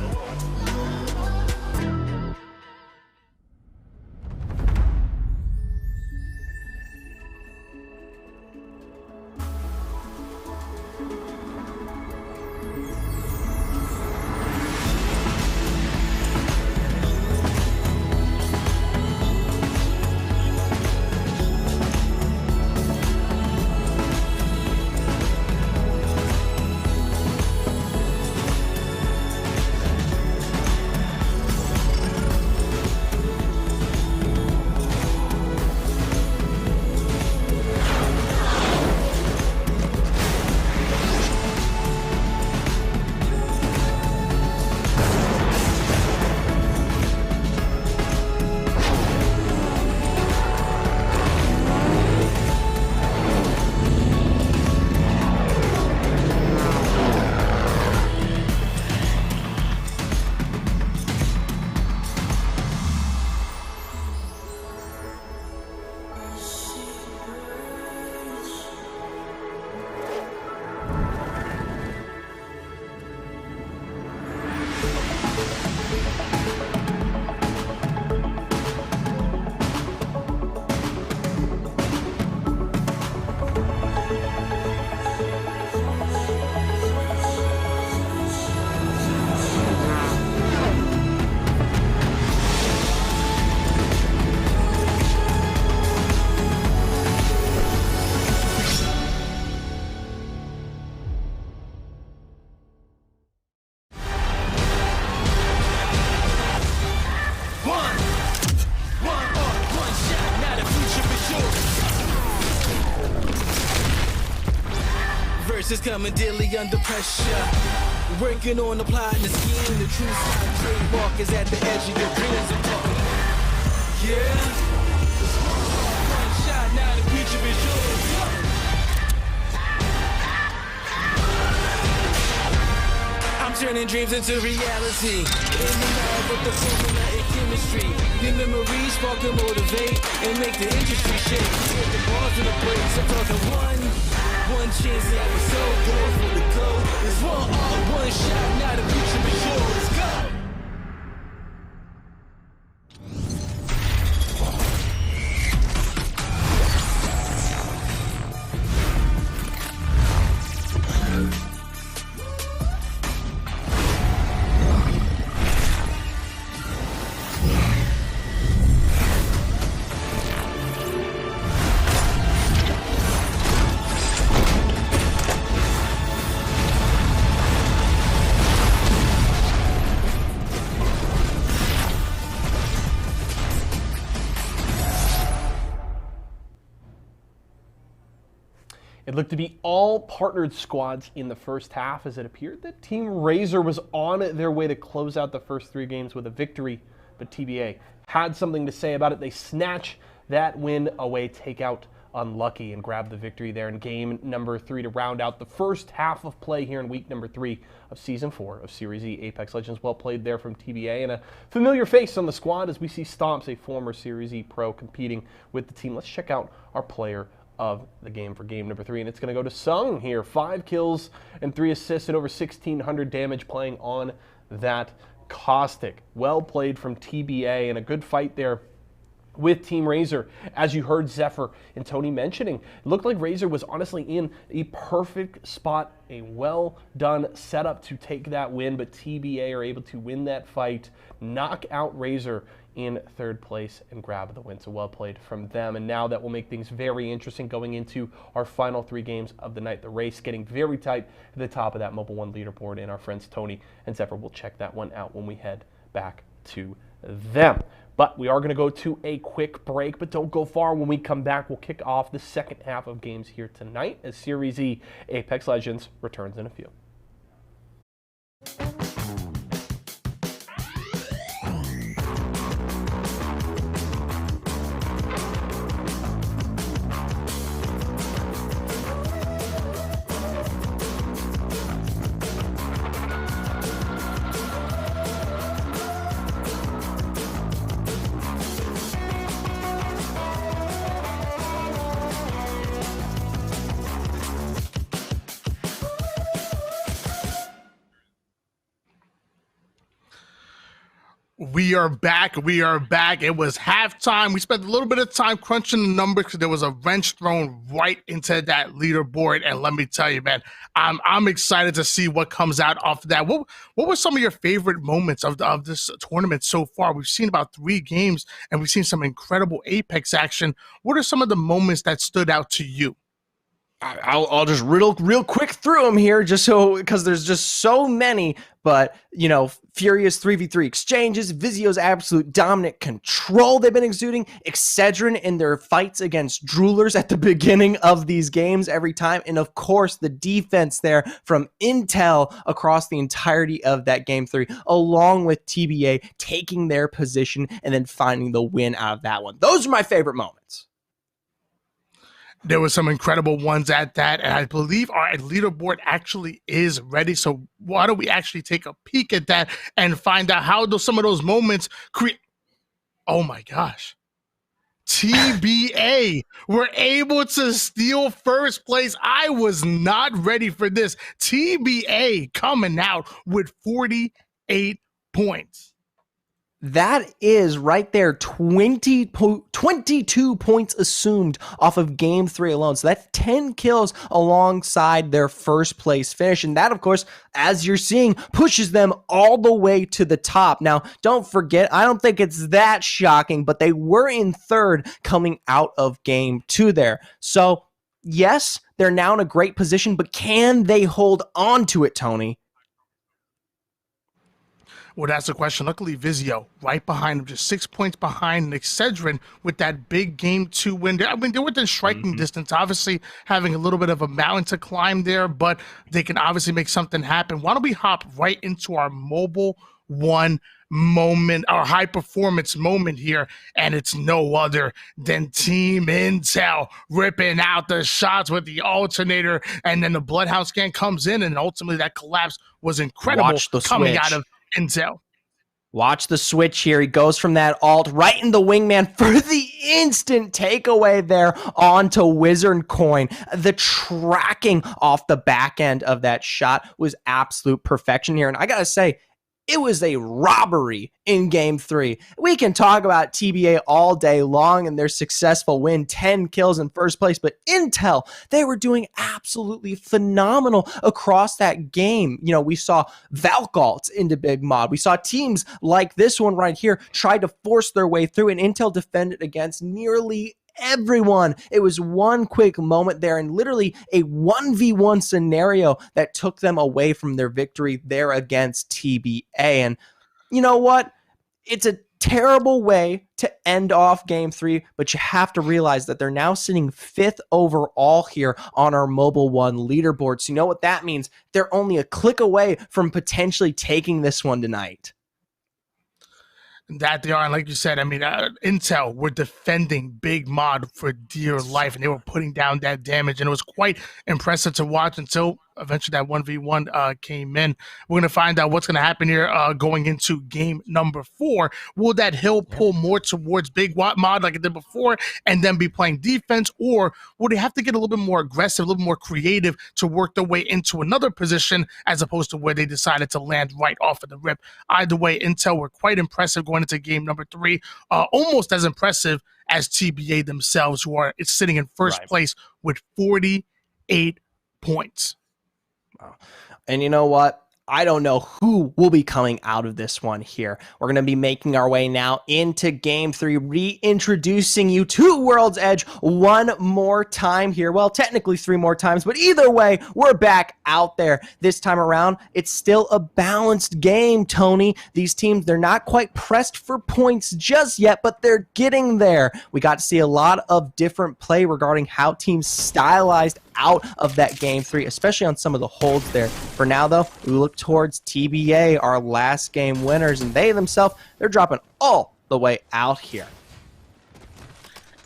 success is coming daily under pressure. Working on the plot and the scheme. The true sign trademark is at the edge of your dreams. I'm talking, yeah. One shot, now the future is yours. I'm turning dreams into reality. In the lab with the formula and chemistry. Your memories spark and motivate and make the industry shake. With the bars and the breaks, I'm talking one chance that was so good for the go. It's one shot, now the future is yours. Go! It looked to be all partnered squads in the first half, as it appeared that Team Razor was on their way to close out the first 3 games with a victory, but TBA had something to say about it. They snatch that win away, take out Unlucky, and grab the victory there in game number 3 to round out the first half of play here in week number 3 of Season 4 of Series E Apex Legends. Well played there from TBA, and a familiar face on the squad as we see Stomps, a former Series E pro, competing with the team. Let's check out our player of the game for game number 3, and it's going to go to Sung here. 5 kills and 3 assists and over 1,600 damage playing on that Caustic. Well played from TBA, and a good fight there with Team Razor. As you heard Zephyr and Tony mentioning, it looked like Razor was honestly in a perfect spot, a well done setup to take that win, but TBA are able to win that fight, knock out Razor in 3rd place, and grab the win. So well played from them. And now that will make things very interesting going into our final 3 games of the night. The race getting very tight at the top of that Mobile 1 leaderboard, and our friends Tony and Zephyr will check that one out when we head back to them. But we are going to go to a quick break, but don't go far. When we come back, we'll kick off the second half of games here tonight as Series E Apex Legends returns in a few. We are back. We are back. It was halftime. We spent a little bit of time crunching the numbers because there was a wrench thrown right into that leaderboard. And let me tell you, man, I'm excited to see what comes out off of that. What were some of your favorite moments of this tournament so far? We've seen about 3 games, and we've seen some incredible Apex action. What are some of the moments that stood out to you? I'll just real quick through them here, just so, because there's just so many. But, you know, furious 3v3 exchanges, Vizio's absolute dominant control they've been exuding, Excedrin in their fights against Droolers at the beginning of these games every time, and of course the defense there from Intel across the entirety of that game 3, along with TBA taking their position and then finding the win out of that one. Those are my favorite moments. There were some incredible ones at that, and I believe our leaderboard actually is ready. So why don't we actually take a peek at that and find out how some of those moments create? Oh my gosh. TBA were able to steal first place. I was not ready for this. TBA coming out with 48 points. That is right there, 22 points assumed off of game 3 alone. So that's 10 kills alongside their first place finish. And that, of course, as you're seeing, pushes them all the way to the top. Now, don't forget, I don't think it's that shocking, but they were in 3rd coming out of game 2 there. So yes, they're now in a great position, but can they hold on to it, Tony? Well, that's the question. Luckily, Vizio right behind him, just 6 points behind Excedrin with that big game 2 win. I mean, they're within striking distance, obviously having a little bit of a mountain to climb there, but they can obviously make something happen. Why don't we hop right into our Mobile One moment, our high performance moment here, and it's no other than Team Intel ripping out the shots with the alternator, and then the Bloodhound scan comes in, and ultimately that collapse was incredible coming out of Intel. Watch the switch here. He goes from that alt right in the wingman for the instant takeaway there onto Wizard Coin. The tracking off the back end of that shot was absolute perfection here. And I got to say, it was a robbery in Game 3. We can talk about TBA all day long and their successful win, 10 kills in first place, but Intel, they were doing absolutely phenomenal across that game. You know, we saw Valkalts into Big Mod. We saw teams like this one right here try to force their way through, and Intel defended against nearly everyone. It was one quick moment there and literally a 1v1 scenario that took them away from their victory there against TBA. And you know what? It's a terrible way to end off Game 3, but you have to realize that they're now sitting 5th overall here on our Mobile One leaderboard. So you know what that means? They're only a click away from potentially taking this one tonight. That they are, and like you said, I mean, Intel were defending Big Mod for dear life, and they were putting down that damage, and it was quite impressive to watch until eventually that 1v1 came in. We're going to find out what's going to happen here going into game number 4. Will that hill pull more towards Big Mod like it did before and then be playing defense, or will they have to get a little bit more aggressive, a little more creative to work their way into another position as opposed to where they decided to land right off of the rip? Either way, Intel were quite impressive going into game number 3, almost as impressive as TBA themselves, who are sitting in first place with 48 points. And you know what? I don't know who will be coming out of this one here. We're going to be making our way now into Game 3, reintroducing you to World's Edge one more time here. Well, technically 3 more times, but either way, we're back out there. This time around, it's still a balanced game, Tony. These teams, they're not quite pressed for points just yet, but they're getting there. We got to see a lot of different play regarding how teams stylized out of that Game 3, especially on some of the holds there. For now, though, we look towards TBA, our last game winners, and they themselves, they're dropping all the way out here.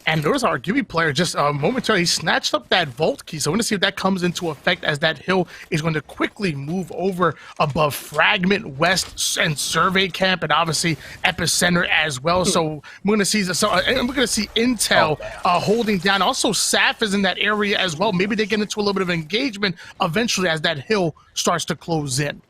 And there was our Gibby player just momentarily snatched up that vault key. So we're going to see if that comes into effect as that hill is going to quickly move over above Fragment West and Survey Camp and obviously Epicenter as well. So we're going to see Intel holding down. Also, Saf is in that area as well. Maybe they get into a little bit of engagement eventually as that hill starts to close in.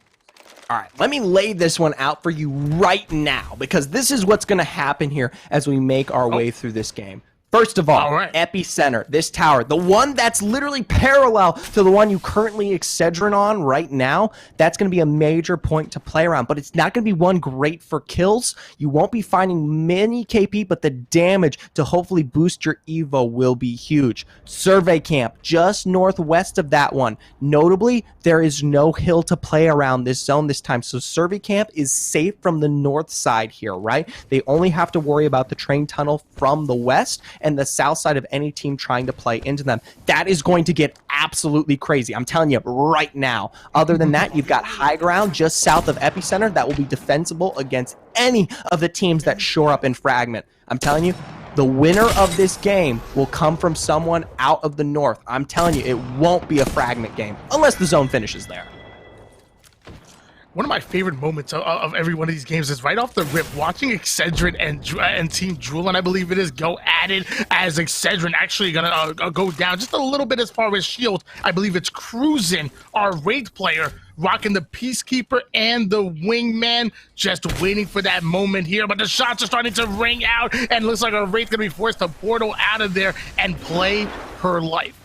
All right, let me lay this one out for you right now, because this is what's going to happen here as we make our way through this game. First of all, Epicenter, this tower, the one that's literally parallel to the one you currently Excedrin on right now, that's going to be a major point to play around, but it's not going to be one great for kills. You won't be finding many KP, but the damage to hopefully boost your Evo will be huge. Survey Camp, just northwest of that one. Notably, there is no hill to play around this zone this time, so Survey Camp is safe from the north side here, right? They only have to worry about the train tunnel from the west and the south side of any team trying to play into them. That is going to get absolutely crazy. I'm telling you right now. Other than that, you've got high ground just south of Epicenter that will be defensible against any of the teams that shore up in Fragment. I'm telling you, the winner of this game will come from someone out of the north. I'm telling you, it won't be a Fragment game unless the zone finishes there. One of my favorite moments of every one of these games is right off the rip, watching Excedrin and Team Drulin, I believe it is, go at it as Excedrin actually gonna go down just a little bit as far as shield. I believe it's Cruisin, our Wraith player, rocking the Peacekeeper and the Wingman, just waiting for that moment here. But the shots are starting to ring out, and looks like our Wraith gonna be forced to portal out of there and play her life.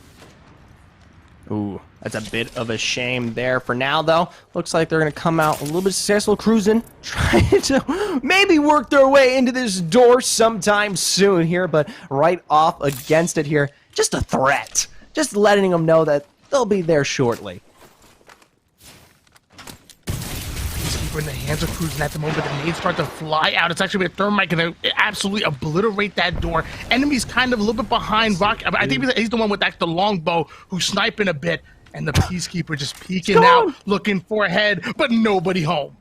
Ooh, that's a bit of a shame there. For now, though, looks like they're going to come out a little bit successful, Cruising, trying to maybe work their way into this door sometime soon here, but right off against it here, just a threat. Just letting them know that they'll be there shortly. in the hands of Cruzen at the moment. The nades start to fly out. It's actually a thermite going to absolutely obliterate that door. Enemy's kind of a little bit behind Rock. I think he's the one with the longbow who's sniping a bit. And the Peacekeeper just peeking out, looking for a head, but nobody home.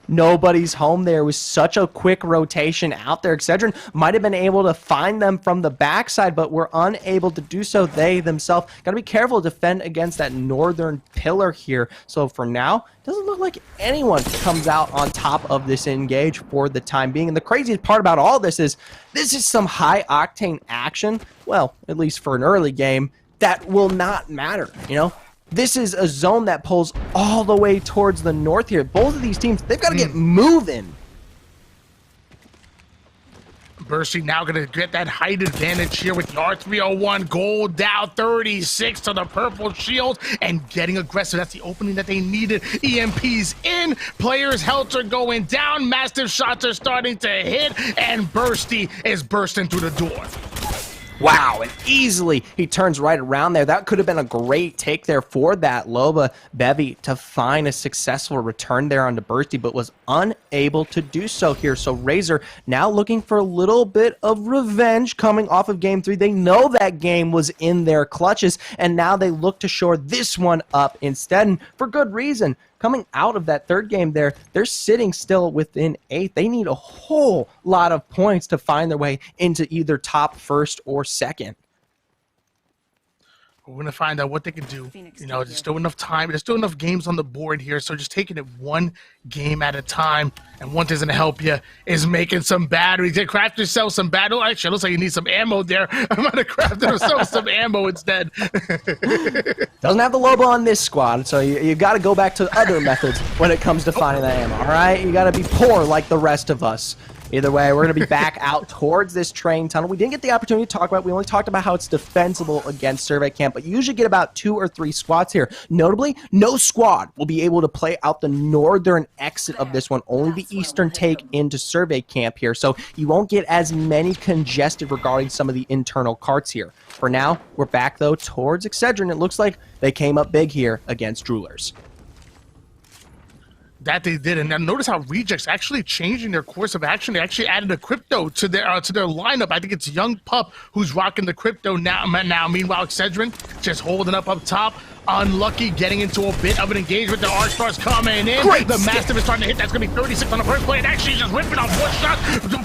Nobody's home there. It was such a quick rotation out there. Excedrin might have been able to find them from the backside, but were unable to do so. They themselves got to be careful to defend against that northern pillar here. So for now, it doesn't look like anyone comes out on top of this engage for the time being. And the craziest part about all this is some high-octane action, well, at least for an early game, that will not matter, you know? This is a zone that pulls all the way towards the north here. Both of these teams, they've got to get moving. Bursty now going to get that height advantage here with the R301. Gold down 36 to the purple shield and getting aggressive. That's the opening that they needed. EMP's in. Players' health are going down. Massive shots are starting to hit. And Bursty is bursting through the door. Wow, and easily he turns right around there. That could have been a great take there for that Loba Bevy to find a successful return there onto Bursty, but was unable to do so here. So Razor now looking for a little bit of revenge coming off of Game 3. They know that game was in their clutches, and now they look to shore this one up instead, and for good reason. Coming out of that third game there, they're sitting still within 8. They need a whole lot of points to find their way into either top first or second. We're going to find out what they can do. You know, there's still enough time. There's still enough games on the board here, so just taking it one game at a time. And one thing's going to help you is making some batteries. You craft yourself some battery. Actually, it looks like you need some ammo there. I'm going to craft yourself some ammo instead. Doesn't have the Loba on this squad, so you got to go back to other methods when it comes to finding that ammo, all right? You got to be poor like the rest of us. Either way, we're going to be back out towards this train tunnel. We didn't get the opportunity to talk about it. We only talked about how it's defensible against Survey Camp, but you usually get about 2 or 3 squads here. Notably, no squad will be able to play out the northern exit of this one, only the eastern take into Survey Camp here, so you won't get as many congested regarding some of the internal carts here. For now, we're back, though, towards Excedrin. It looks like they came up big here against Droolers. That they did, and now notice how Rejects actually changing their course of action. They actually added a crypto to their lineup. I think it's Young Pup who's rocking the crypto now. Meanwhile, Excedrin just holding up top. Unlucky, getting into a bit of an engagement. The R-Stars coming in. Great the Mastiff is starting to hit. That's going to be 36 on the first play. And actually just ripping off 1 shot,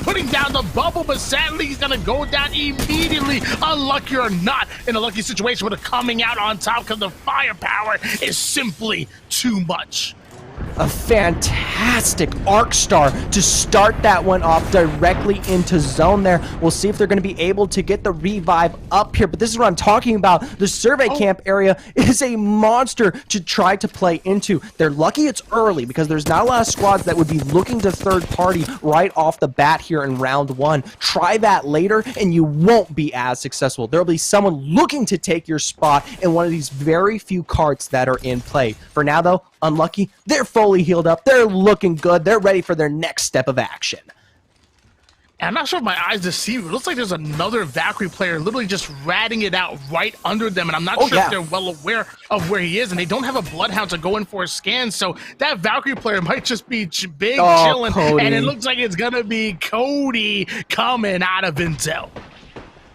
putting down the bubble, but sadly he's going to go down immediately. Unlucky or not, in a lucky situation with a coming out on top because the firepower is simply too much. A fantastic arc star to start that one off directly into zone there. We'll see if they're going to be able to get the revive up here, but this is what I'm talking about. The survey camp area is a monster to try to play into. They're lucky it's early because there's not a lot of squads that would be looking to third party right off the bat here in round 1. Try that later and you won't be as successful. There'll be someone looking to take your spot in one of these very few carts that are in play. For now though, Unlucky, they're fully healed up. They're looking good. They're ready for their next step of action. And I'm not sure if my eyes deceive. It looks like there's another Valkyrie player literally just ratting it out right under them. And I'm not sure if they're well aware of where he is. And they don't have a Bloodhound to go in for a scan. So that Valkyrie player might just be big chilling. Cody. And it looks like it's going to be Cody coming out of Intel.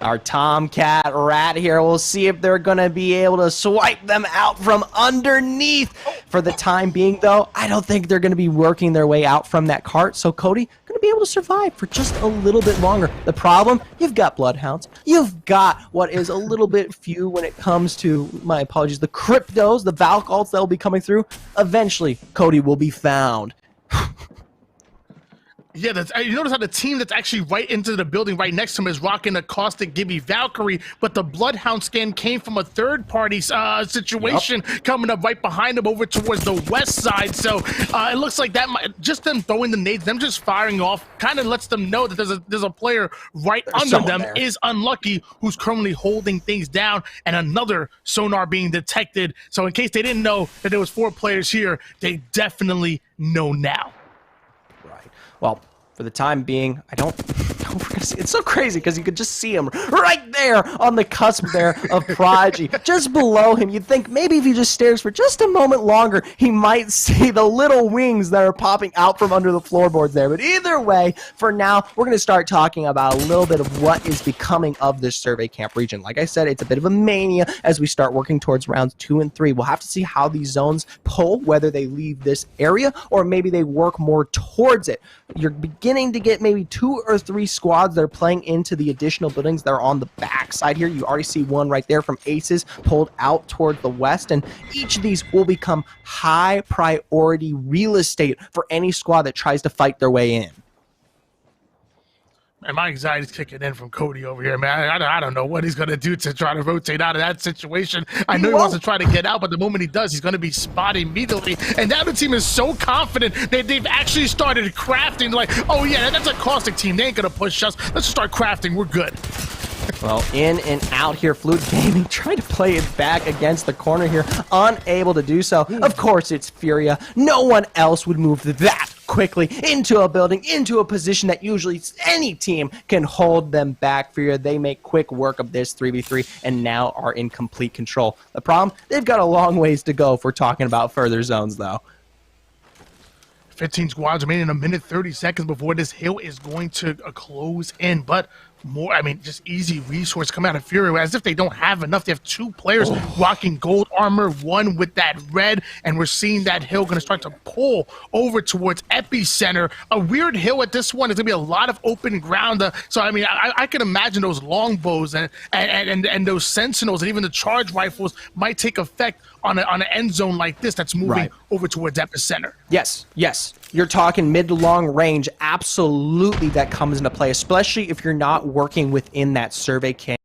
Our Tomcat rat here. We'll see if they're going to be able to swipe them out from underneath. For the time being, though, I don't think they're going to be working their way out from that cart. So Cody going to be able to survive for just a little bit longer. The problem, you've got Bloodhounds. You've got what is a little bit few when it comes to, my apologies, the cryptos, the Valk ults that will be coming through. Eventually, Cody will be found. Yeah, you notice how the team that's actually right into the building right next to him is rocking a Caustic Gibby Valkyrie, but the Bloodhound skin came from a third-party situation coming up right behind him over towards the west side. So it looks like that just them throwing the nades, them just firing off, kind of lets them know that there's a player right under them is Unlucky, who's currently holding things down, and another sonar being detected. So in case they didn't know that there was 4 players here, they definitely know now. Well, for the time being, I don't It's so crazy because you could just see him right there on the cusp there of Prodigy, just below him. You'd think maybe if he just stares for just a moment longer, he might see the little wings that are popping out from under the floorboards there. But either way, for now, we're going to start talking about a little bit of what is becoming of this survey camp region. Like I said, it's a bit of a mania as we start working towards rounds 2 and 3. We'll have to see how these zones pull, whether they leave this area or maybe they work more towards it. You're beginning to get maybe 2 or 3 squads that are playing into the additional buildings that are on the back side here. You already see one right there from Aces pulled out toward the west, and each of these will become high priority real estate for any squad that tries to fight their way in. And my anxiety's kicking in from Cody over here, man. I don't know what he's going to do to try to rotate out of that situation. I know he wants to try to get out, but the moment he does, he's going to be spotted immediately. And now the team is so confident that they've actually started crafting. Like, oh, yeah, that's a caustic team. They ain't going to push us. Let's just start crafting. We're good. Well, in and out here, Fluid Gaming trying to play it back against the corner here, unable to do so. Of course, it's Furia. No one else would move that quickly into a building, into a position that usually any team can hold them back. Furia, they make quick work of this 3v3 and now are in complete control. The problem, they've got a long ways to go if we're talking about further zones, though. 15 squads remaining, a minute 30 seconds before this hill is going to close in, but more, I mean, just easy resource coming out of Fury, as if they don't have enough. They have 2 players rocking gold armor, one with that red, and we're seeing that hill going to start to pull over towards Epicenter. A weird hill at this one. There's going to be a lot of open ground. So, I mean, I can imagine those longbows and those sentinels and even the charge rifles might take effect on an end zone like this that's moving over towards Epicenter. Yes, yes. You're talking mid to long range. Absolutely, that comes into play, especially if you're not working within that survey camp.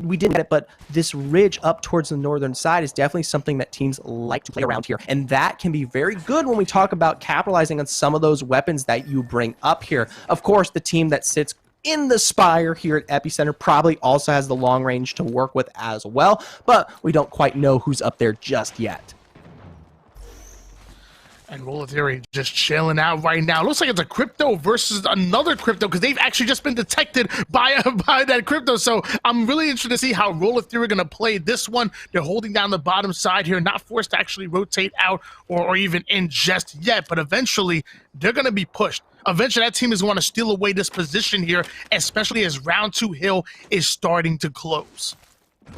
We didn't get it, but this ridge up towards the northern side is definitely something that teams like to play around here. And that can be very good when we talk about capitalizing on some of those weapons that you bring up here. Of course, the team that sits in the spire here at Epicenter probably also has the long range to work with as well, but we don't quite know who's up there just yet. And Roller Theory just chilling out right now. Looks like it's a crypto versus another crypto because they've actually just been detected by that crypto. So I'm really interested to see how Roller Theory are going to play this one. They're holding down the bottom side here, not forced to actually rotate out or even in just yet. But eventually, they're going to be pushed. Eventually, that team is going to steal away this position here, especially as round 2 hill is starting to close.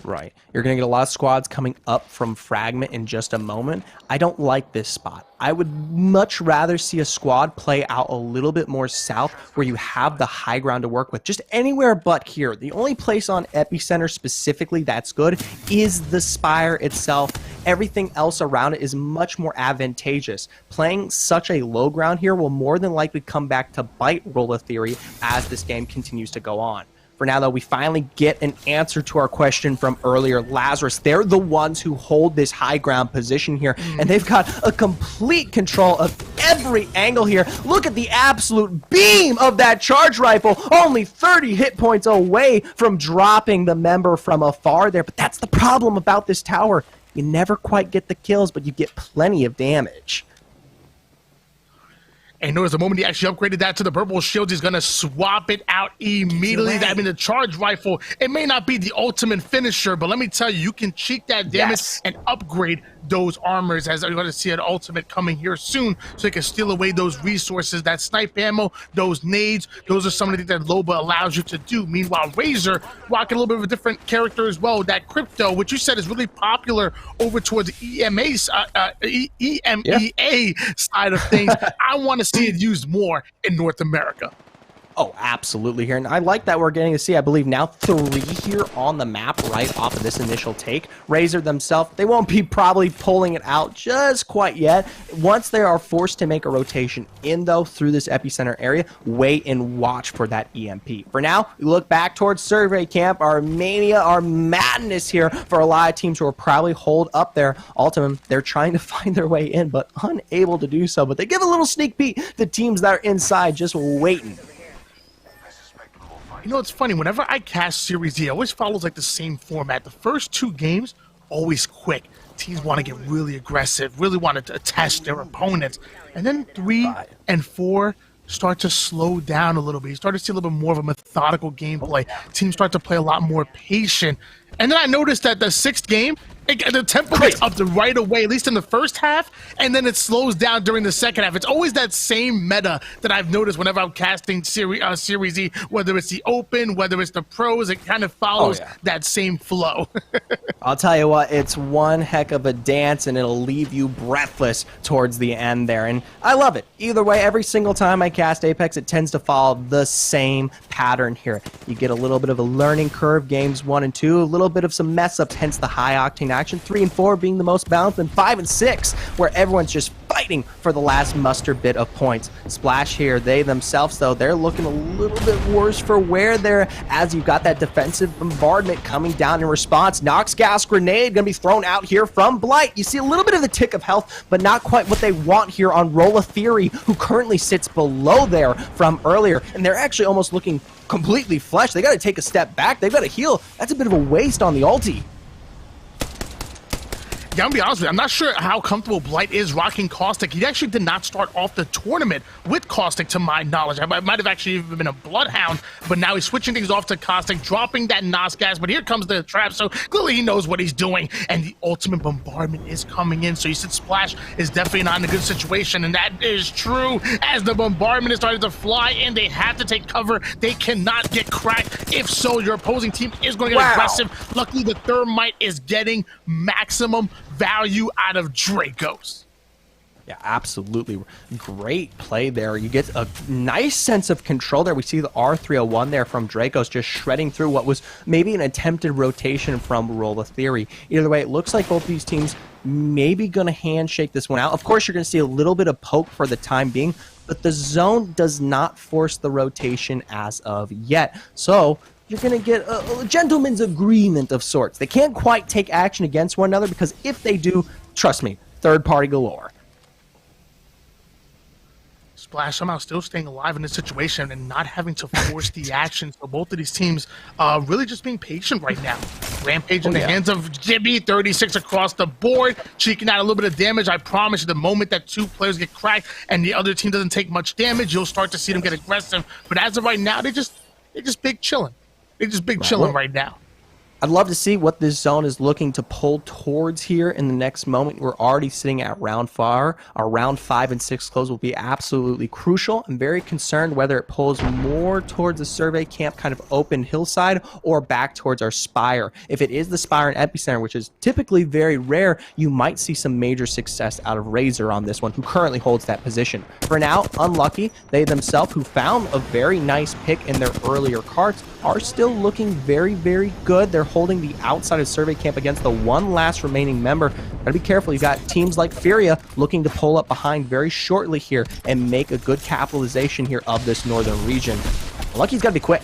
Right. You're going to get a lot of squads coming up from Fragment in just a moment. I don't like this spot. I would much rather see a squad play out a little bit more south where you have the high ground to work with. Just anywhere but here. The only place on Epicenter specifically that's good is the spire itself. Everything else around it is much more advantageous. Playing such a low ground here will more than likely come back to bite Roller Theory as this game continues to go on. For now, though, we finally get an answer to our question from earlier. Lazarus, they're the ones who hold this high ground position here, and they've got a complete control of every angle here. Look at the absolute beam of that charge rifle, only 30 hit points away from dropping the member from afar there. But that's the problem about this tower. You never quite get the kills, but you get plenty of damage. And notice the moment he actually upgraded that to the purple shields, he's going to swap it out immediately. I mean, the charge rifle, it may not be the ultimate finisher, but let me tell you, you can cheat that damage and upgrade those armors, as you're going to see an ultimate coming here soon, so you can steal away those resources, that snipe ammo, those nades. Those are some of the things that Loba allows you to do. Meanwhile, Razor rocking a little bit of a different character as well. That crypto, which you said is really popular over towards the EMEA side of things. I want to see it used more in North America. Oh, absolutely here. And I like that we're getting to see, I believe, now 3 here on the map right off of this initial take. Razor themselves, they won't be probably pulling it out just quite yet. Once they are forced to make a rotation in, though, through this epicenter area, wait and watch for that EMP. For now, we look back towards Survey Camp, our mania, our madness here for a lot of teams who are probably holed up there. Ultimate, they're trying to find their way in, but unable to do so. But they give a little sneak peek. The teams that are inside just waiting. You know, it's funny, whenever I cast Series E, it always follows like the same format. The first 2 games, always quick. Teams want to get really aggressive, really want to test their opponents. And then 3 and 4, start to slow down a little bit. You start to see a little bit more of a methodical gameplay. Teams start to play a lot more patient. And then I noticed that the 6th game, the tempo gets up right away, at least in the first half, and then it slows down during the second half. It's always that same meta that I've noticed whenever I'm casting Series E, whether it's the Open, whether it's the Pros, it kind of follows that same flow. I'll tell you what, it's one heck of a dance, and it'll leave you breathless towards the end there. And I love it. Either way, every single time I cast Apex, it tends to follow the same pattern here. You get a little bit of a learning curve, games 1 and 2, a little bit of some mess-ups, hence the high-octane action, 3 and 4 being the most balanced, and 5 and 6, where everyone's just fighting for the last muster bit of points. Splash here, they themselves, though, they're looking a little bit worse for wear there, as you've got that defensive bombardment coming down in response. Nox gas grenade gonna be thrown out here from Blight. You see a little bit of the tick of health, but not quite what they want here on Rolla Theory, who currently sits below there from earlier, and they're actually almost looking completely fleshed. They got to take a step back. They've got to heal. That's a bit of a waste on the ulti. Yeah, I'm gonna be honest with you, I'm not sure how comfortable Blight is rocking Caustic. He actually did not start off the tournament with Caustic, to my knowledge. I might have actually even been a Bloodhound, but now he's switching things off to Caustic, dropping that Nos gas, but here comes the trap, so clearly he knows what he's doing, and the ultimate bombardment is coming in, so you said Splash is definitely not in a good situation, and that is true. As the bombardment is starting to fly in, they have to take cover. They cannot get cracked. If so, your opposing team is going to get aggressive. Luckily, the Thermite is getting maximum value out of Dracos. Yeah, absolutely. Great play there. You get a nice sense of control there. We see the R301 there from Dracos just shredding through what was maybe an attempted rotation from Rolla Theory. Either way, it looks like both these teams maybe going to handshake this one out. Of course, you're going to see a little bit of poke for the time being, but the zone does not force the rotation as of yet. So you're going to get a gentleman's agreement of sorts. They can't quite take action against one another, because if they do, trust me, third party galore. Splash somehow still staying alive in this situation and not having to force the action. So both of these teams really just being patient right now. Rampage in the hands of Jibby, 36 across the board, cheeking out a little bit of damage. I promise you, the moment that 2 players get cracked and the other team doesn't take much damage, you'll start to see them get aggressive. But as of right now, they're just big chilling. They're just big chilling right now. I'd love to see what this zone is looking to pull towards here in the next moment. We're already sitting at round 4. Our round 5 and 6 close will be absolutely crucial. I'm very concerned whether it pulls more towards the survey camp kind of open hillside or back towards our Spire. If it is the Spire and Epicenter, which is typically very rare, you might see some major success out of Razor on this one, who currently holds that position. For now, unlucky, they themselves, who found a very nice pick in their earlier carts, are still looking very, very good. They're holding the outside of survey camp against the one last remaining member. Gotta be careful. You've got teams like Furia looking to pull up behind very shortly here and make a good capitalization here of this northern region. Lucky's gotta be quick.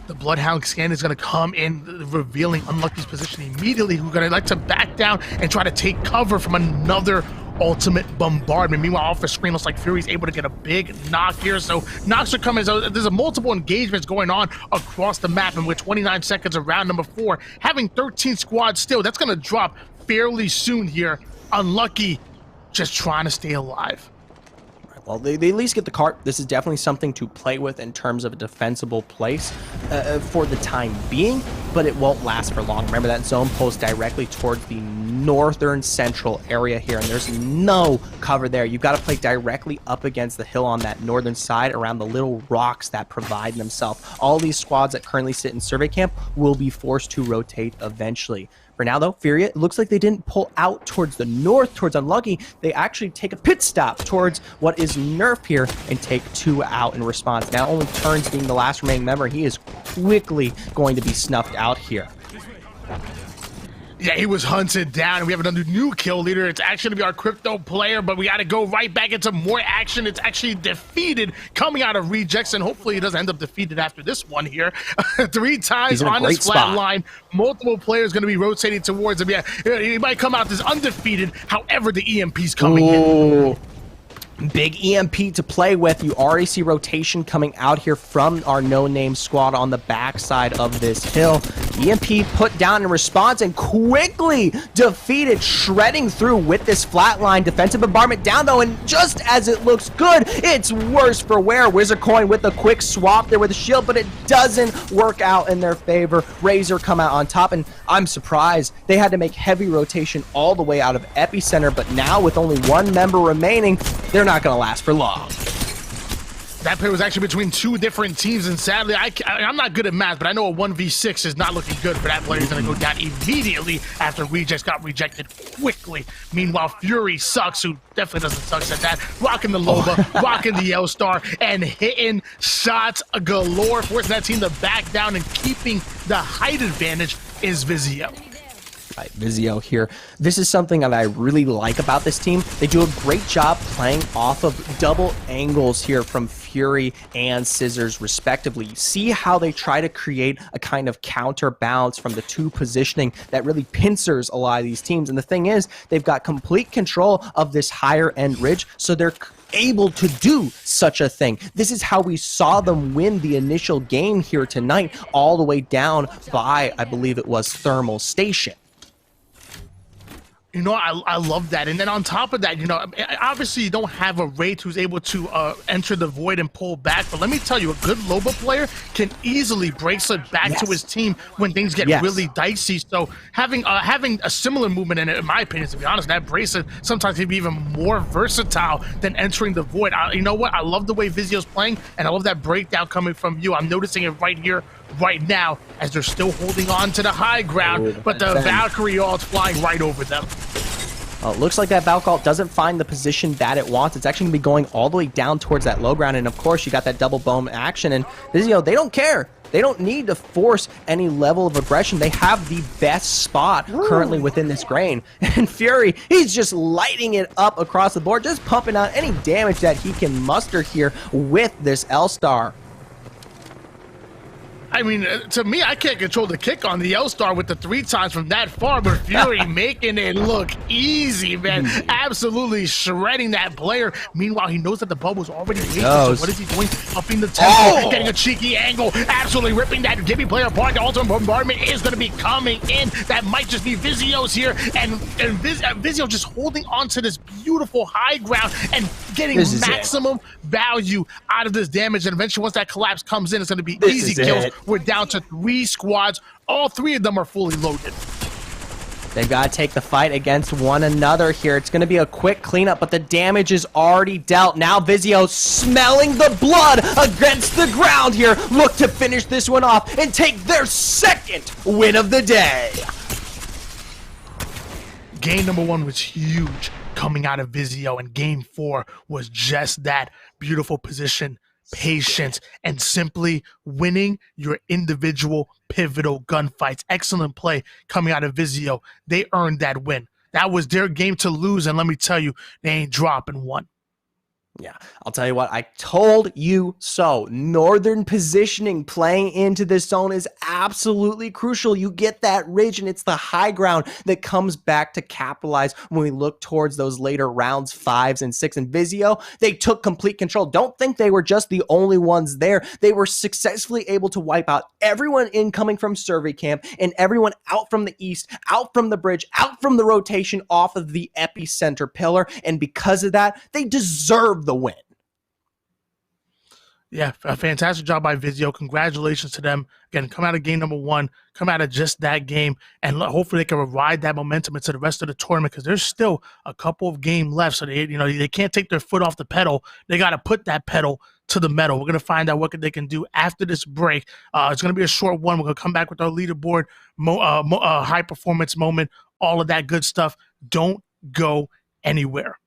The Bloodhound scan is going to come in, revealing Unlucky's position immediately, who's going to like to back down and try to take cover from another ultimate bombardment. Meanwhile, off the screen, looks like Fury's able to get a big knock here. So knocks are coming. So there's a multiple engagements going on across the map, and with 29 seconds of round number 4, having 13 squads still, that's going to drop fairly soon here. Unlucky, just trying to stay alive. Well, they at least get the cart. This is definitely something to play with in terms of a defensible place for the time being, but it won't last for long. Remember, that zone pulls directly towards the northern central area here, and there's no cover there. You've got to play directly up against the hill on that northern side around the little rocks that provide themselves. All these squads that currently sit in survey camp will be forced to rotate eventually. For now, though, Furia, it looks like they didn't pull out towards the north, towards Unlucky. They actually take a pit stop towards what is Nerf here and take 2 out in response. Now, only Turns being the last remaining member, he is quickly going to be snuffed out here. Yeah, he was hunted down, and we have another new kill leader. It's actually going to be our crypto player, but we got to go right back into more action. It's actually defeated coming out of rejects, and hopefully he doesn't end up defeated after this one here. 3 times on this flat line. Multiple players going to be rotating towards him. Yeah, he might come out as undefeated. However, the EMP's coming in. Big EMP to play with. You already see rotation coming out here from our no-name squad on the backside of this hill. EMP put down in response and quickly defeated, shredding through with this flatline. Defensive bombardment down though, and just as it looks good, it's worse for wear. Wizard Coin with a quick swap there with a shield, but it doesn't work out in their favor. Razor come out on top, and I'm surprised they had to make heavy rotation all the way out of Epicenter, but now with only one member remaining, they're not going to last for long. That play was actually between two different teams, and sadly, I'm not good at math, but I know a 1v6 is not looking good for that player. He's going to go down immediately after Rejects got rejected quickly. Meanwhile, Fury sucks, who definitely doesn't suck at that, rocking the Loba, rocking the L-Star, and hitting shots galore, forcing that team to back down and keeping the height advantage is Vizio. Right, Vizio here. This is something that I really like about this team. They do a great job playing off of double angles here from Fury and Scissors respectively. You see how they try to create a kind of counterbalance from the two positioning that really pincers a lot of these teams. And the thing is, they've got complete control of this higher end ridge, so they're able to do such a thing. This is how we saw them win the initial game here tonight, all the way down by, I believe it was Thermal Station. You know, I love that. And then on top of that, you know, obviously you don't have a Wraith who's able to enter the void and pull back. But let me tell you, a good Loba player can easily bracelet back to his team when things get really dicey. So having a similar movement in it, in my opinion, to be honest, that bracelet sometimes can be even more versatile than entering the void. You know what? I love the way Vizio's playing, and I love that breakdown coming from you. I'm noticing it right here, right now, as they're still holding on to the high ground, but the Valkyrie ult's flying right over them. It looks like that Valk ult doesn't find the position that it wants. It's actually going to be going all the way down towards that low ground, and of course you got that double bomb action, and Vizio, they don't care. They don't need to force any level of aggression. They have the best spot currently within this grain. And Fury, he's just lighting it up across the board, just pumping out any damage that he can muster here with this L-Star. I mean, to me, I can't control the kick on the L-Star with the 3 times from that far, but Fury making it look easy, man. Absolutely shredding that player. Meanwhile, he knows that the bubble's already waiting. So what is he doing? Upping the tempo, getting a cheeky angle, absolutely ripping that Gibby player apart. The ultimate bombardment is going to be coming in. That might just be Vizio's here, and Vizio just holding on to this beautiful high ground and getting maximum value out of this damage. And eventually, once that collapse comes in, it's going to be easy kills. We're down to 3 squads. All 3 of them are fully loaded. They've got to take the fight against one another here. It's going to be a quick cleanup, but the damage is already dealt. Now Vizio smelling the blood against the ground here. Look to finish this one off and take their 2nd win of the day. Game number 1 was huge coming out of Vizio, and game 4 was just that. Beautiful position, patience, and simply winning your individual pivotal gunfights. Excellent play coming out of Vizio. They earned that win. That was their game to lose, and let me tell you, they ain't dropping one. Yeah, I'll tell you what, I told you so. Northern positioning playing into this zone is absolutely crucial. You get that ridge, and it's the high ground that comes back to capitalize when we look towards those later rounds 5s and 6. And Vizio, they took complete control. Don't think they were just the only ones there. They were successfully able to wipe out everyone incoming from survey camp and everyone out from the east, out from the bridge, out from the rotation off of the epicenter pillar. And because of that, they deserve the win. Yeah, a fantastic job by Vizio. Congratulations to them. Again, come out of game number 1, come out of just that game, and hopefully they can ride that momentum into the rest of the tournament, because there's still a couple of games left. So they can't take their foot off the pedal. They got to put that pedal to the metal. We're going to find out what they can do after this break. It's going to be a short one. We're going to come back with our leaderboard, high performance moment, all of that good stuff. Don't go anywhere.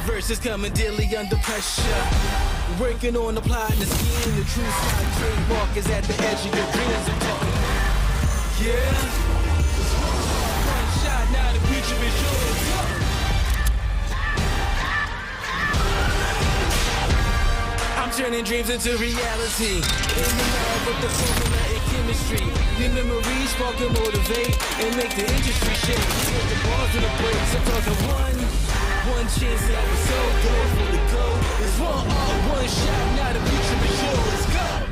Verses coming daily under pressure. Working on the plot and the scheme. The true slide trademark is at the edge of your dreams. Yeah. One shot, now the future is yours. I'm I'm turning dreams into reality. In the lab with the formula and chemistry. Your memories spark and motivate and make the industry shake. Put the balls in the place. I'm talking one chance that was so good for the goal. It's one shot, not a future for sure. Let's go.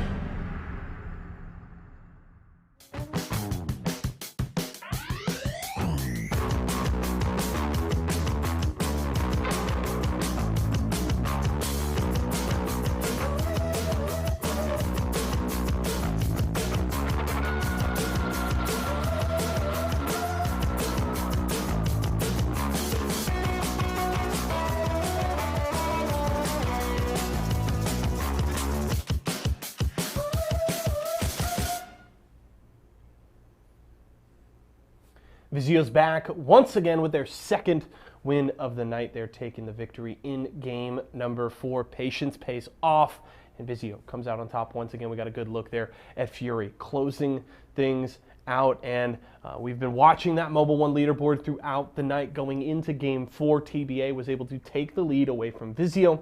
Vizio's back once again with their second win of the night. They're taking the victory in game number 4. Patience pays off, and Vizio comes out on top once again. We got a good look there at Fury closing things out, and we've been watching that Mobile One leaderboard throughout the night. Going into game 4, TBA was able to take the lead away from Vizio,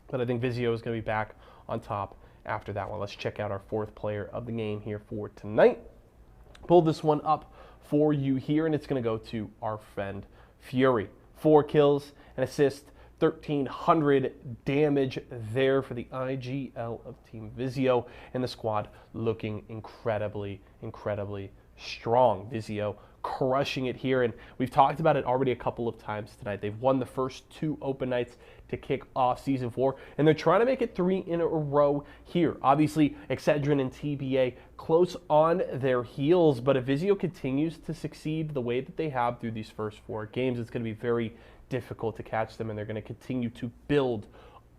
but I think Vizio is going to be back on top after that one. Let's check out our 4th player of the game here for tonight. Pull this one up for you here, and it's going to go to our friend Fury. 4 kills, an assist, 1,300 damage there for the IGL of Team Vizio, and the squad looking incredibly strong. Vizio crushing it here, and we've talked about it already a couple of times tonight. They've won the first 2 open nights to kick off Season 4, and they're trying to make it 3 in a row here. Obviously, Excedrin and TBA close on their heels, but if Vizio continues to succeed the way that they have through these first 4 games, it's going to be very difficult to catch them, and they're going to continue to build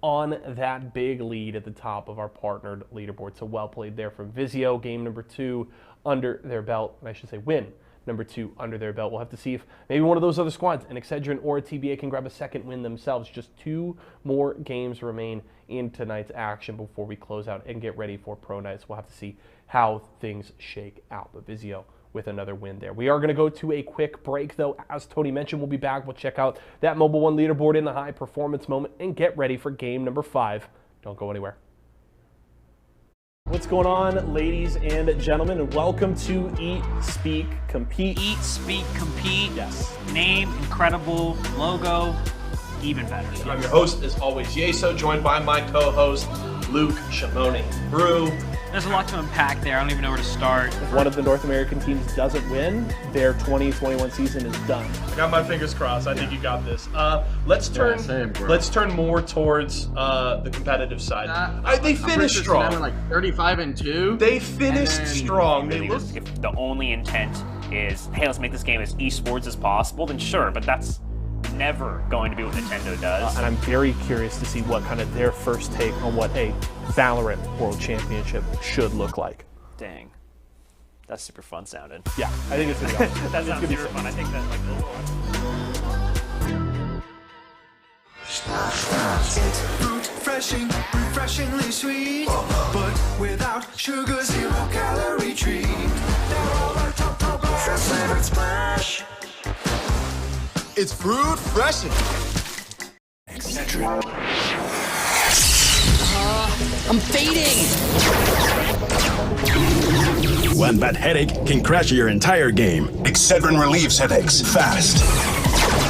on that big lead at the top of our partnered leaderboard. So well played there from Vizio. Game number 2 under their belt, and I should say win number 2 under their belt. We'll have to see if maybe one of those other squads, an Excedrin or a TBA, can grab a second win themselves. Just 2 more games remain in tonight's action before we close out and get ready for Pro Nights. We'll have to see how things shake out. But Vizio with another win there. We are going to go to a quick break, though. As Tony mentioned, we'll be back. We'll check out that Mobile One leaderboard in the high performance moment and get ready for game number 5. Don't go anywhere. What's going on, ladies and gentlemen, and welcome to Eat, Speak, Compete. Eat, Speak, Compete. Yes. Name, incredible. Logo, even better. I'm your host, as always, Yeso, joined by my co-host, Luke Shimoni. Brew. There's a lot to unpack there. I don't even know where to start. If one of the North American teams doesn't win, their 2021 season is done. I got my fingers crossed. I think you got this. Let's turn more towards the competitive side. They finished strong. They were like 35-2. They finished strong. Really if the only intent is, hey, let's make this game as esports as possible, then sure, but that's never going to be what Nintendo does. And I'm very curious to see what kind of their first take on what a Valorant World Championship should look like. Dang. That's super fun sounding. Yeah, I think it's going to be awesome. That sounds super fun. I think that's like refreshingly sweet, but without sugar, 0 calorie treat. They're all our top favorite smash. It's fruit freshen. Excedrin. I'm fading. One bad headache can crash your entire game. Excedrin relieves headaches fast.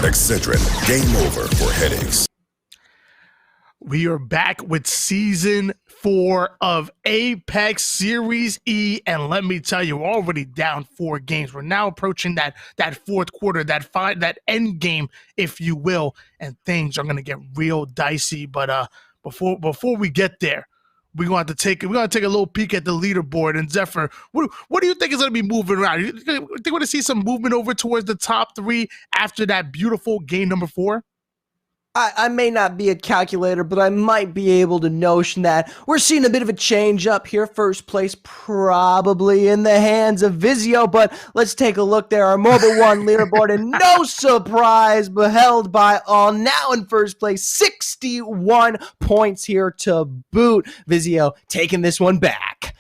Excedrin, game over for headaches. We are back with Season 4 of Apex Series E, and let me tell you, we're already down 4 games. We're now approaching that fourth quarter, that end game, if you will, and things are going to get real dicey. But before we get there, we're going to take a little peek at the leaderboard. And Zephyr, what do you think is going to be moving around? You think we're going to see some movement over towards the top 3 after that beautiful game number 4? I may not be a calculator, but I might be able to notion that we're seeing a bit of a change up here. First place probably in the hands of Vizio, but let's take a look there. Our Mobile One leaderboard, and no surprise, beheld by all. Now in first place, 61 points here to boot. Vizio taking this one back.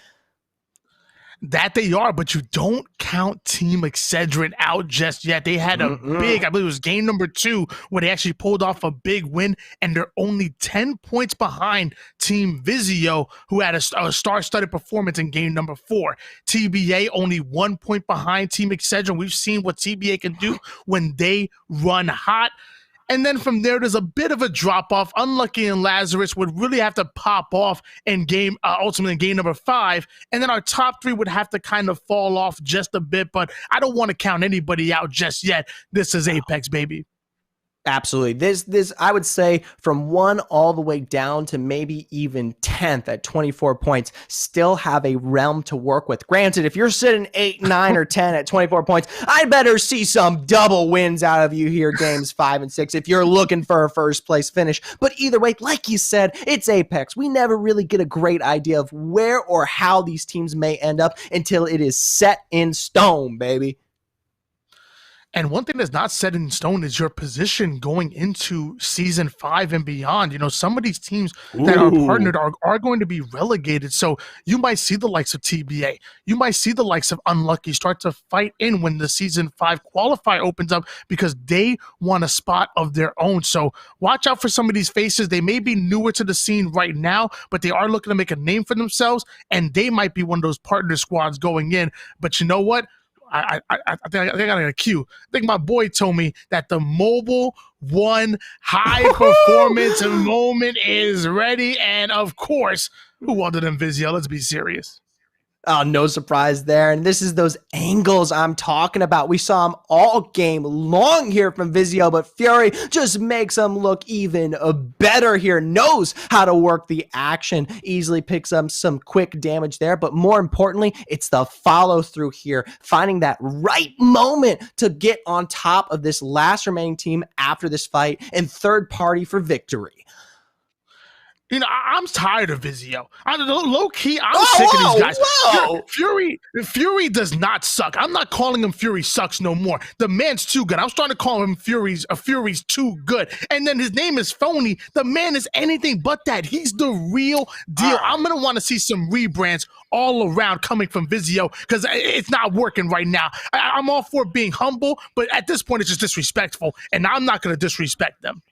That they are, but you don't count Team Excedrin out just yet. They had a big, I believe it was game number 2, where they actually pulled off a big win, and they're only 10 points behind Team Vizio, who had a star-studded performance in game number 4. TBA only 1 point behind Team Excedrin. We've seen what TBA can do when they run hot. And then from there, there's a bit of a drop-off. Unlucky and Lazarus would really have to pop off in ultimately in game number 5. And then our top 3 would have to kind of fall off just a bit. But I don't want to count anybody out just yet. This is Apex, baby. Absolutely. This I would say from 1 all the way down to maybe even 10th at 24 points, still have a realm to work with. Granted, if you're sitting 8, 9, or 10 at 24 points, I better see some double wins out of you here, games 5 and 6, if you're looking for a first place finish. But either way, like you said, it's Apex. We never really get a great idea of where or how these teams may end up until it is set in stone, baby. And one thing that's not set in stone is your position going into season 5 and beyond. You know, some of these teams that are partnered are going to be relegated. So you might see the likes of TBA. You might see the likes of Unlucky start to fight in when the season 5 qualifier opens up, because they want a spot of their own. So watch out for some of these faces. They may be newer to the scene right now, but they are looking to make a name for themselves, and they might be one of those partner squads going in. But you know what? I think I got a cue. I think my boy told me that the Mobile One high performance moment is ready. And of course, who other than Vizio? Let's be serious. Oh, no surprise there. And this is those angles I'm talking about. We saw them all game long here from Vizio, but Fury just makes them look even better here. Knows how to work the action, easily picks up some quick damage there. But more importantly, it's the follow through here, finding that right moment to get on top of this last remaining team after this fight, and third party for victory. You know, I'm tired of Vizio. Low key, I'm sick of these guys. Fury does not suck. I'm not calling him Fury sucks no more. The man's too good. I'm starting to call him Fury's too good. And then his name is Phony. The man is anything but that. He's the real deal. I'm gonna want to see some rebrands all around coming from Vizio, because it's not working right now. I'm all for being humble, but at this point, it's just disrespectful, and I'm not gonna disrespect them.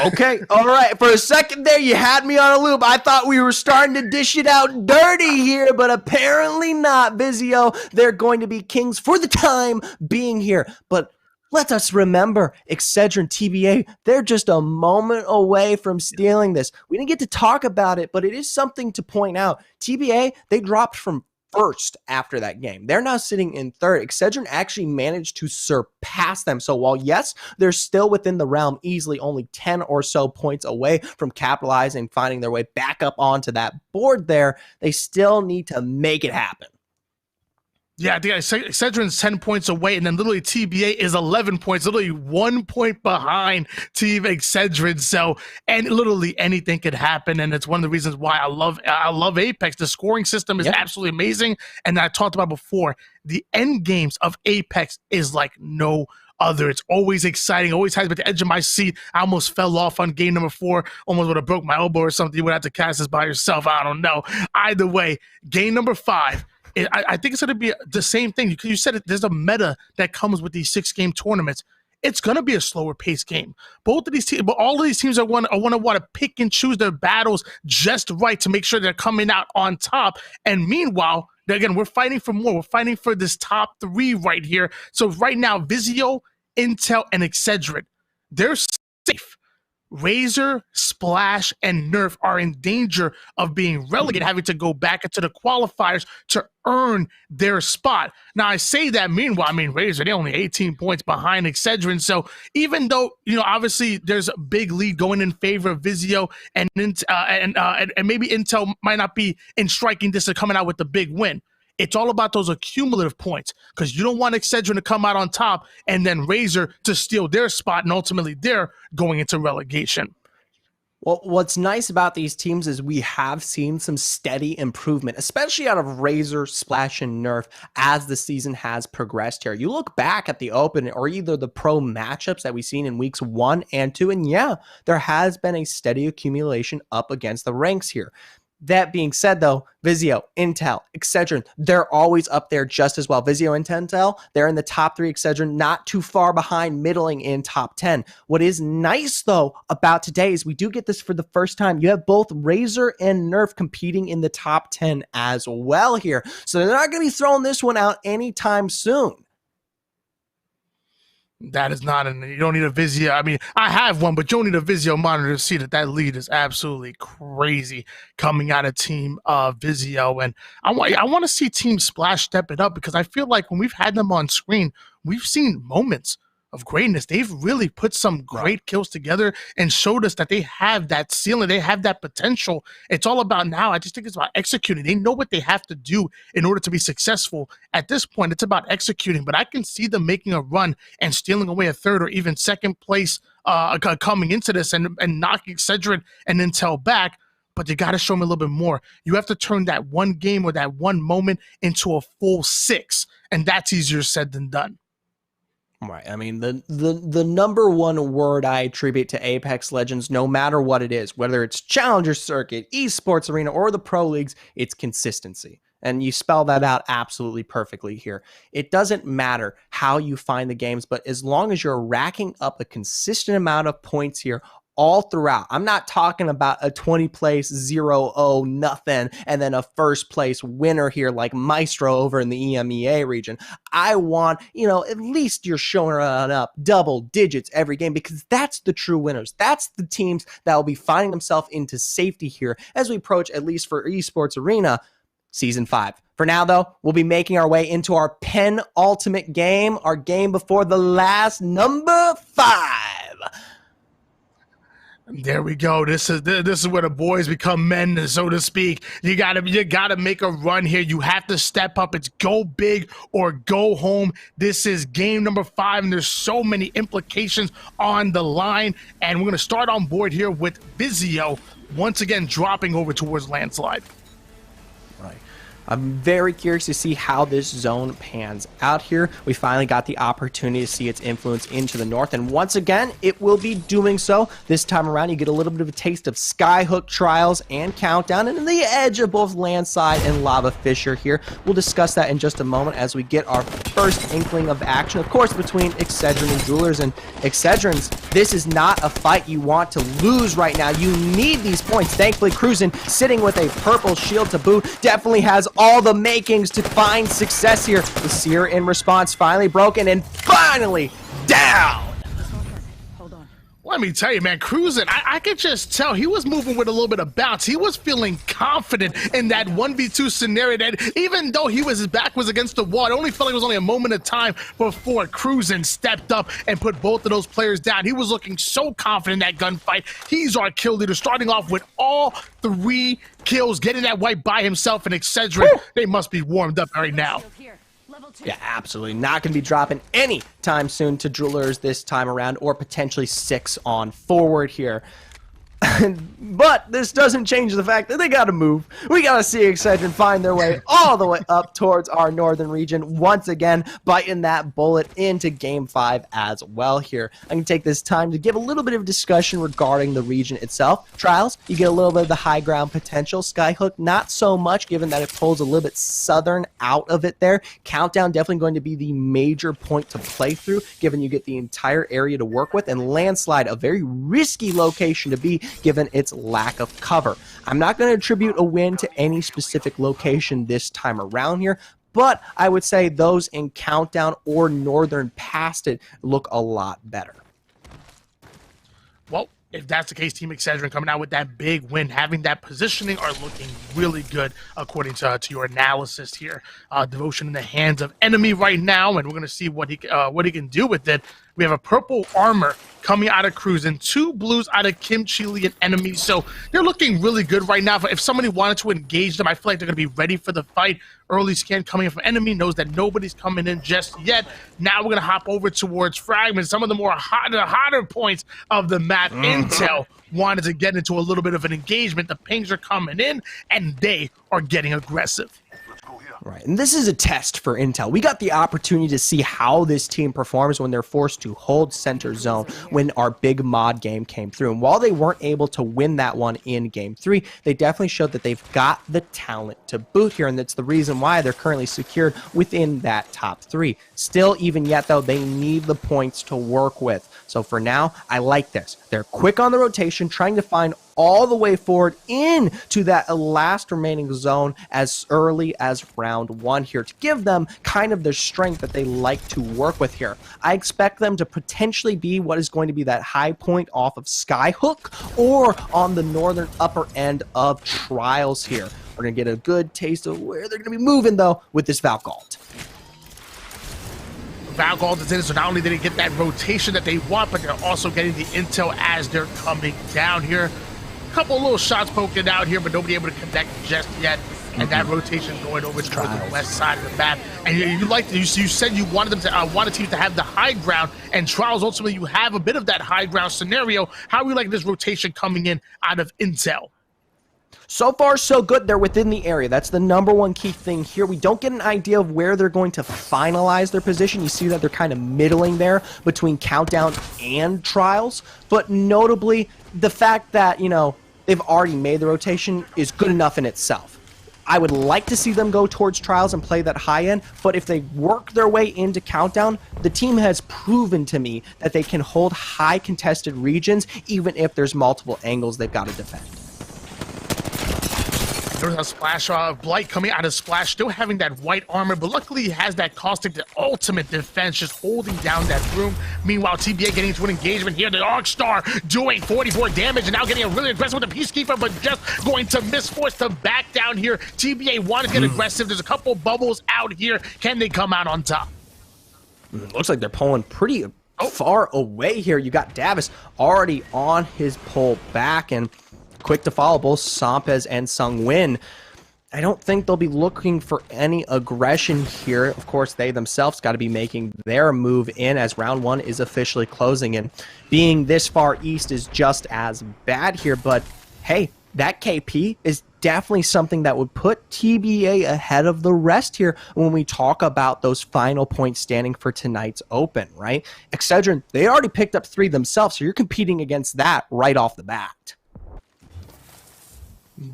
Okay, all right. For a second there, you had me on a loop. I thought we were starting to dish it out dirty here, but apparently not. Vizio, they're going to be kings for the time being here. But let us remember, Excedrin TBA, they're just a moment away from stealing this. We didn't get to talk about it, but it is something to point out. TBA, they dropped from first after that game. They're now sitting in third. Excedrin actually managed to surpass them. So while yes, they're still within the realm, easily only 10 or so points away from capitalizing, finding their way back up onto that board there, they still need to make it happen. Yeah, I think Excedrin's 10 points away, and then literally TBA is 11 points, literally 1 point behind Team Excedrin. So, and literally anything could happen, and it's one of the reasons why I love Apex. The scoring system is absolutely amazing, and I talked about before, the end games of Apex is like no other. It's always exciting, always has me at the edge of my seat. I almost fell off on game number 4, almost would have broke my elbow or something. You would have to cast this by yourself. I don't know. Either way, game number 5. I think it's going to be the same thing. You said it, there's a meta that comes with these 6-game tournaments. It's going to be a slower paced game. Both of these teams, but all of these teams are want to pick and choose their battles just right to make sure they're coming out on top. And meanwhile, again, we're fighting for more. We're fighting for this top 3 right here. So right now, Vizio, Intel, and Excedrin, they're safe. Razor, Splash, and Nerf are in danger of being relegated, having to go back into the qualifiers to earn their spot. Now, I say that, meanwhile, I mean, Razor, they're only 18 points behind Excedrin. So even though, you know, obviously there's a big lead going in favor of Vizio, and maybe Intel might not be in striking distance coming out with the big win, it's all about those accumulative points, because you don't want Excedrin to come out on top and then Razor to steal their spot, and ultimately they're going into relegation. Well, what's nice about these teams is we have seen some steady improvement, especially out of Razor, Splash, and Nerf as the season has progressed here. You look back at the Open or either the pro matchups that we've seen in weeks 1 and 2, and yeah, there has been a steady accumulation up against the ranks here. That being said, though, Vizio, Intel, Excedrin, they're always up there just as well. Vizio and Intel, they're in the top 3. Excedrin, not too far behind, middling in top 10. What is nice, though, about today is we do get this for the first time. You have both Razer and Nerf competing in the top 10 as well here. So they're not going to be throwing this one out anytime soon. That is not you don't need a Vizio. I mean, I have one, but you don't need a Vizio monitor to see that lead is absolutely crazy coming out of Team Vizio. And I want to see Team Splash step it up, because I feel like when we've had them on screen, we've seen moments of greatness. They've really put some great kills together and showed us that they have that ceiling. They have that potential. It's all about now. I just think it's about executing. They know what they have to do in order to be successful. At this point, it's about executing, but I can see them making a run and stealing away a third or even second place coming into this and knocking Cedric and Intel back. But you got to show them a little bit more. You have to turn that one game or that one moment into a full 6, and that's easier said than done. Right. I mean, the number one word I attribute to Apex Legends, no matter what it is, whether it's Challenger Circuit, Esports Arena, or the Pro Leagues, it's consistency. And you spell that out absolutely perfectly here. It doesn't matter how you find the games, but as long as you're racking up a consistent amount of points here all throughout. I'm not talking about a 20 place 0-0 nothing and then a first place winner here like Maestro over in the EMEA region. I want, at least you're showing up double digits every game, because that's the true winners. That's the teams that will be finding themselves into safety here as we approach, at least for Esports Arena, Season 5. For now, though, we'll be making our way into our penultimate game, our game before the last, number 5. There we go. This is where the boys become men, so to speak. You gotta make a run here. You have to step up. It's go big or go home. This is game number 5, and there's so many implications on the line. And we're gonna start on board here with Vizio once again dropping over towards Landslide. Right. I'm very curious to see how this zone pans out here. We finally got the opportunity to see its influence into the north, and once again, it will be doing so. This time around, you get a little bit of a taste of Skyhook Trials and Countdown, and the edge of both Landslide and Lava Fissure here. We'll discuss that in just a moment as we get our first inkling of action, of course, between Excedrin and Jewelers. And Excedrins, this is not a fight you want to lose right now. You need these points. Thankfully, Cruisin, sitting with a purple shield to boot, definitely has all the makings to find success here. The Seer in response finally broken and finally down. Let me tell you, man, Cruisin, I could just tell he was moving with a little bit of bounce. He was feeling confident in that 1v2 scenario, that even though his back was against the wall, it only felt like it was only a moment of time before Cruisin stepped up and put both of those players down. He was looking so confident in that gunfight. He's our kill leader, starting off with all 3 kills, getting that wipe by himself, and Excedrin, they must be warmed up right now. Yeah, absolutely. Not going to be dropping any time soon to Jewelers this time around, or potentially 6 on forward here. But this doesn't change the fact that they got to move. We got to see Excedrin find their way all the way up towards our northern region, once again biting that bullet into Game 5 as well here. I'm going to take this time to give a little bit of discussion regarding the region itself. Trials, you get a little bit of the high ground potential. Skyhook, not so much, given that it pulls a little bit southern out of it there. Countdown, definitely going to be the major point to play through, given you get the entire area to work with. And Landslide, a very risky location to be, given its lack of cover. I'm not going to attribute a win to any specific location this time around here, but I would say those in Countdown or Northern past it look a lot better. Well, if that's the case, Team Excedrin coming out with that big win, having that positioning, are looking really good according to your analysis here. Devotion in the hands of enemy right now, and we're going to see what he can do with it. We have a purple armor coming out of Cruisin, 2 blues out of Kim Chili and enemy. So they're looking really good right now. If somebody wanted to engage them, I feel like they're going to be ready for the fight. Early scan coming in from enemy, knows that nobody's coming in just yet. Now we're going to hop over towards Fragments, some of the more hotter points of the map. Intel wanted to get into a little bit of an engagement. The pings are coming in, and they are getting aggressive. Right, and this is a test for Intel. We got the opportunity to see how this team performs when they're forced to hold center zone when our big mod game came through. And while they weren't able to win that one in Game 3, they definitely showed that they've got the talent to boot here, and that's the reason why they're currently secured within that top 3. Still, even yet, though, they need the points to work with. So for now, I like this. They're quick on the rotation, trying to find all the way forward into that last remaining zone as early as round 1 here to give them kind of the strength that they like to work with here. I expect them to potentially be what is going to be that high point off of Skyhook or on the northern upper end of Trials here. We're going to get a good taste of where they're going to be moving, though, with this Valgalt. Valgalt is in, so not only did they get that rotation that they want, but they're also getting the intel as they're coming down here. A couple of little shots poking out here, but nobody able to connect just yet. And that rotation going over to the west side of the map. And you said you wanted them to wanted teams to have the high ground, and Trials ultimately you have a bit of that high ground scenario. How are you like this rotation coming in out of intel? So far, so good. They're within the area. That's the number one key thing here. We don't get an idea of where they're going to finalize their position. You see that they're kind of middling there between Countdown and Trials. But notably, the fact that, you know, they've already made the rotation is good enough in itself. I would like to see them go towards Trials and play that high end, but if they work their way into Countdown, the team has proven to me that they can hold high contested regions even if there's multiple angles they've got to defend. There's a splash of Blight coming out of Splash, still having that white armor, but luckily he has that Caustic, the ultimate defense, just holding down that room. Meanwhile, TBA getting into an engagement here. The Arc Star doing 44 damage and now getting a really aggressive with the Peacekeeper, but just going to miss, forced to back down here. TBA want to get aggressive. There's a couple bubbles out here. Can they come out on top? Looks like they're pulling pretty far away here. You got Davis already on his pull back, and quick to follow both Sampez and Sungwin. I don't think they'll be looking for any aggression here. Of course, they themselves got to be making their move in as round 1 is officially closing, and being this far east is just as bad here. But hey, that KP is definitely something that would put TBA ahead of the rest here when we talk about those final points standing for tonight's open, right? Excedrin, they already picked up 3 themselves, so you're competing against that right off the bat.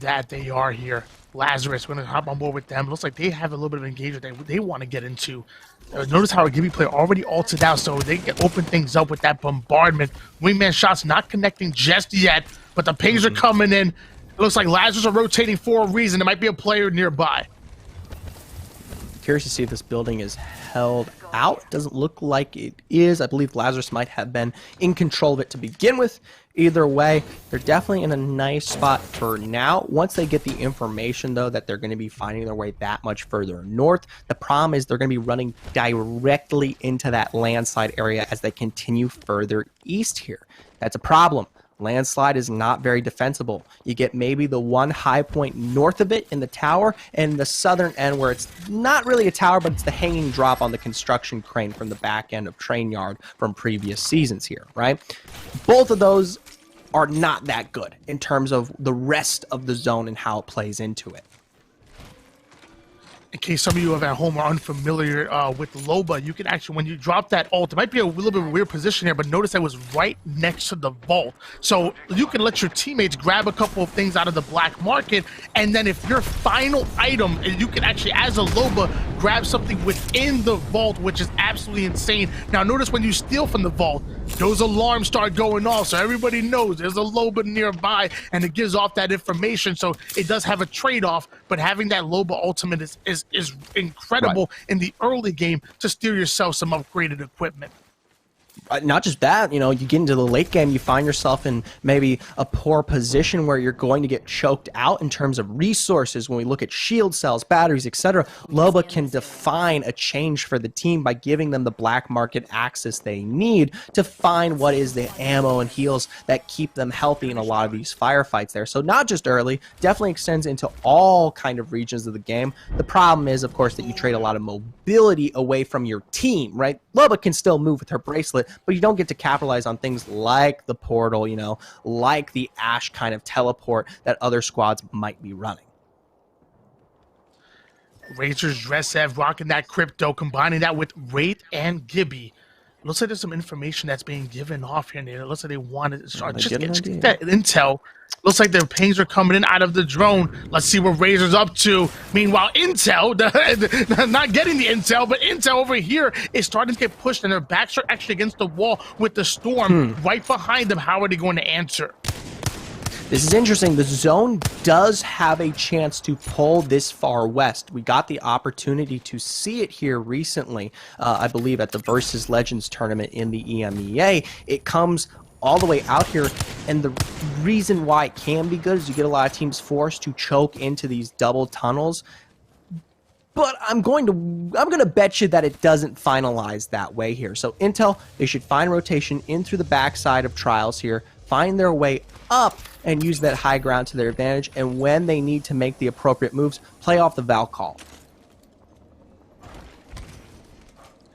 That they are here. Lazarus going to hop on board with them. Looks like they have a little bit of engagement that they want to get into. Notice how our Gibby player already ulted out, so they can open things up with that bombardment. Wingman shots not connecting just yet, but the pings are coming in. It looks like Lazarus are rotating for a reason. There might be a player nearby. Curious to see if this building is held out. It doesn't look like it is. I believe Lazarus might have been in control of it to begin with. Either way, they're definitely in a nice spot for now. Once they get the information, though, that they're going to be finding their way that much further north, the problem is they're going to be running directly into that landslide area as they continue further east here. That's a problem. Landslide is not very defensible. You get maybe the one high point north of it in the tower, and the southern end where it's not really a tower, but it's the hanging drop on the construction crane from the back end of Train Yard from previous seasons here, right? Both of those are not that good in terms of the rest of the zone and how it plays into it. In case some of you at home are unfamiliar with Loba, you can actually, when you drop that ult, it might be a little bit of a weird position here, but notice that was right next to the vault. So you can let your teammates grab a couple of things out of the black market, and then if your final item, you can actually, as a Loba, grab something within the vault, which is absolutely insane. Now notice when you steal from the vault, those alarms start going off, so everybody knows there's a Loba nearby, and it gives off that information. So it does have a trade-off, but having that Loba ultimate is incredible in the early game to steal yourself some upgraded equipment. Not just that, you know, you get into the late game, you find yourself in maybe a poor position where you're going to get choked out in terms of resources. When we look at shield cells, batteries, etc., Loba can define a change for the team by giving them the black market access they need to find what is the ammo and heals that keep them healthy in a lot of these firefights there. So not just early, definitely extends into all kind of regions of the game. The problem is, of course, that you trade a lot of mobility away from your team, right? Loba can still move with her bracelet, but you don't get to capitalize on things like the portal, you know, like the Ash kind of teleport that other squads might be running. Razor's Dressev rocking that crypto, combining that with Wraith and Gibby. Looks like there's some information that's being given off here. It looks like they wanted to start just get that intel. Looks like their pings are coming in out of the drone. Let's see what Razor's up to. Meanwhile, Intel, not getting the intel, but Intel over here is starting to get pushed, and their backs are actually against the wall with the storm right behind them. How are they going to answer? This is interesting. The zone does have a chance to pull this far west. We got the opportunity to see it here recently, I believe, at the Versus Legends tournament in the EMEA. It comes all the way out here, and the reason why it can be good is you get a lot of teams forced to choke into these double tunnels. But I'm gonna bet you that it doesn't finalize that way here. So Intel, they should find rotation in through the backside of Trials here, find their way up, and use that high ground to their advantage. And when they need to make the appropriate moves, play off the Val call.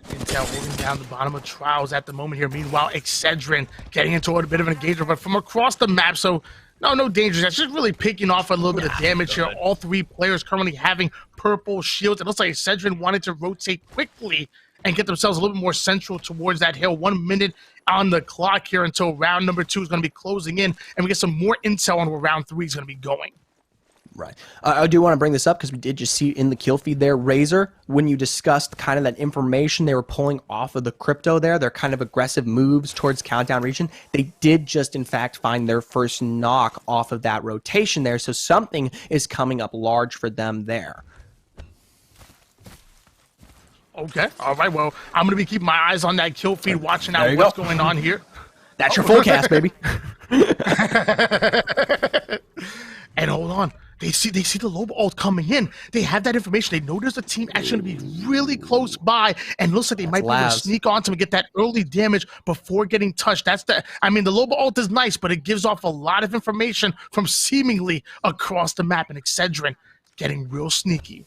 Intel holding down the bottom of Trials at the moment here. Meanwhile, Excedrin getting into a bit of an engagement, but from across the map, so no danger. That's just really picking off a little bit of damage here. All three players currently having purple shields. It looks like Excedrin wanted to rotate quickly and get themselves a little bit more central towards that hill. 1 minute on the clock here until round number 2 is going to be closing in, and we get some more intel on where round 3 is going to be going. Right. I do want to bring this up because we did just see in the kill feed there, Razor, when you discussed kind of that information they were pulling off of the crypto there, their kind of aggressive moves towards Countdown region, they did just in fact find their first knock off of that rotation there, so something is coming up large for them there. Okay, all right, well, I'm going to be keeping my eyes on that kill feed, watching out what's going on here. That's your full cast, baby. And hold on. They see the Loba ult coming in. They have that information. They know there's a team actually going to be really close by, and looks like they might be able to sneak onto them and get that early damage before getting touched. The Loba ult is nice, but it gives off a lot of information from seemingly across the map, and Excedrin getting real sneaky.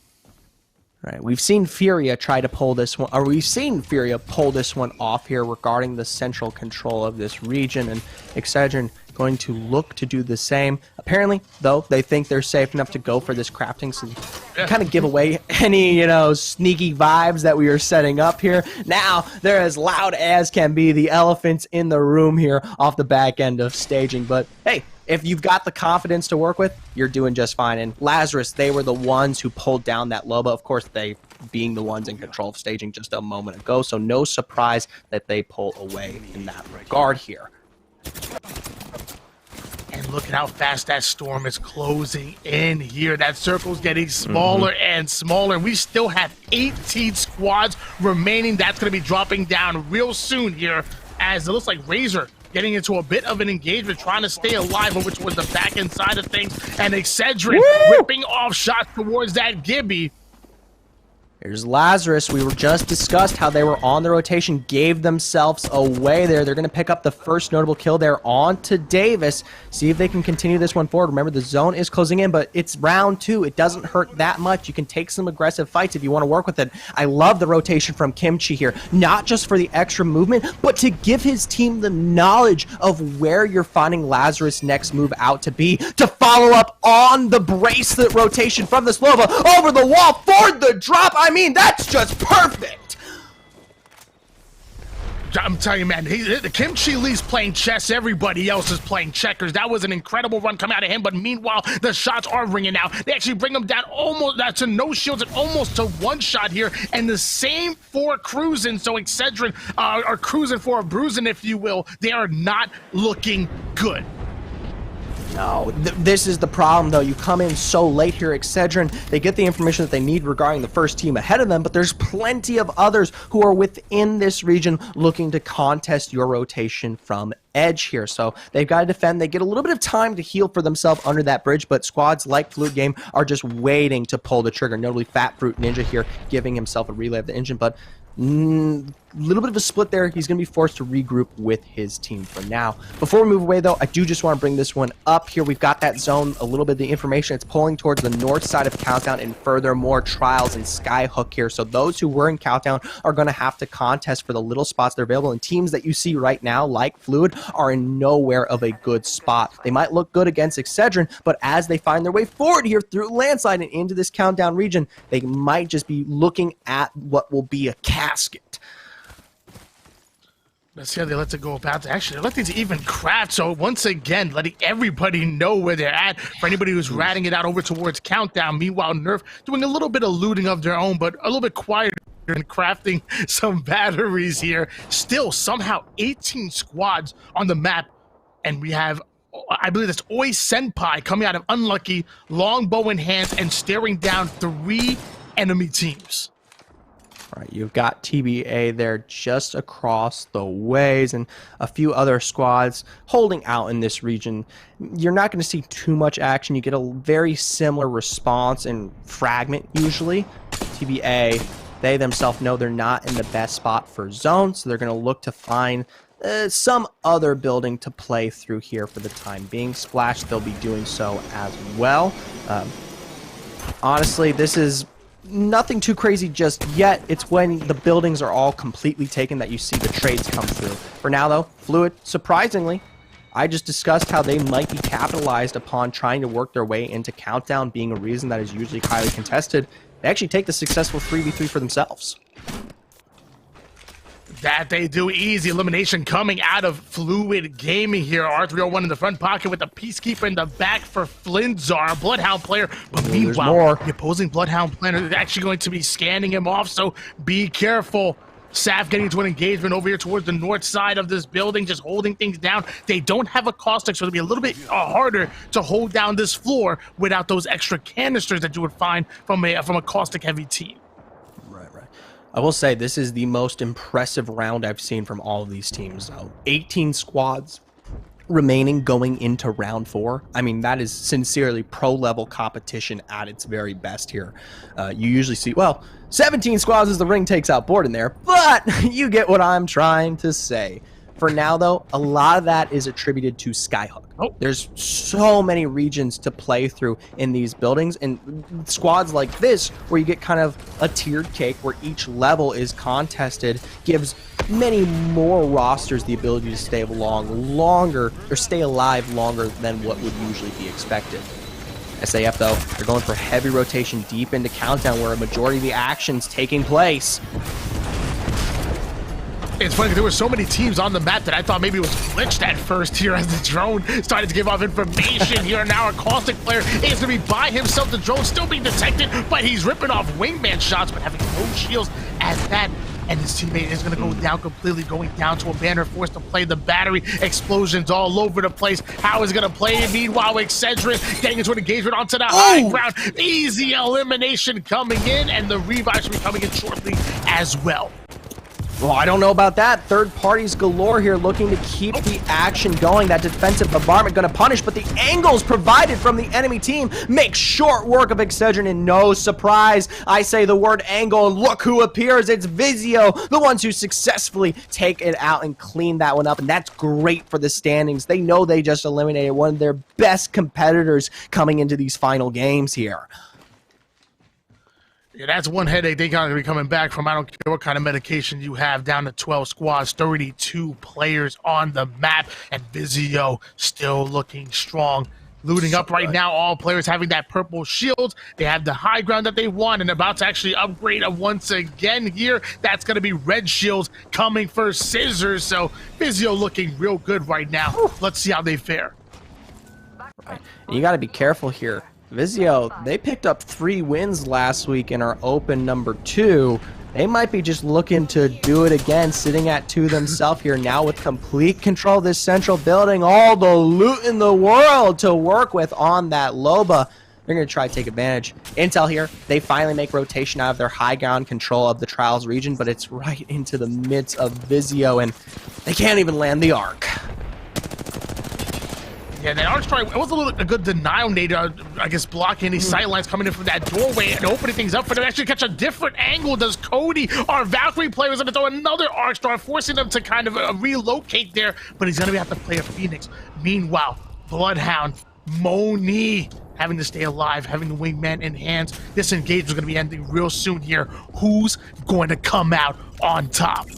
Right, we've seen Furia try to pull this one, or we've seen Furia pull this one off here regarding the central control of this region, and Excedrin going to look to do the same. Apparently, though, they think they're safe enough to go for this crafting, so kind of give away any, sneaky vibes that we are setting up here. Now, they're as loud as can be, the elephants in the room here off the back end of staging, but hey, if you've got the confidence to work with, you're doing just fine. And Lazarus, they were the ones who pulled down that Loba. Of course, they being the ones in control of staging just a moment ago, so no surprise that they pull away in that regard here. And look at how fast that storm is closing in here. That circle's getting smaller and smaller. We still have 18 squads remaining. That's going to be dropping down real soon here, as it looks like Razor getting into a bit of an engagement, trying to stay alive, which was the back end side of things, and Excedrin ripping off shots towards that Gibby. Here's Lazarus. We were just discussed how they were on the rotation, gave themselves away there. They're going to pick up the first notable kill there on to Davis. See if they can continue this one forward. Remember, the zone is closing in, but it's round 2. It doesn't hurt that much. You can take some aggressive fights if you want to work with it. I love the rotation from Kimchi here, not just for the extra movement, but to give his team the knowledge of where you're finding Lazarus' next move out to be, to follow up on the bracelet rotation from the Slova over the wall for the drop. I mean, that's just perfect. I'm telling you, man, the Kimchi Lee's playing chess. Everybody else is playing checkers. That was an incredible run coming out of him, but meanwhile, the shots are ringing out. They actually bring him down almost to no shields and almost to one shot here, and the same for cruising. So Excedrin are cruising for a bruising, if you will. They are not looking good. No, this is the problem, though. You come in so late here, Excedrin. They get the information that they need regarding the first team ahead of them, but there's plenty of others who are within this region looking to contest your rotation from edge here. So they've got to defend. They get a little bit of time to heal for themselves under that bridge, but squads like Fluid Game are just waiting to pull the trigger. Notably, Fat Fruit Ninja here giving himself a relay of the engine, but little bit of a split there. He's going to be forced to regroup with his team for now. Before we move away, though, I do just want to bring this one up here. We've got that zone, a little bit of the information. It's pulling towards the north side of Countdown, and furthermore, Trials and Skyhook here. So those who were in Countdown are going to have to contest for the little spots that are available. And teams that you see right now, like Fluid, are in nowhere of a good spot. They might look good against Excedrin, but as they find their way forward here through Landslide and into this Countdown region, they might just be looking at what will be a casket. Let's see how they let it go about. Actually, they let these even craft. So once again, letting everybody know where they're at. For anybody who's ratting it out over towards Countdown. Meanwhile, Nerf doing a little bit of looting of their own, but a little bit quieter and crafting some batteries here. Still, somehow 18 squads on the map. And we have, I believe that's Oi Senpai coming out of Unlucky, longbow in hands, and staring down 3 enemy teams. All right, you've got TBA there just across the ways and a few other squads holding out in this region. You're not going to see too much action. You get a very similar response and fragment usually. TBA, they themselves know they're not in the best spot for zone, so they're going to look to find some other building to play through here for the time being. Splash, they'll be doing so as well. Honestly, this is nothing too crazy just yet. It's when the buildings are all completely taken that you see the trades come through. For now, though, Fluid, surprisingly, I just discussed how they might be capitalized upon trying to work their way into Countdown being a reason that is usually highly contested. They actually take the successful 3v3 for themselves. That they do. Easy elimination coming out of Fluid Gaming here. R301 in the front pocket with the Peacekeeper in the back for Flintzar, a Bloodhound player. But meanwhile, the opposing Bloodhound player is actually going to be scanning him off, so be careful. Saf getting into an engagement over here towards the north side of this building, just holding things down. They don't have a caustic, so it'll be a little bit harder to hold down this floor without those extra canisters that you would find from a caustic-heavy team. I will say this is the most impressive round I've seen from all of these teams. 18 squads remaining going into round 4. I mean, that is sincerely pro-level competition at its very best here. You usually see, well, 17 squads as the ring takes out board in there, but you get what I'm trying to say. For now, though, a lot of that is attributed to Skyhook. There's so many regions to play through in these buildings, and squads like this, where you get kind of a tiered cake where each level is contested, gives many more rosters the ability to stay longer than what would usually be expected. SAF, though, they're going for heavy rotation deep into Countdown, where a majority of the action's taking place. It's funny because there were so many teams on the map that I thought maybe it was glitched at first here as the drone started to give off information here. Now a caustic player is going to be by himself. The drone still being detected, but he's ripping off wingman shots, but having no shields at that. And his teammate is going to go down completely, going down to a banner, forced to play the battery. Explosions all over the place. How is going to play it? Meanwhile, Excedrin getting into an engagement onto the high ground. Easy elimination coming in, and the revive should be coming in shortly as well. Well, I don't know about that. Third parties galore here looking to keep the action going. That defensive bombardment going to punish, but the angles provided from the enemy team make short work of Excedrin, and no surprise, I say the word angle, and look who appears. It's Vizio, the ones who successfully take it out and clean that one up, and that's great for the standings. They know they just eliminated one of their best competitors coming into these final games here. Yeah, that's one headache they got to be coming back from. I don't care what kind of medication you have, down to 12 squads, 32 players on the map, and Vizio still looking strong. Looting up right now, all players having that purple shield. They have the high ground that they want and about to actually upgrade once again here. That's going to be red shields coming for Scissors. So Vizio looking real good right now. Let's see how they fare. Right. You got to be careful here. Vizio, they picked up 3 wins last week and are open number 2. They might be just looking to do it again, sitting at 2 themselves here now with complete control of this central building. All the loot in the world to work with on that Loba. They're going to try to take advantage. Intel here, they finally make rotation out of their high ground control of the Trials region, but it's right into the midst of Vizio, and they can't even land the arc. Yeah, that Archstar, it was a good denial, Nate, I guess blocking any sight lines coming in from that doorway and opening things up for them to actually catch a different angle. Does Cody, our Valkyrie player, is going to throw another Archstar, forcing them to kind of relocate there, but he's going to have to play a Phoenix. Meanwhile, Bloodhound, Moni, having to stay alive, having the wingman in hands. This engagement is going to be ending real soon here. Who's going to come out on top?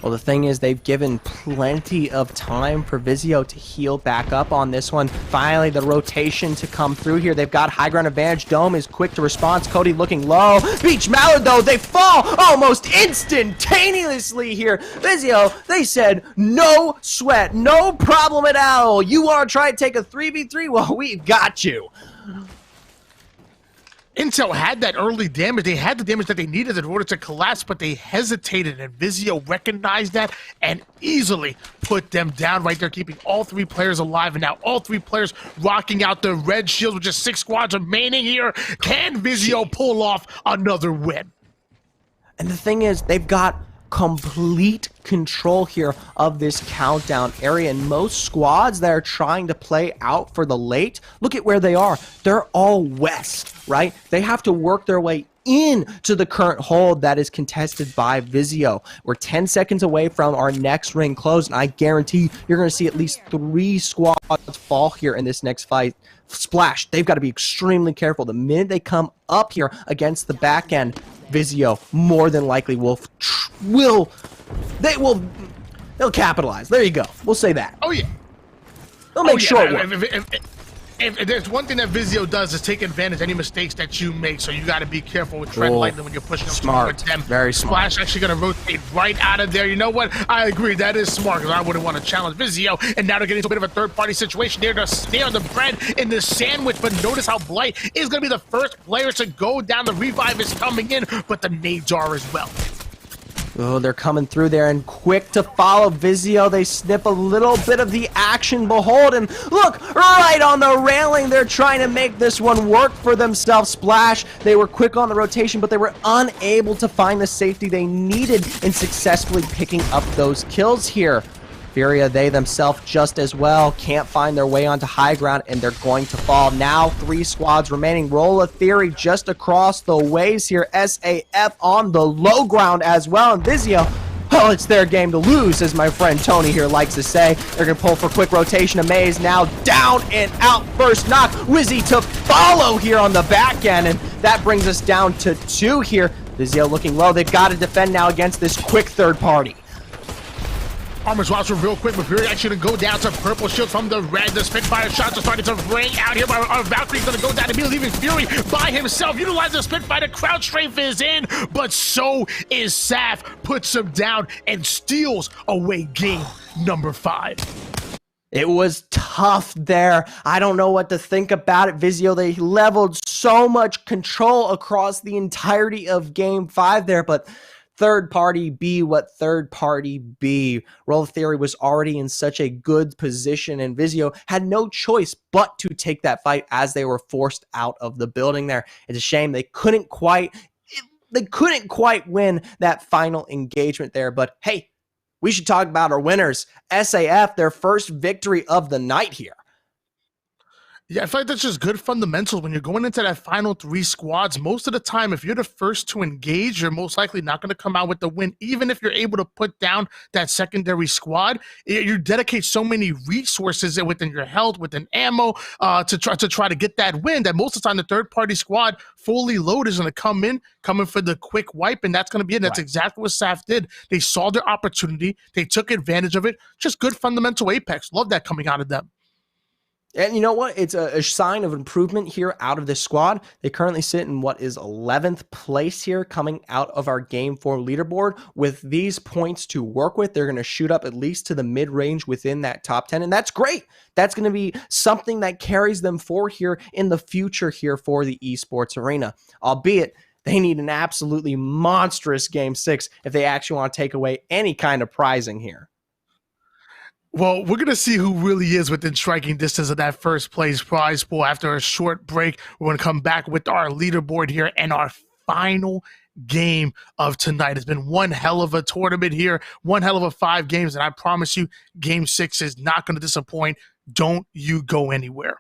Well, the thing is, they've given plenty of time for Vizio to heal back up on this one. Finally, the rotation to come through here. They've got high ground advantage. Dome is quick to respond. Cody looking low. Beach Mallard, though, they fall almost instantaneously here. Vizio, they said, no sweat, no problem at all. You want to try to take a 3v3? Well, we've got you. Intel had that early damage. They had the damage that they needed in order to collapse, but they hesitated, and Vizio recognized that and easily put them down right there, keeping all 3 players alive. And now all 3 players rocking out the red shields with just 6 squads remaining here. Can Vizio pull off another win? And the thing is, they've got complete control here of this countdown area, and most squads that are trying to play out for the late, look at where they are. They're all west, right? They have to work their way into the current hold that is contested by Vizio. We're 10 seconds away from our next ring close, and I guarantee you're going to see at least 3 squads fall here in this next fight. Splash, they've got to be extremely careful. The minute they come up here against the back end, Vizio more than likely they'll capitalize. There you go. We'll say that. Oh yeah. They'll make short work. If there's one thing that Vizio does is take advantage of any mistakes that you make, so you got to be careful with tread lightly when you're pushing them. Smart, them. very smart. Splash actually going to rotate right out of there. You know what? I agree. That is smart, because I wouldn't want to challenge Vizio. And now they're getting into a bit of a third-party situation. They're going to stay on the bread in the sandwich, but notice how Blight is going to be the first player to go down. The revive is coming in, but the nades are as well. Oh, they're coming through there and quick to follow Vizio. They snip a little bit of the action. Behold, and look, right on the railing. They're trying to make this one work for themselves. Splash, they were quick on the rotation, but they were unable to find the safety they needed in successfully picking up those kills here. Furia, they themselves just as well, can't find their way onto high ground, and they're going to fall. Now 3 squads remaining. Roll of Theory just across the ways here. SAF on the low ground as well. And Vizio, well, it's their game to lose, as my friend Tony here likes to say. They're going to pull for quick rotation. Amaze now down and out. First knock. Wizzy to follow here on the back end, and that brings us down to 2 here. Vizio looking low. They've got to defend now against this quick third party. Armor's Watcher real quick, but Fury actually going to go down to purple shield from the red. The Spitfire shots are starting to ring out here, but our Valkyrie's going to go down immediately, leaving Fury by himself. Utilize the Spitfire, crouch strafe is in, but so is Saf. Puts him down and steals away game number 5. It was tough there. I don't know what to think about it. Vizio, they leveled so much control across the entirety of game 5 there, but third party be what third party be. Roll of Theory was already in such a good position, and Vizio had no choice but to take that fight as they were forced out of the building there. It's a shame they couldn't quite win that final engagement there, but hey, we should talk about our winners. SAF, their first victory of the night here. Yeah, I feel like that's just good fundamentals. When you're going into that final 3 squads, most of the time, if you're the first to engage, you're most likely not going to come out with the win. Even if you're able to put down that secondary squad, you dedicate so many resources within your health, within ammo, to try to get that win, that most of the time the third-party squad fully loaded is going to come in for the quick wipe, and that's going to be it. That's exactly what SAF did. They saw their opportunity. They took advantage of it. Just good fundamental Apex. Love that coming out of them. And you know what? It's a sign of improvement here out of this squad. They currently sit in what is 11th place here coming out of our Game 4 leaderboard. With these points to work with, they're going to shoot up at least to the mid-range within that top 10, and that's great. That's going to be something that carries them forward here in the future here for the esports arena, albeit they need an absolutely monstrous Game 6 if they actually want to take away any kind of prizing here. Well, we're going to see who really is within striking distance of that first place prize pool after a short break. We're going to come back with our leaderboard here and our final game of tonight. It's been one hell of a tournament here, one hell of a 5 games, and I promise you, Game 6 is not going to disappoint. Don't you go anywhere.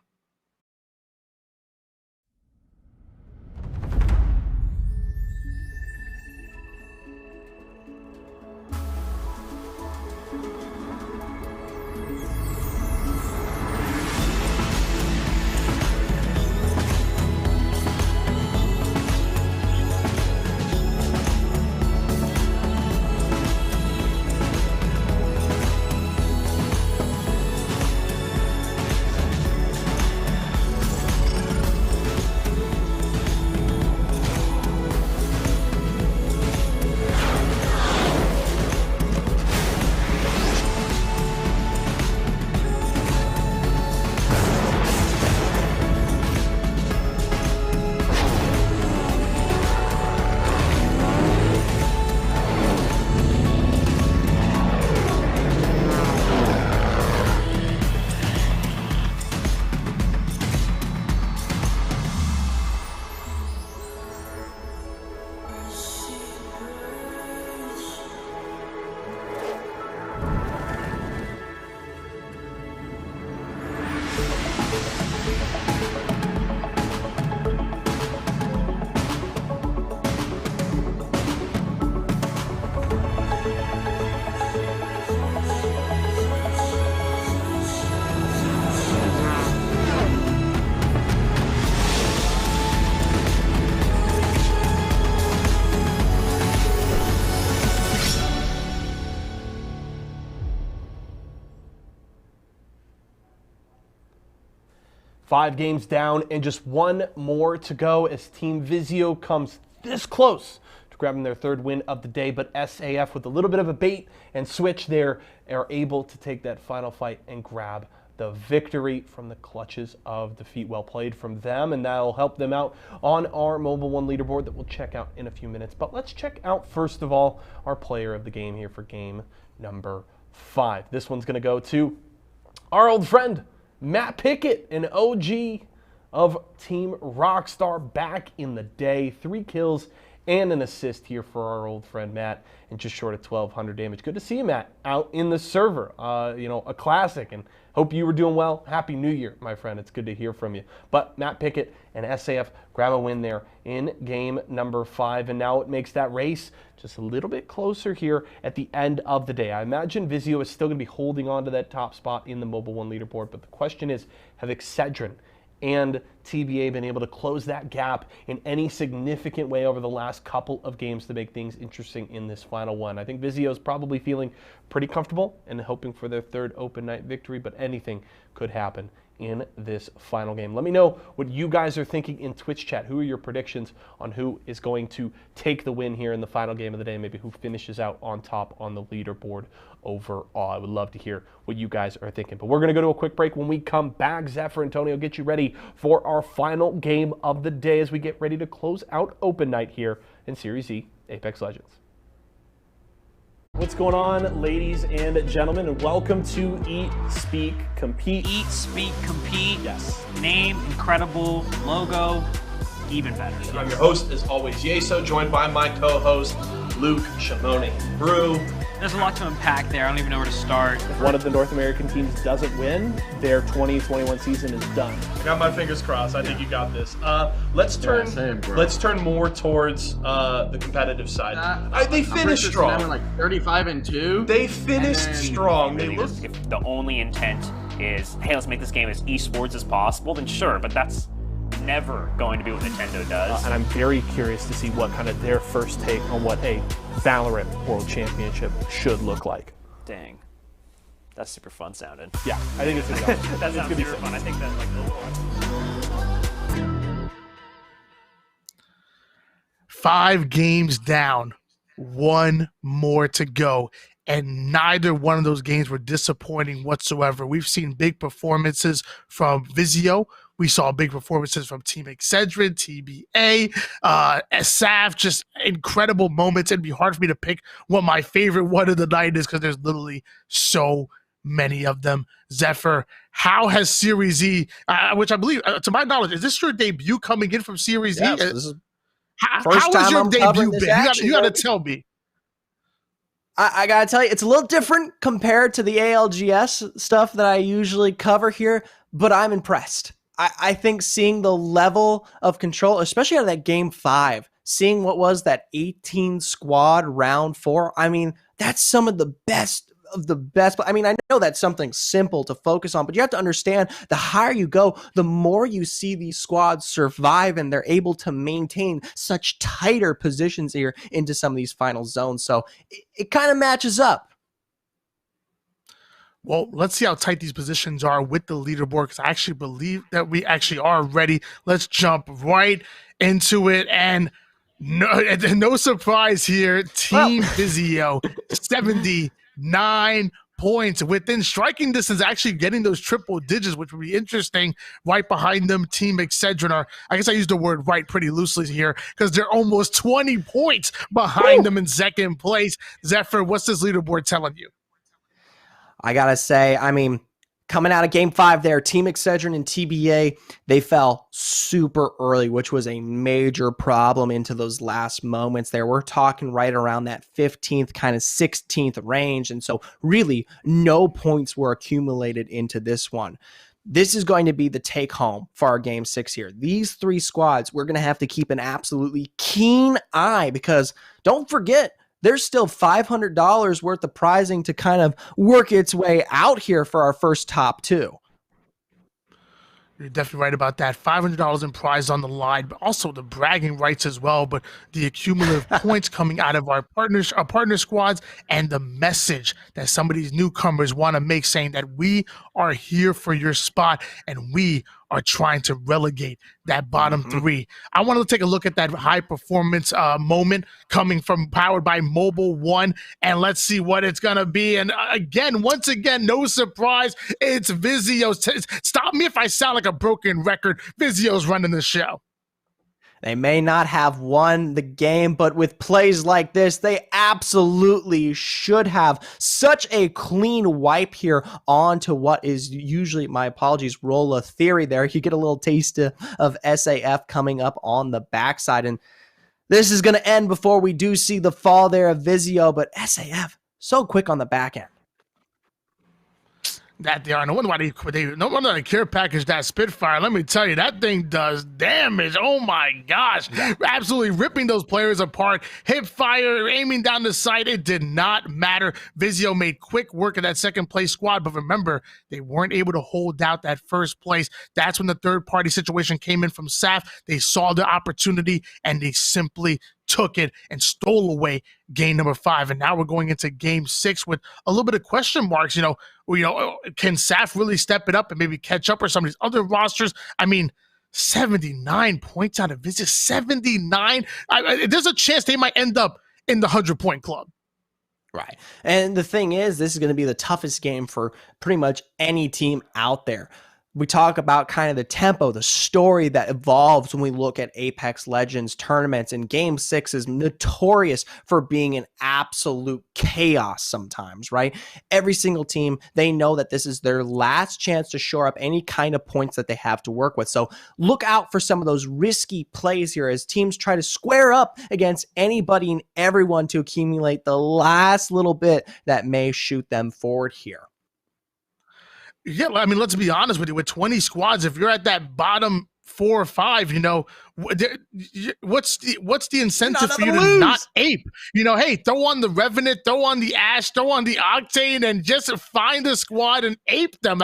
Five games down and just one more to go as Team Vizio comes this close to grabbing their third win of the day. But SAF, with a little bit of a bait and switch there, are able to take that final fight and grab the victory from the clutches of defeat. Well played from them, and that'll help them out on our Mobile One leaderboard that we'll check out in a few minutes. But let's check out, first of all, our player of the game here for game number 5. This one's going to go to our old friend, Matt Pickett, an OG of Team Rockstar back in the day. 3 kills and an assist here for our old friend Matt, and just short of 1,200 damage. Good to see you, Matt, out in the server. A classic, and hope you were doing well. Happy New Year, my friend. It's good to hear from you. But Matt Pickett and SAF grab a win there in game number 5, and now it makes that race just a little bit closer here at the end of the day. I imagine Vizio is still going to be holding on to that top spot in the Mobile One leaderboard, but the question is, have Excedrin and TBA been able to close that gap in any significant way over the last couple of games to make things interesting in this final one? I think Vizio is probably feeling pretty comfortable and hoping for their third open night victory, but anything could happen in this final game. Let me know what you guys are thinking in Twitch chat. Who are your predictions on who is going to take the win here in the final game of the day? Maybe who finishes out on top on the leaderboard overall. I would love to hear what you guys are thinking. But we're going to go to a quick break. When we come back, Zephyr and Tony will get you ready for our final game of the day as we get ready to close out open night here in Series E Apex Legends. What's going on, ladies and gentlemen, and welcome to Eat, Speak, Compete. Eat, Speak, Compete. Yes. Name, incredible. Logo, even better. And I'm your host, as always, Yeso, joined by my co-host, Luke Shimoni. Brew. There's a lot to unpack there. I don't even know where to start. If one of the North American teams doesn't win, their 2021 season is done. I got my fingers crossed. I think you got this. Let's turn more towards the competitive side. They finished strong. They were like 35-2. They finished strong. Really if the only intent is, hey, let's make this game as esports as possible, then sure, but that's never going to be what Nintendo does. And I'm very curious to see what kind of their first take on what a Valorant World Championship should look like. Dang. That's super fun sounding. Yeah, I think it's going to go. That sounds super fun. I think that's like 5 games down, 1 more to go. And neither one of those games were disappointing whatsoever. We've seen big performances from Vizio. We saw big performances from Team Excedrin, TBA, SAF, just incredible moments. It'd be hard for me to pick what my favorite one of the night is because there's literally so many of them. Zephyr, how has Series E, which I believe, to my knowledge, is this your debut coming in from Series E? This is how has your debut been? You got to tell me. I gotta tell you, it's a little different compared to the ALGS stuff that I usually cover here, but I'm impressed. I think seeing the level of control, especially out of that game 5, seeing what was that 18 squad round 4, I mean, that's some of the best of the best. But I mean, I know that's something simple to focus on, but you have to understand the higher you go, the more you see these squads survive and they're able to maintain such tighter positions here into some of these final zones. So it kind of matches up. Well, let's see how tight these positions are with the leaderboard, because I actually believe that we actually are ready. Let's jump right into it. And no surprise here, Team Vizio, 79 points within striking distance, actually getting those triple digits, which would be interesting. Right behind them, Team Excedrin are, I guess I used the word right pretty loosely here, because they're almost 20 points behind them in second place. Zephyr, what's this leaderboard telling you? I gotta say, I mean, coming out of game 5 there, Team Excedrin and TBA, they fell super early, which was a major problem into those last moments there. We're talking right around that 15th, kind of 16th range. And so really no points were accumulated into this one. This is going to be the take home for our game 6 here. These 3 squads, we're going to have to keep an absolutely keen eye, because don't forget, there's still $500 worth of prizing to kind of work its way out here for our first top 2. You're definitely right about that. $500 in prize on the line, but also the bragging rights as well. But the accumulative points coming out of our partner squads, and the message that some of these newcomers want to make, saying that we are here for your spot and we are trying to relegate that bottom 3. I want to take a look at that high performance moment coming from Powered by Mobile One, and let's see what it's going to be. And once again, no surprise, it's Vizio. Stop me if I sound like a broken record. Vizio's running the show. They may not have won the game, but with plays like this, they absolutely should have. Such a clean wipe here onto what is usually, my apologies, roll of theory there. You get a little taste of SAF coming up on the backside. And this is going to end before we do see the fall there of Vizio, but SAF, so quick on the back end. That they are. No wonder why they care package that Spitfire. Let me tell you, that thing does damage. Oh my gosh. Absolutely ripping those players apart. Hip fire, aiming down the sight. It did not matter. Vizio made quick work of that second place squad, but remember, they weren't able to hold out that first place. That's when the third party situation came in from SAF. They saw the opportunity and they simply took it and stole away game number 5. And now we're going into game 6 with a little bit of question marks. Can SAF really step it up and maybe catch up with some of these other rosters? I mean, 79 points out of Vizio, 79. There's a chance they might end up in the 100-point club. Right. And the thing is, this is going to be the toughest game for pretty much any team out there. We talk about kind of the tempo, the story that evolves when we look at Apex Legends tournaments, and Game 6 is notorious for being an absolute chaos sometimes, right? Every single team, they know that this is their last chance to shore up any kind of points that they have to work with. So look out for some of those risky plays here as teams try to square up against anybody and everyone to accumulate the last little bit that may shoot them forward here. Yeah, I mean, let's be honest with you. With 20 squads, if you're at that bottom 4 or 5, what's the incentive for you to not ape? Hey, throw on the Revenant, throw on the Ash, throw on the Octane, and just find a squad and ape them.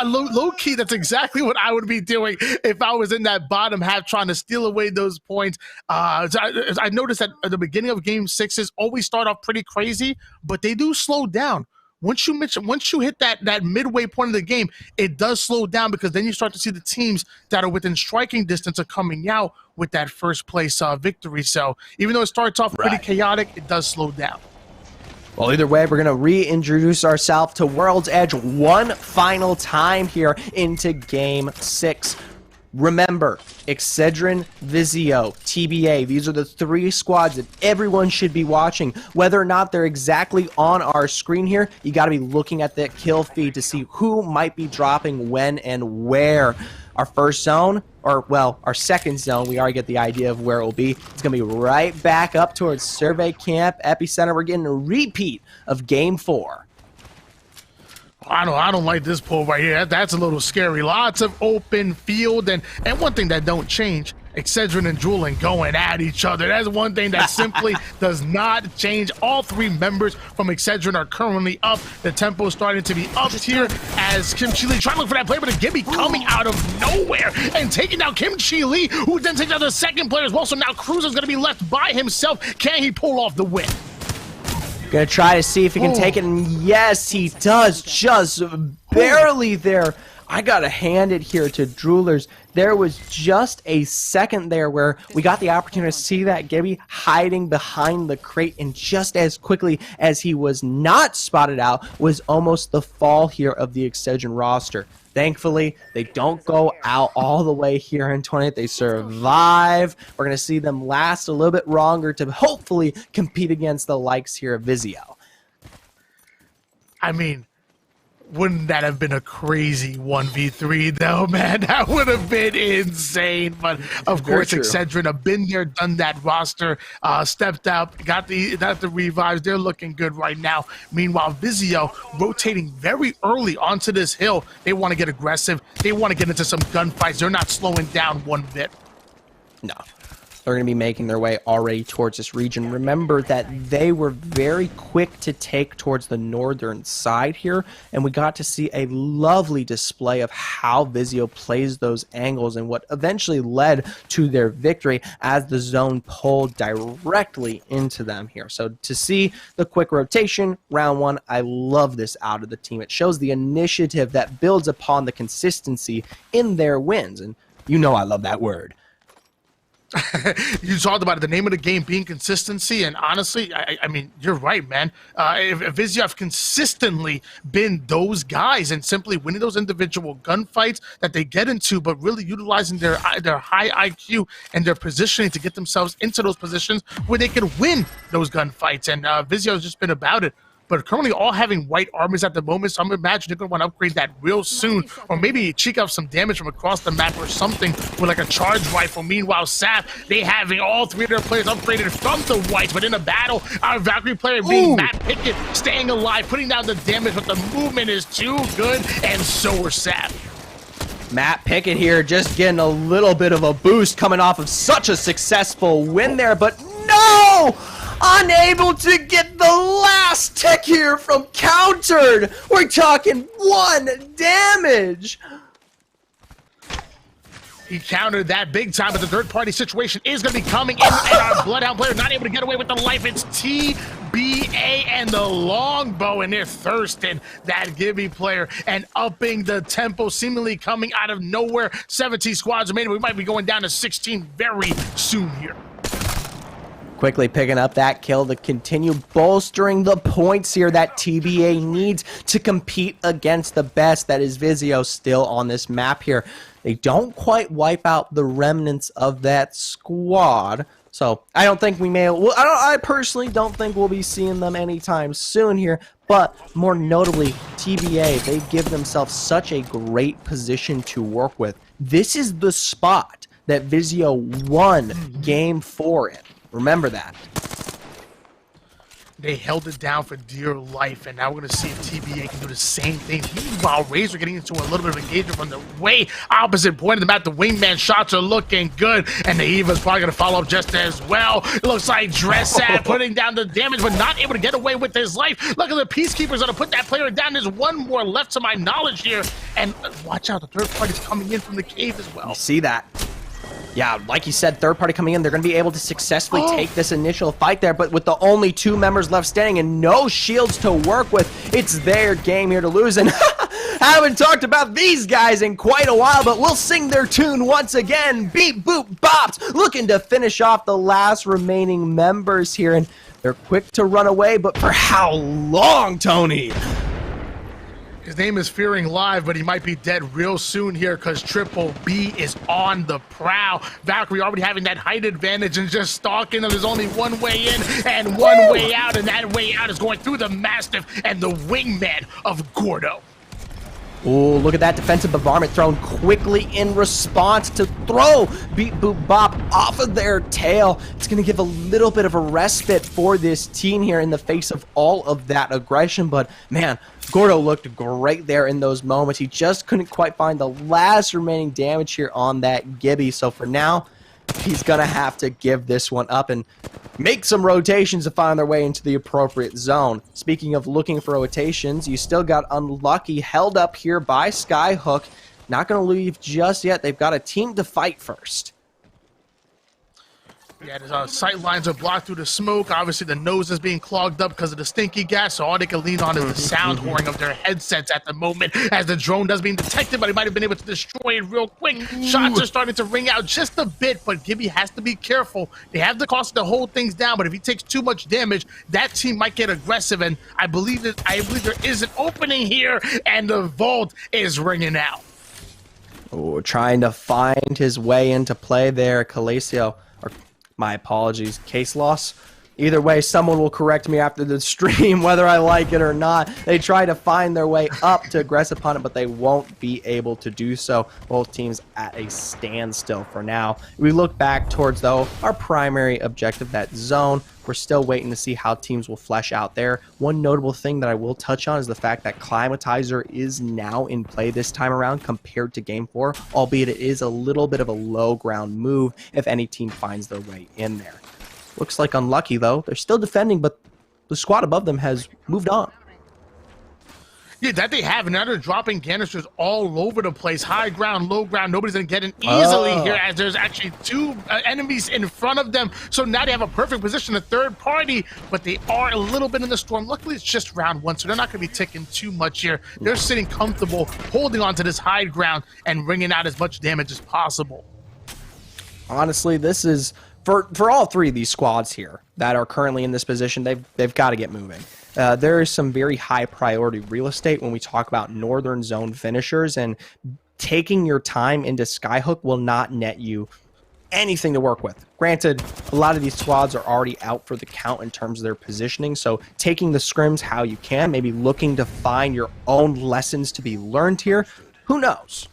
Low key, that's exactly what I would be doing if I was in that bottom half trying to steal away those points. I noticed that at the beginning of game 6s always start off pretty crazy, but they do slow down. Once you hit that midway point of the game, it does slow down, because then you start to see the teams that are within striking distance are coming out with that first place victory. So even though it starts off pretty chaotic, it does slow down. Well, either way, we're going to reintroduce ourselves to World's Edge one final time here into Game 6. Remember, Excedrin, Vizio, TBA, these are the 3 squads that everyone should be watching. Whether or not they're exactly on our screen here, you got to be looking at that kill feed to see who might be dropping when and where. Our first zone, or well, our second zone, we already get the idea of where it will be. It's going to be right back up towards Survey Camp, Epicenter. We're getting a repeat of Game 4. I don't like this pull right here. That's a little scary. Lots of open field, and one thing that don't change, Excedrin and Drooling going at each other. That's one thing that simply does not change. All three members from Excedrin are currently up. The tempo is starting to be up here as Kim Chi Lee trying to look for that play, but a Gibby coming out of nowhere and taking down Kim Chi Lee, who then takes out the second player as well. So now Cruz is going to be left by himself. Can he pull off the win? Gonna try to see if he can take it, and yes, he does, just barely there. I gotta hand it here to Droolers. There was just a second there where we got the opportunity to see that Gibby hiding behind the crate, and just as quickly as he was not spotted out was almost the fall here of the Excedrin roster. Thankfully, they don't go out all the way here in 20th. They survive. We're going to see them last a little bit longer to hopefully compete against the likes here of Vizio. I mean, wouldn't that have been a crazy 1v3 though, man? That would have been insane. But of course, Excedrin have been there, done that roster, stepped up, got the revives. They're looking good right now. Meanwhile, Vizio rotating very early onto this hill. They want to get aggressive. They want to get into some gunfights. They're not slowing down one bit. No. They're going to be making their way already towards this region. Remember that they were very quick to take towards the northern side here, and we got to see a lovely display of how Vizio plays those angles and what eventually led to their victory as the zone pulled directly into them here. So to see the quick rotation, round one, I love this out of the team. It shows the initiative that builds upon the consistency in their wins, and you know I love that word. You talked about it, the name of the game being consistency, and honestly, I mean, you're right, man. If Vizio have consistently been those guys and simply winning those individual gunfights that they get into, but really utilizing their high IQ and their positioning to get themselves into those positions where they can win those gunfights, and Vizio has just been about it. But currently all having white armies at the moment, so I'm imagining they're going to want to upgrade that real soon, or maybe cheek out some damage from across the map or something with like a charge rifle. Meanwhile, SAP, they having all three of their players upgraded from the whites, but in a battle, our Valkyrie player being Matt Pickett, staying alive, putting down the damage, but the movement is too good, and so are SAP. Matt Pickett here just getting a little bit of a boost coming off of such a successful win there, but no! Unable to get the last tick here from countered. We're talking 1 damage. He countered that big time, but the third-party situation is going to be coming in, and our Bloodhound player not able to get away with the life. It's TBA and the longbow, and they're thirsting that Gibby player and upping the tempo, seemingly coming out of nowhere. 17 squads remaining. We might be going down to 16 very soon here. Quickly picking up that kill to continue bolstering the points here that TBA needs to compete against the best. That is Vizio still on this map here. They don't quite wipe out the remnants of that squad. So I don't think we may, well, I personally don't think we'll be seeing them anytime soon here. But more notably, TBA, they give themselves such a great position to work with. This is the spot that Vizio won Game 4 in. Remember that. They held it down for dear life, and now we're going to see if TBA can do the same thing. Meanwhile, Razor getting into a little bit of engagement from the way opposite point of the map. The wingman shots are looking good, and the Eva's probably going to follow up just as well. It looks like Dressat putting down the damage, but not able to get away with his life. Look at the Peacekeepers going to put that player down. There's one more left to my knowledge here, and watch out, the third party's coming in from the cave as well. You see that? Yeah, like you said, third party coming in, they're going to be able to successfully take this initial fight there, but with the only 2 members left standing and no shields to work with, it's their game here to lose. And haven't talked about these guys in quite a while, but we'll sing their tune once again. Beep, boop, bops, looking to finish off the last remaining members here, and they're quick to run away, but for how long, Tony? His name is Fearing Live, but he might be dead real soon here because Triple B is on the prowl. Valkyrie already having that height advantage and just stalking them. There's only one way in and one way out, and that way out is going through the Mastiff and the wingman of Gordo. Oh, look at that defensive bombardment thrown quickly in response to throw Beat Boop Bop off of their tail. It's going to give a little bit of a respite for this team here in the face of all of that aggression. But man, Gordo looked great there in those moments. He just couldn't quite find the last remaining damage here on that Gibby. So for now, he's going to have to give this one up and make some rotations to find their way into the appropriate zone. Speaking of looking for rotations, you still got Unlucky held up here by Skyhook. Not going to leave just yet. They've got a team to fight first. Yeah, the sight lines are blocked through the smoke. Obviously, the nose is being clogged up because of the stinky gas, so all they can lean on is the sound whoring of their headsets at the moment as the drone does being detected, but he might have been able to destroy it real quick. Shots are starting to ring out just a bit, but Gibby has to be careful. They have the cost to hold things down, but if he takes too much damage, that team might get aggressive, and I believe there is an opening here, and the vault is ringing out. Oh, trying to find his way into play there, Calacio. My apologies, case loss. Either way, someone will correct me after the stream, whether I like it or not. They try to find their way up to aggressive upon it, but they won't be able to do so. Both teams at a standstill for now. We look back towards, though, our primary objective, that zone. We're still waiting to see how teams will flesh out there. One notable thing that I will touch on is the fact that Climatizer is now in play this time around compared to Game 4, albeit it is a little bit of a low ground move if any team finds their way in there. Looks like Unlucky, though. They're still defending, but the squad above them has moved on. Yeah, that they have. Now they're dropping canisters all over the place. High ground, low ground. Nobody's going to get in easily here as there's actually two enemies in front of them. So now they have a perfect position, a third party, but they are a little bit in the storm. Luckily, it's just round one, so they're not going to be taking too much here. They're sitting comfortable, holding on to this high ground and wringing out as much damage as possible. Honestly, this is, for all three of these squads here that are currently in this position, they've got to get moving. There is some very high priority real estate when we talk about northern zone finishers, and taking your time into Skyhook will not net you anything to work with. Granted, a lot of these squads are already out for the count in terms of their positioning, so taking the scrims how you can, maybe looking to find your own lessons to be learned here, who knows?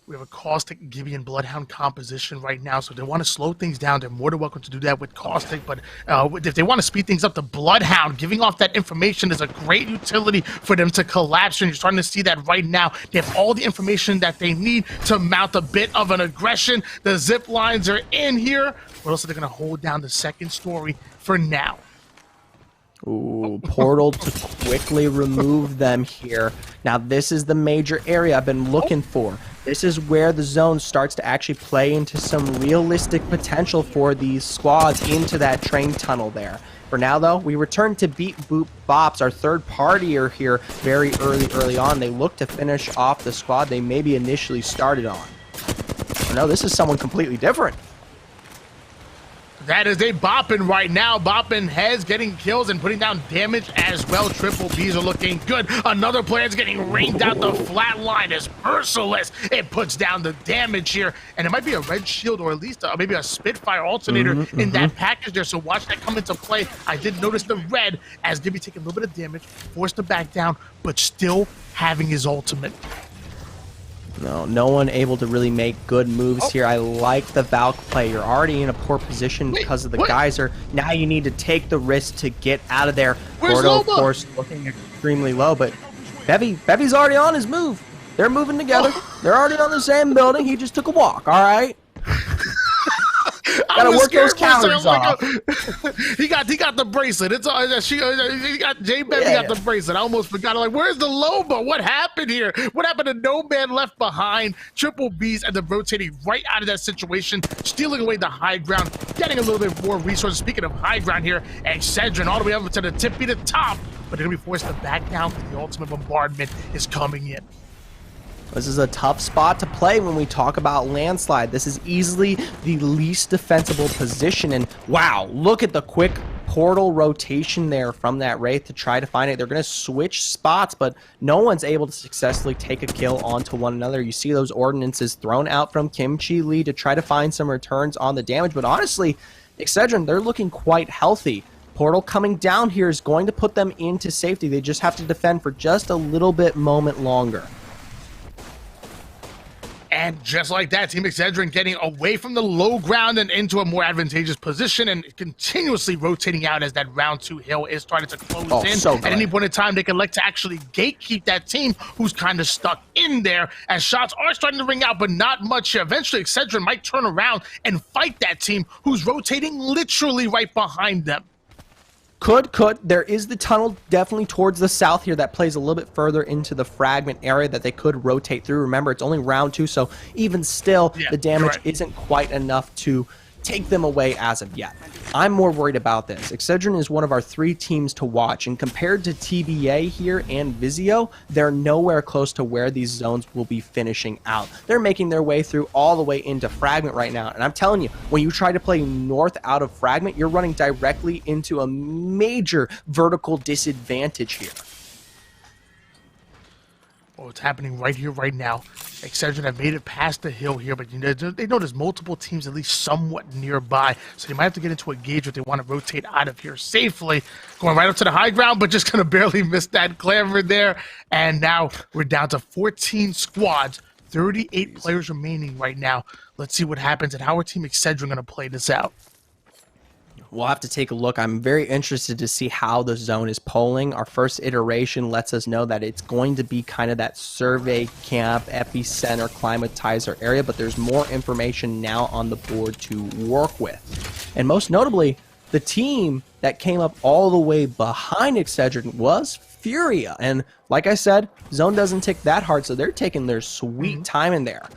We have a Caustic, Gibby, and Bloodhound composition right now, so if they want to slow things down, they're more than welcome to do that with Caustic, but if they want to speed things up, the Bloodhound, giving off that information is a great utility for them to collapse, and you're starting to see that right now. They have all the information that they need to mount a bit of an aggression. The zip lines are in here, but also they're going to hold down the second story for now. Ooh, portal to quickly remove them here. Now, this is the major area I've been looking for. This is where the zone starts to actually play into some realistic potential for these squads into that train tunnel there. For now, though, we return to Beat Boop Bops, our third partier here very early on. They look to finish off the squad they maybe initially started on. Oh, no, this is someone completely different. That is a Boppin right now. Boppin heads, getting kills and putting down damage as well. Triple Bs are looking good. Another player's getting rained out. The flat line is merciless. It puts down the damage here. And it might be a red shield or at least maybe a Spitfire alternator in that package there. So watch that come into play. I did notice the red as Gibby taking a little bit of damage, forced to back down, but still having his ultimate. No one able to really make good moves here. I like the Valk play. You're already in a poor position because of the geyser. Now you need to take the risk to get out of there. Gordo, of course, looking extremely low, but Bevy's already on his move. They're moving together. They're already on the same building. He just took a walk, all right? Gotta work those calories off. He got the bracelet. It's he got J Bevy got the bracelet. I almost forgot. I'm like, where's the Loba? What happened here? What happened to No Man Left Behind? Triple B's and then rotating right out of that situation, stealing away the high ground, getting a little bit more resources. Speaking of high ground here, Excedrin all the way up to the tippy to top, but they're gonna be forced to back down because the ultimate bombardment is coming in. This is a tough spot to play when we talk about landslide. This is easily the least defensible position. And wow, look at the quick portal rotation there from that Wraith to try to find it. They're going to switch spots, but no one's able to successfully take a kill onto one another. You see those ordinances thrown out from Kimchi Lee to try to find some returns on the damage. But honestly, Excedrin, they're looking quite healthy. Portal coming down here is going to put them into safety. They just have to defend for just a little bit moment longer. And just like that, Team Excedrin getting away from the low ground and into a more advantageous position and continuously rotating out as that round 2 hill is starting to close in. So At any point in time, they can elect to actually gatekeep that team who's kind of stuck in there as shots are starting to ring out, but not much. Eventually, Excedrin might turn around and fight that team who's rotating literally right behind them. Could. There is the tunnel definitely towards the south here that plays a little bit further into the fragment area that they could rotate through. Remember, it's only round 2, so even still, the damage isn't quite enough to take them away as of yet. I'm more worried about this. Excedrin is one of our 3 teams to watch, and compared to TBA here and Vizio, they're nowhere close to where these zones will be finishing out. They're making their way through all the way into Fragment right now, and I'm telling you, when you try to play north out of Fragment, you're running directly into a major vertical disadvantage here. Oh, it's happening right here, right now. Excedrin have made it past the hill here, but they know there's multiple teams at least somewhat nearby, so they might have to get into a gauge if they want to rotate out of here safely. Going right up to the high ground, but just going to barely miss that clever there. And now we're down to 14 squads, 38 players remaining right now. Let's see what happens and how our Team Excedrin going to play this out. We'll have to take a look. I'm very interested to see how the zone is polling. Our first iteration lets us know that it's going to be kind of that survey camp, epicenter, climatizer area, but there's more information now on the board to work with. And most notably, the team that came up all the way behind Excedrin was Furia. And like I said, zone doesn't tick that hard, so they're taking their sweet time in there.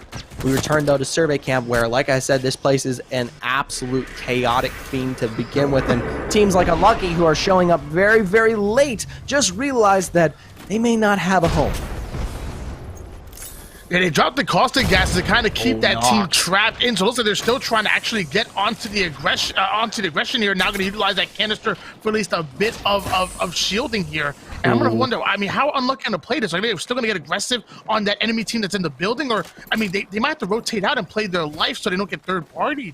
We return, though, to Survey Camp, where, like I said, this place is an absolute chaotic theme to begin with. And teams like Unlucky, who are showing up very, very late, just realized that they may not have a home. Yeah, they dropped the caustic gas to kind of keep that team trapped in. So it looks like they're still trying to actually get onto the aggression here. Now going to utilize that canister for at least a bit of shielding here. And I'm going to wonder, I mean, how Unlucky going to play this? Are they still going to get aggressive on that enemy team that's in the building? Or, I mean, they might have to rotate out and play their life so they don't get third-partied.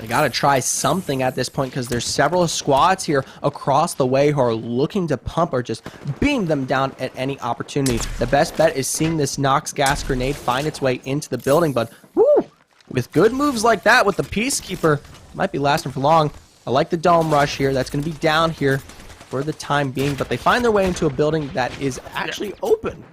They got to try something at this point because there's several squads here across the way who are looking to pump or just beam them down at any opportunity. The best bet is seeing this Nox gas grenade find its way into the building, but whoo, with good moves like that with the Peacekeeper, might be lasting for long. I like the dome rush here. That's going to be down here for the time being, but they find their way into a building that is actually open.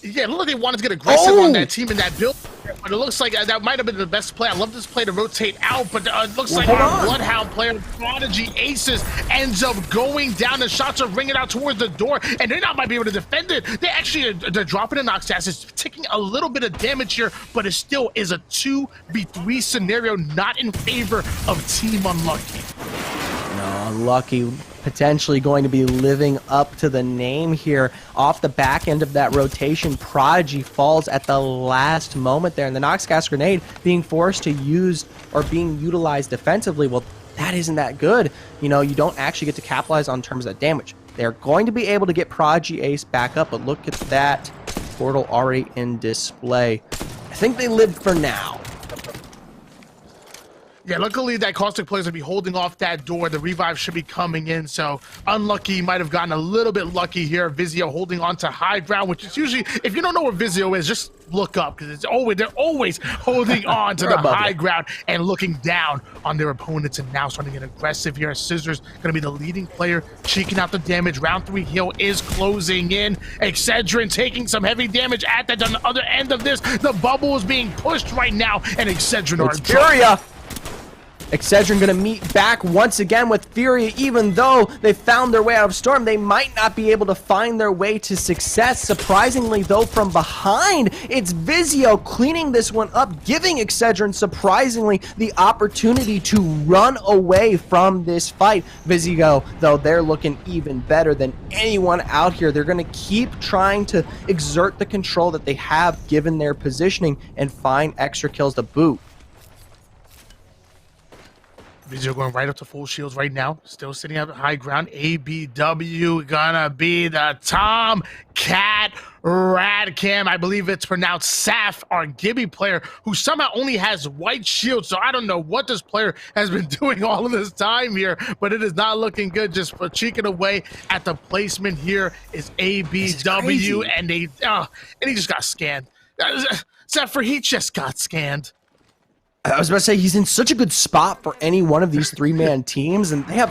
Yeah, it looked like they wanted to get aggressive on that team in that building, but it looks like that might have been the best play. I love this play to rotate out, but it looks like our Bloodhound player, Prodigy Aces, ends up going down. The shots are ringing out towards the door, and they not might be able to defend it. They actually, they're dropping a Nox gas. It's taking a little bit of damage here, but it still is a 2v3 scenario, not in favor of Team Unlucky. No, Unlucky potentially going to be living up to the name here. Off the back end of that rotation, Prodigy falls at the last moment there, and the Nox gas grenade being forced to use or being utilized defensively, well, that isn't that good. You know, you don't actually get to capitalize on terms of damage. They're going to be able to get Prodigy Ace back up, but look at that portal already in display. I think they lived for now. Yeah, luckily that Caustic players will be holding off that door. The revive should be coming in, so Unlucky might have gotten a little bit lucky here. Vizio holding on to high ground, which is usually, if you don't know where Vizio is, just look up, because they're always holding on to the high ground and looking down on their opponents, and now starting to get aggressive here. Scissors going to be the leading player, cheeking out the damage. Round 3 heal is closing in. Excedrin taking some heavy damage at that on the other end of this. The bubble is being pushed right now, and Excedrin are Furia. Excedrin going to meet back once again with Furia. Even though they found their way out of Storm, they might not be able to find their way to success. Surprisingly, though, from behind, it's Vizio cleaning this one up, giving Excedrin, surprisingly, the opportunity to run away from this fight. Vizio, though, they're looking even better than anyone out here. They're going to keep trying to exert the control that they have given their positioning and find extra kills to boot. Vizio going right up to full shields right now. Still sitting at the high ground. ABW gonna be the Tomcat Radcam. I believe it's pronounced Saf, our Gibby player, who somehow only has white shield. So I don't know what this player has been doing all of this time here, but it is not looking good. Just for cheeking away at the placement here is ABW, and he just got scanned. Zephyr, he just got scanned. I was about to say, he's in such a good spot for any one of these three-man teams, and they have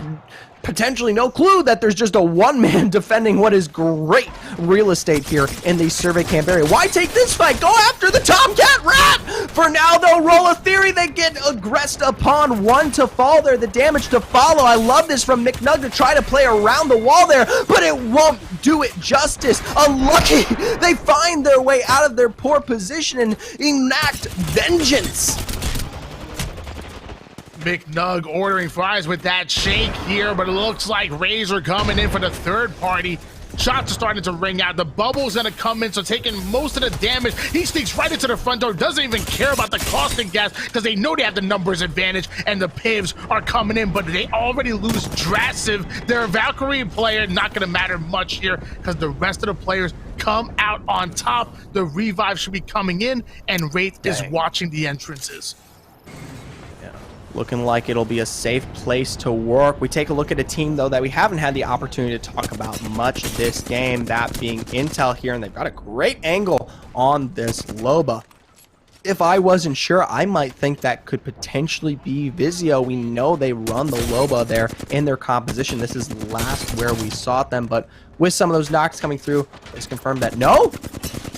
potentially no clue that there's just a one-man defending what is great real estate here in the Survey Camp area. Why take this fight? Go after the Tomcat Rat! For now, they'll roll a theory. They get aggressed upon. One to fall there, the damage to follow. I love this from McNug to try to play around the wall there, but it won't do it justice. Unlucky! They find their way out of their poor position and enact vengeance. McNug ordering fries with that shake here, but it looks like Razor coming in for the third party. Shots are starting to ring out. The bubble's gonna come in, so taking most of the damage. He sneaks right into the front door, doesn't even care about the caustic gas because they know they have the numbers advantage and the Pivs are coming in, but they already lose Drasiv. Their Valkyrie player, not gonna matter much here because the rest of the players come out on top. The revive should be coming in, and Wraith is watching the entrances. Looking like it'll be a safe place to work. We take a look at a team, though, that we haven't had the opportunity to talk about much this game, that being Intel here, and they've got a great angle on this Loba. If I wasn't sure, I might think that could potentially be Vizio. We know they run the Loba there in their composition. This is last where we saw them, but with some of those knocks coming through, it's confirmed that no,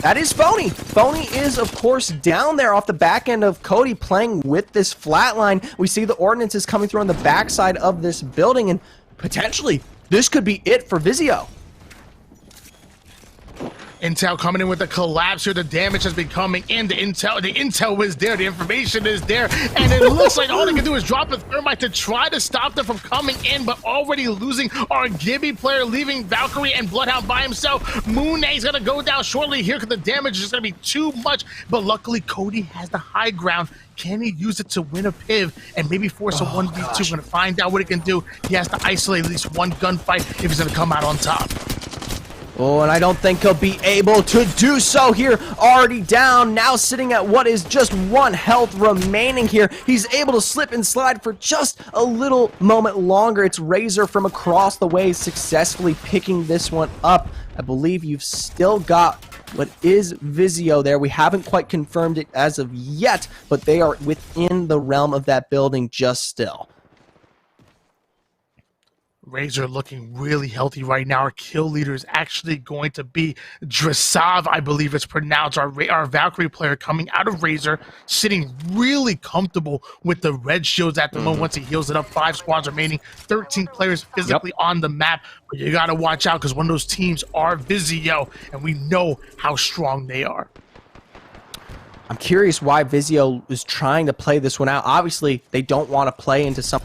that is Phony. Phony is, of course, down there off the back end of Cody playing with this flatline. We see the ordnances coming through on the backside of this building, and potentially this could be it for Vizio. Intel coming in with a collapse here. The damage has been coming in. The intel is there. The information is there. And it looks like all they can do is drop a thermite to try to stop them from coming in, but already losing our Gibby player, leaving Valkyrie and Bloodhound by himself. Moon Knight's going to go down shortly here because the damage is going to be too much. But luckily, Cody has the high ground. Can he use it to win a Piv and maybe force a 1v2? We're going to find out what he can do. He has to isolate at least one gunfight if he's going to come out on top. Oh, and I don't think he'll be able to do so here. Already down, now sitting at what is just 1 health remaining here. He's able to slip and slide for just a little moment longer. It's Razor from across the way successfully picking this one up. I believe you've still got what is Vizio there. We haven't quite confirmed it as of yet, but they are within the realm of that building just still. Razor looking really healthy right now. Our kill leader is actually going to be Drasav, I believe it's pronounced. Our Valkyrie player coming out of Razor, sitting really comfortable with the red shields at the moment. Once he heals it up, 5 squads remaining, 13 players physically on the map. But you got to watch out because one of those teams are Vizio, and we know how strong they are. I'm curious why Vizio is trying to play this one out. Obviously, they don't want to play into some...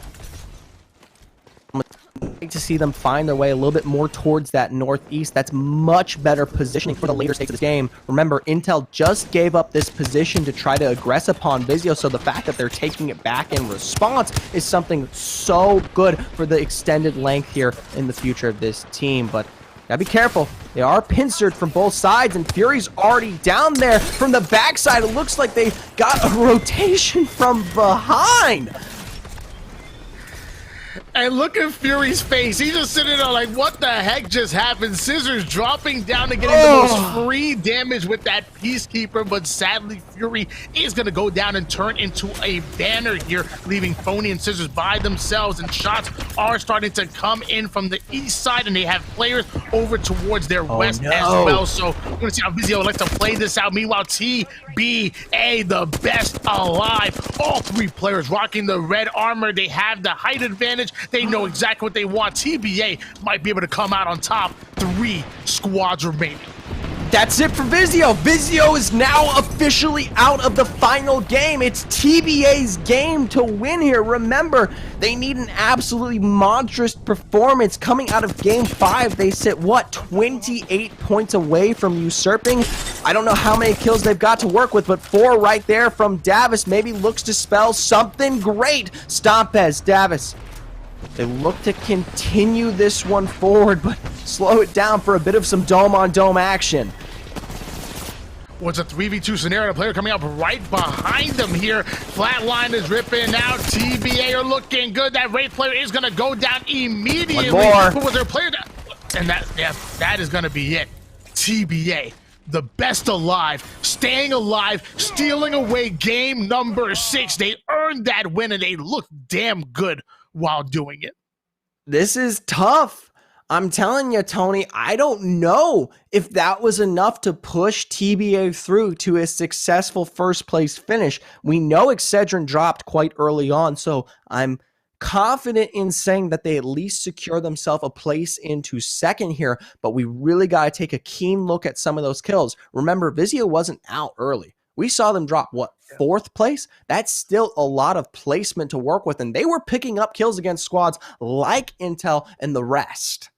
to see them find their way a little bit more towards that northeast. That's much better positioning for the later stakes of this game. Remember, Intel just gave up this position to try to aggress upon Vizio, so the fact that they're taking it back in response is something so good for the extended length here in the future of this team. But gotta be careful. They are pincered from both sides, and Fury's already down there from the backside. It looks like they got a rotation from behind. And look at Fury's face. He's just sitting there like, what the heck just happened? Scissors dropping down and getting the most free damage with that Peacekeeper, but sadly, Fury is going to go down and turn into a banner here, leaving Phony and Scissors by themselves, and shots are starting to come in from the east side, and they have players over towards their west as well. So we're going to see how Vizio likes to play this out. Meanwhile, TBA, the best alive. All 3 players rocking the red armor. They have the height advantage. They know exactly what they want. TBA might be able to come out on top. 3 squads remaining. That's it for Vizio. Vizio is now officially out of the final game. It's TBA's game to win here. Remember, they need an absolutely monstrous performance coming out of game 5. They sit, what, 28 points away from usurping? I don't know how many kills they've got to work with, but 4 right there from Davis maybe looks to spell something great. Stompez, Davis. They look to continue this one forward, but slow it down for a bit of some dome-on-dome action. What's a 3v2 scenario? Player coming up right behind them here. Flatline is ripping out. TBA are looking good. That Wraith player is going to go down immediately. One more. But was their player down? And that is going to be it. TBA, the best alive, staying alive, stealing away game number 6. They earned that win, and they look damn good while doing it. This is tough. I'm telling you, Tony, I don't know if that was enough to push TBA through to a successful first place finish. We know Excedrin dropped quite early on, so I'm confident in saying that they at least secure themselves a place into second here, but we really got to take a keen look at some of those kills. Remember, Vizio wasn't out early. We saw them drop, what, 4th place? That's still a lot of placement to work with, and they were picking up kills against squads like Intel and the rest.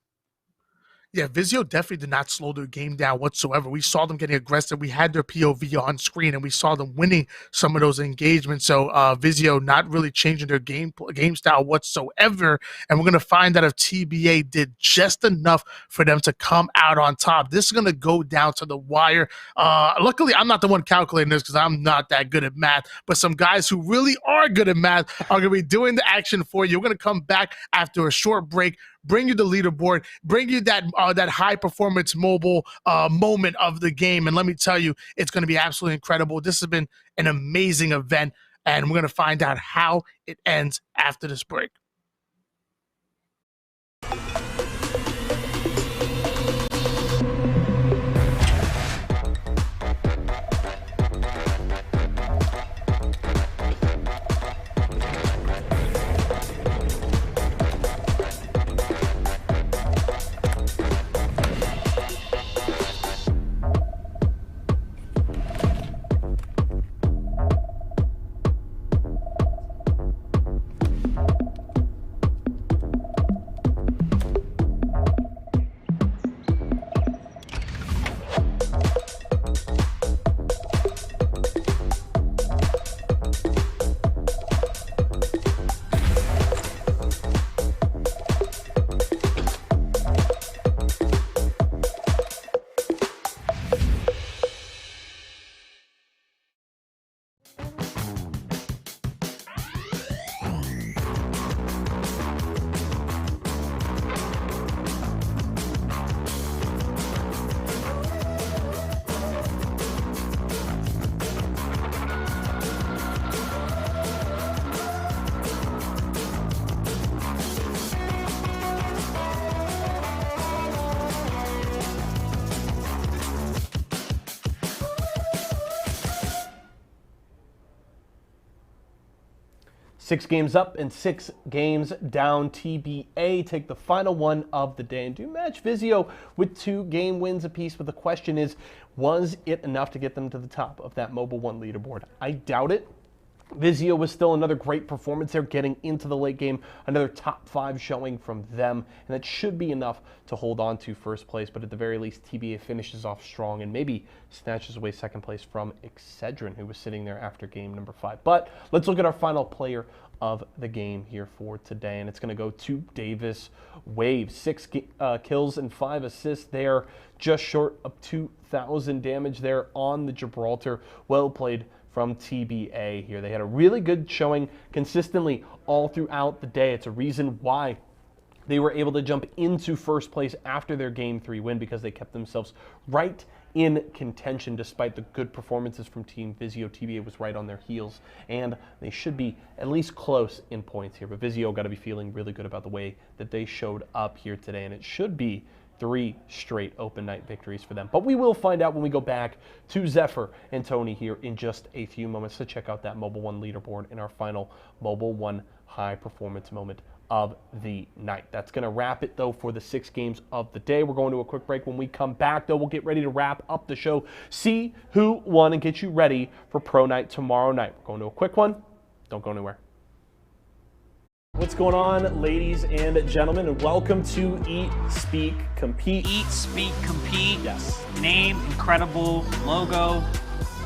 Yeah, Vizio definitely did not slow their game down whatsoever. We saw them getting aggressive. We had their POV on screen, and we saw them winning some of those engagements. So Vizio not really changing their game style whatsoever. And we're going to find out if TBA did just enough for them to come out on top. This is going to go down to the wire. Luckily, I'm not the one calculating this because I'm not that good at math. But some guys who really are good at math are going to be doing the action for you. We're going to come back after a short break, bring you the leaderboard, bring you that high performance mobile moment of the game. And let me tell you, it's going to be absolutely incredible. This has been an amazing event, and we're going to find out how it ends after this break. Six games up and 6 games down. TBA take the final one of the day and do match Vizio with 2 game wins apiece. But the question is, was it enough to get them to the top of that Mobile 1 leaderboard? I doubt it. Vizio was still another great performance there getting into the late game, another top 5 showing from them, and that should be enough to hold on to first place, but at the very least TBA finishes off strong and maybe snatches away second place from Excedrin, who was sitting there after game number 5. But let's look at our final player of the game here for today, and it's going to go to Davis Wave. 6 kills and 5 assists there, just short of 2,000 damage there on the Gibraltar. Well played from TBA here. They had a really good showing consistently all throughout the day. It's a reason why they were able to jump into first place after their Game 3 win, because they kept themselves right in contention despite the good performances from Team Vizio. TBA was right on their heels, and they should be at least close in points here. But Vizio got to be feeling really good about the way that they showed up here today, and it should be 3 straight open night victories for them. But we will find out when we go back to Zephyr and Tony here in just a few moments to check out that Mobile 1 leaderboard in our final Mobile 1 high performance moment of the night. That's going to wrap it, though, for the 6 games of the day. We're going to a quick break. When we come back, though, we'll get ready to wrap up the show, see who won, and get you ready for Pro Night tomorrow night. We're going to a quick one. Don't go anywhere. What's going on, ladies and gentlemen, and welcome to Eat, Speak, Compete. Eat, Speak, Compete. Yes. Name, incredible. Logo,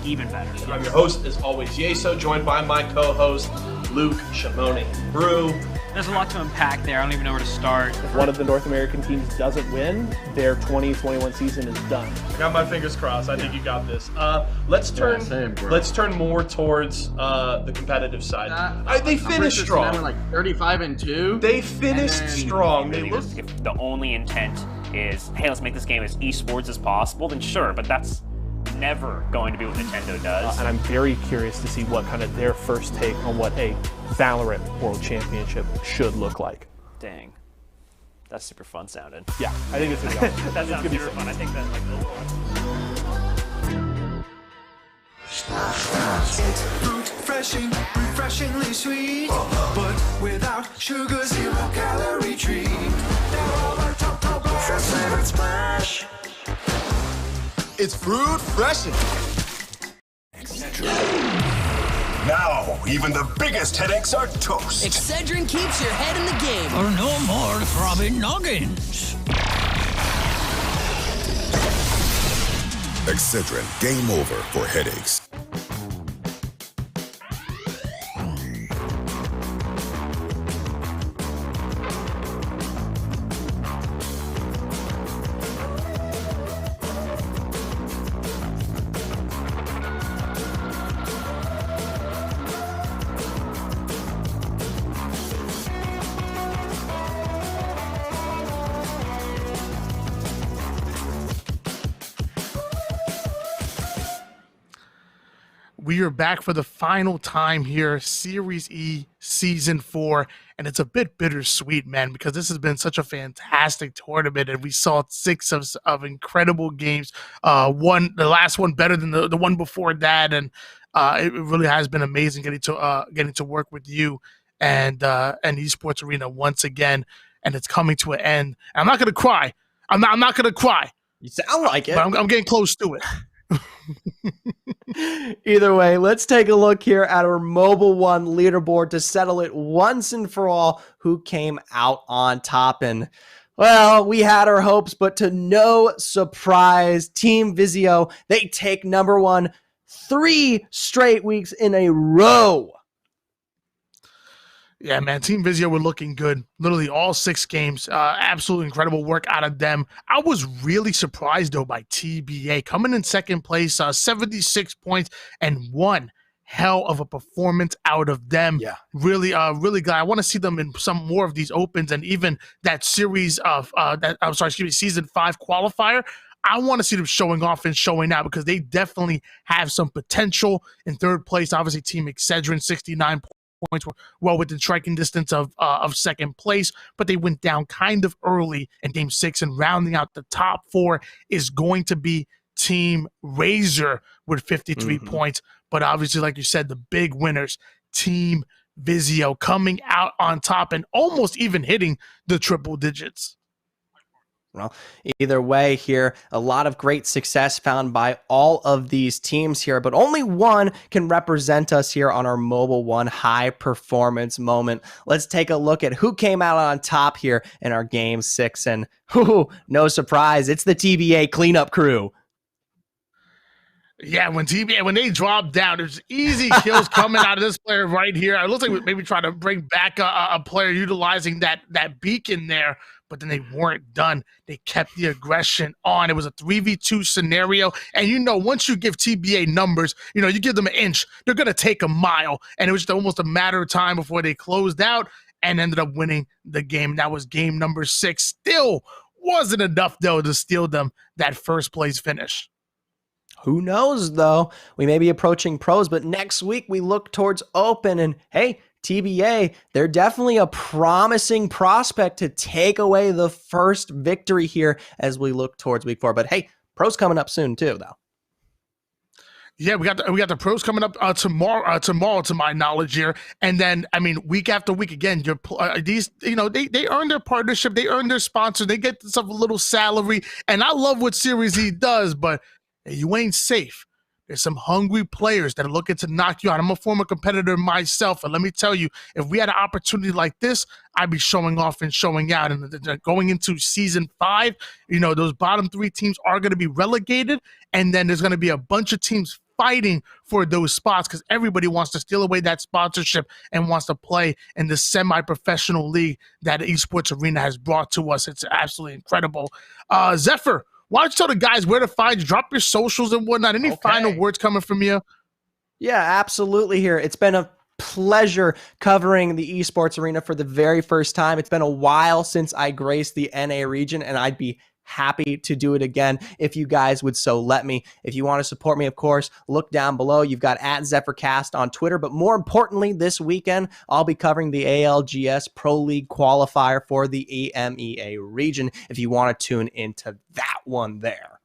even better. I'm your host, as always, Yeso, joined by my co-host, Luke Shimoni Brew. There's a lot to unpack there. I don't even know where to start. If one of the North American teams doesn't win, their 2021 season is done. I got my fingers crossed. I think you got this. Let's turn more towards the competitive side. They finished strong. Like 35-2. They finished strong. If the only intent is, hey, let's make this game as esports as possible, then sure, but that's never going to be what Nintendo does. And I'm very curious to see what kind of their first take on what a Valorant World Championship should look like. Dang. That's super fun sounding. Yeah, I think it's going to be awesome. That sounds super fun. I think that's like Refreshing, refreshingly sweet, but without sugar, 0 calorie treat. Now all our top ultra flavored splash. It's fruit freshen. Now, even the biggest headaches are toast. Excedrin keeps your head in the game. Or no more throbbing noggins. Excedrin, game over for headaches. We are back for the final time here, Series E Season 4, and it's a bit bittersweet, man, because this has been such a fantastic tournament, and we saw 6 of incredible games. The last one better than the one before that, and it really has been amazing getting to work with you and Esports Arena once again, and it's coming to an end. And I'm not gonna cry. I'm not gonna cry. You sound like it. But I'm getting close to it. Either way, let's take a look here at our Mobile One leaderboard to settle it once and for all who came out on top. And, well, we had our hopes, but to no surprise, Team Vizio, they take number 1 3 straight weeks in a row. Yeah, man, Team Vizio were looking good. Literally all 6 games. Absolutely incredible work out of them. I was really surprised, though, by TBA. Coming in second place, 76 points, and one hell of a performance out of them. Yeah. Really glad. I want to see them in some more of these opens and even that series of, Season 5 qualifier. I want to see them showing off and showing out because they definitely have some potential. In third place, obviously, Team Excedrin, 69 points, were well within striking distance of second place, but they went down kind of early in Game 6, and rounding out the top 4 is going to be Team Razor with 53 points. But obviously, like you said, the big winners, Team Vizio, coming out on top and almost even hitting the triple digits. Well, either way here, a lot of great success found by all of these teams here, but only one can represent us here on our Mobile One high performance moment. Let's take a look at who came out on top here in our Game 6, and no surprise, it's the TBA cleanup crew. Yeah, when they dropped down, there's easy kills coming out of this player right here. It looks like we maybe trying to bring back a player utilizing that beacon there, but then they weren't done. They kept the aggression on. It was a 3v2 scenario, and once you give TBA numbers, you give them an inch, they're going to take a mile, and it was just almost a matter of time before they closed out and ended up winning the game. That was game number 6. Still wasn't enough, though, to steal them that first place finish. Who knows, though? We may be approaching pros, but next week we look towards open, and hey, TBA, they're definitely a promising prospect to take away the first victory here as we look towards week 4. But hey, pros coming up soon too, though. Yeah, we got the pros coming up tomorrow. Tomorrow, to my knowledge, here, and then I mean, week after week again. These, they earn their partnership, they earn their sponsor, they get themselves a little salary, and I love what Series E does, but you ain't safe. There's some hungry players that are looking to knock you out. I'm a former competitor myself, and let me tell you, if we had an opportunity like this, I'd be showing off and showing out. And going into season 5, those bottom 3 teams are going to be relegated, and then there's going to be a bunch of teams fighting for those spots because everybody wants to steal away that sponsorship and wants to play in the semi-professional league that Esports Arena has brought to us. It's absolutely incredible. Zephyr, why don't you tell the guys where to find you? Drop your socials and whatnot. Any final words coming from you? Yeah, absolutely here. It's been a pleasure covering the Esports Arena for the very first time. It's been a while since I graced the NA region, and I'd be happy to do it again if you guys would so let me. If you want to support me, of course, look down below. You've got @ZephyrCast on Twitter, but more importantly, this weekend, I'll be covering the ALGS Pro League qualifier for the EMEA region if you want to tune into that one there.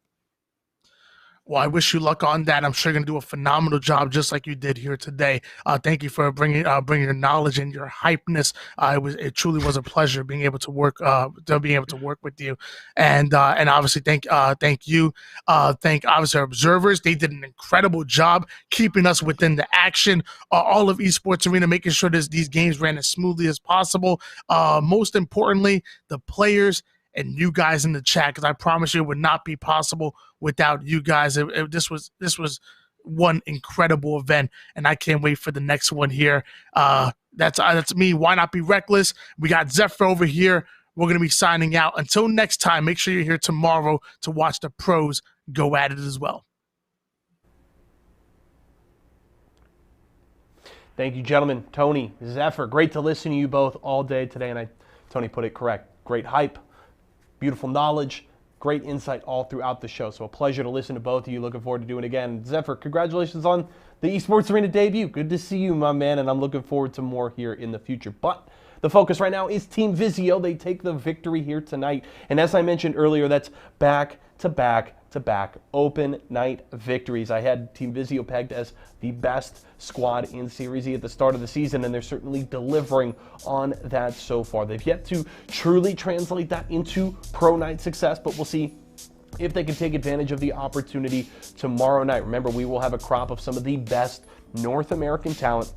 Well, I wish you luck on that. I'm sure you're going to do a phenomenal job just like you did here today. Thank you for bringing your knowledge and your hypeness. It truly was a pleasure being able to work with you. And obviously thank you. Thank obviously our observers. They did an incredible job keeping us within the action. All of Esports Arena, making sure these games ran as smoothly as possible. Most importantly, the players and you guys in the chat, because I promise you it would not be possible without you guys. This was one incredible event, and I can't wait for the next one here. That's me. Why not be reckless? We got Zephyr over here. We're going to be signing out. Until next time, make sure you're here tomorrow to watch the pros go at it as well. Thank you, gentlemen. Tony, Zephyr, great to listen to you both all day today, and Tony put it correct. Great hype. Beautiful knowledge, great insight all throughout the show. So a pleasure to listen to both of you. Looking forward to doing it again. Zephyr, congratulations on the Esports Arena debut. Good to see you, my man, and I'm looking forward to more here in the future. But the focus right now is Team Vizio. They take the victory here tonight. And as I mentioned earlier, that's back-to-back open night victories. I had Team Vizio pegged as the best squad in Series E at the start of the season, and they're certainly delivering on that so far. They've yet to truly translate that into pro night success, but we'll see if they can take advantage of the opportunity tomorrow night. Remember, we will have a crop of some of the best North American talent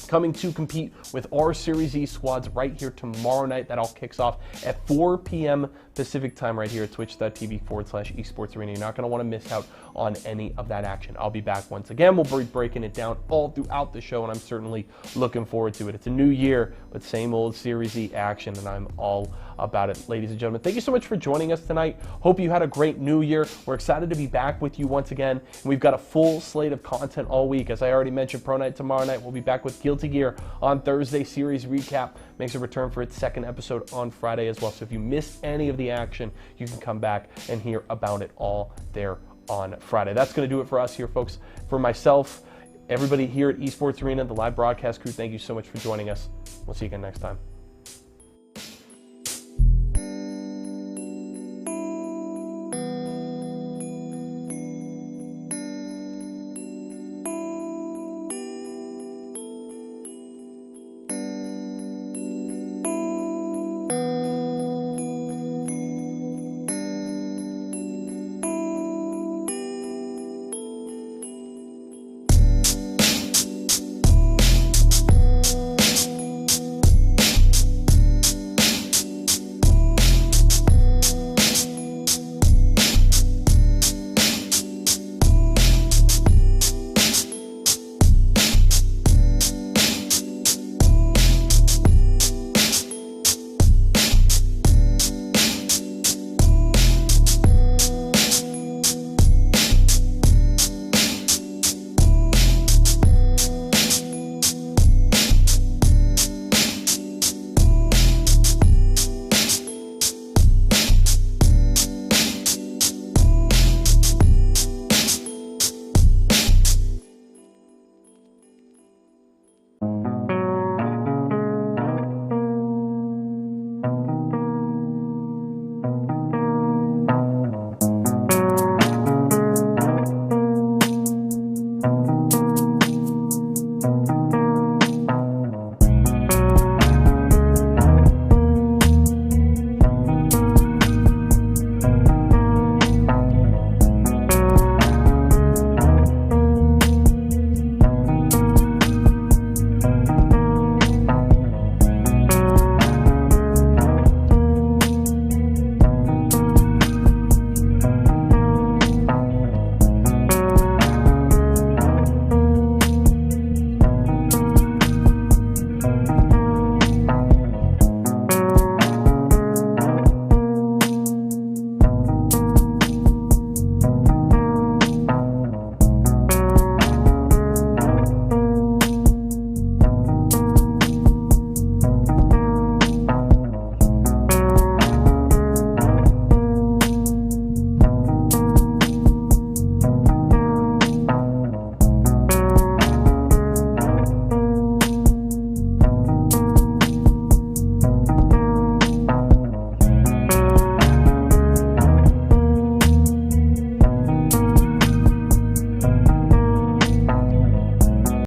coming to compete with our Series E squads right here tomorrow night. That all kicks off at 4 p.m. Pacific time right here at twitch.tv/esports arena. You're not going to want to miss out on any of that action. I'll be back once again. We'll be breaking it down all throughout the show, and I'm certainly looking forward to it. It's a new year, but same old Series E action, and I'm all about it. Ladies and gentlemen, thank you so much for joining us tonight. Hope you had a great new year. We're excited to be back with you once again. And we've got a full slate of content all week. As I already mentioned, Pro Night tomorrow night. We'll be back with Guilty Gear on Thursday. Series Recap makes a return for its second episode on Friday as well. So if you missed any of the action, you can come back and hear about it all there on Friday. That's going to do it for us here, folks. For myself, everybody here at Esports Arena, the live broadcast crew, thank you so much for joining us. We'll see you again next time.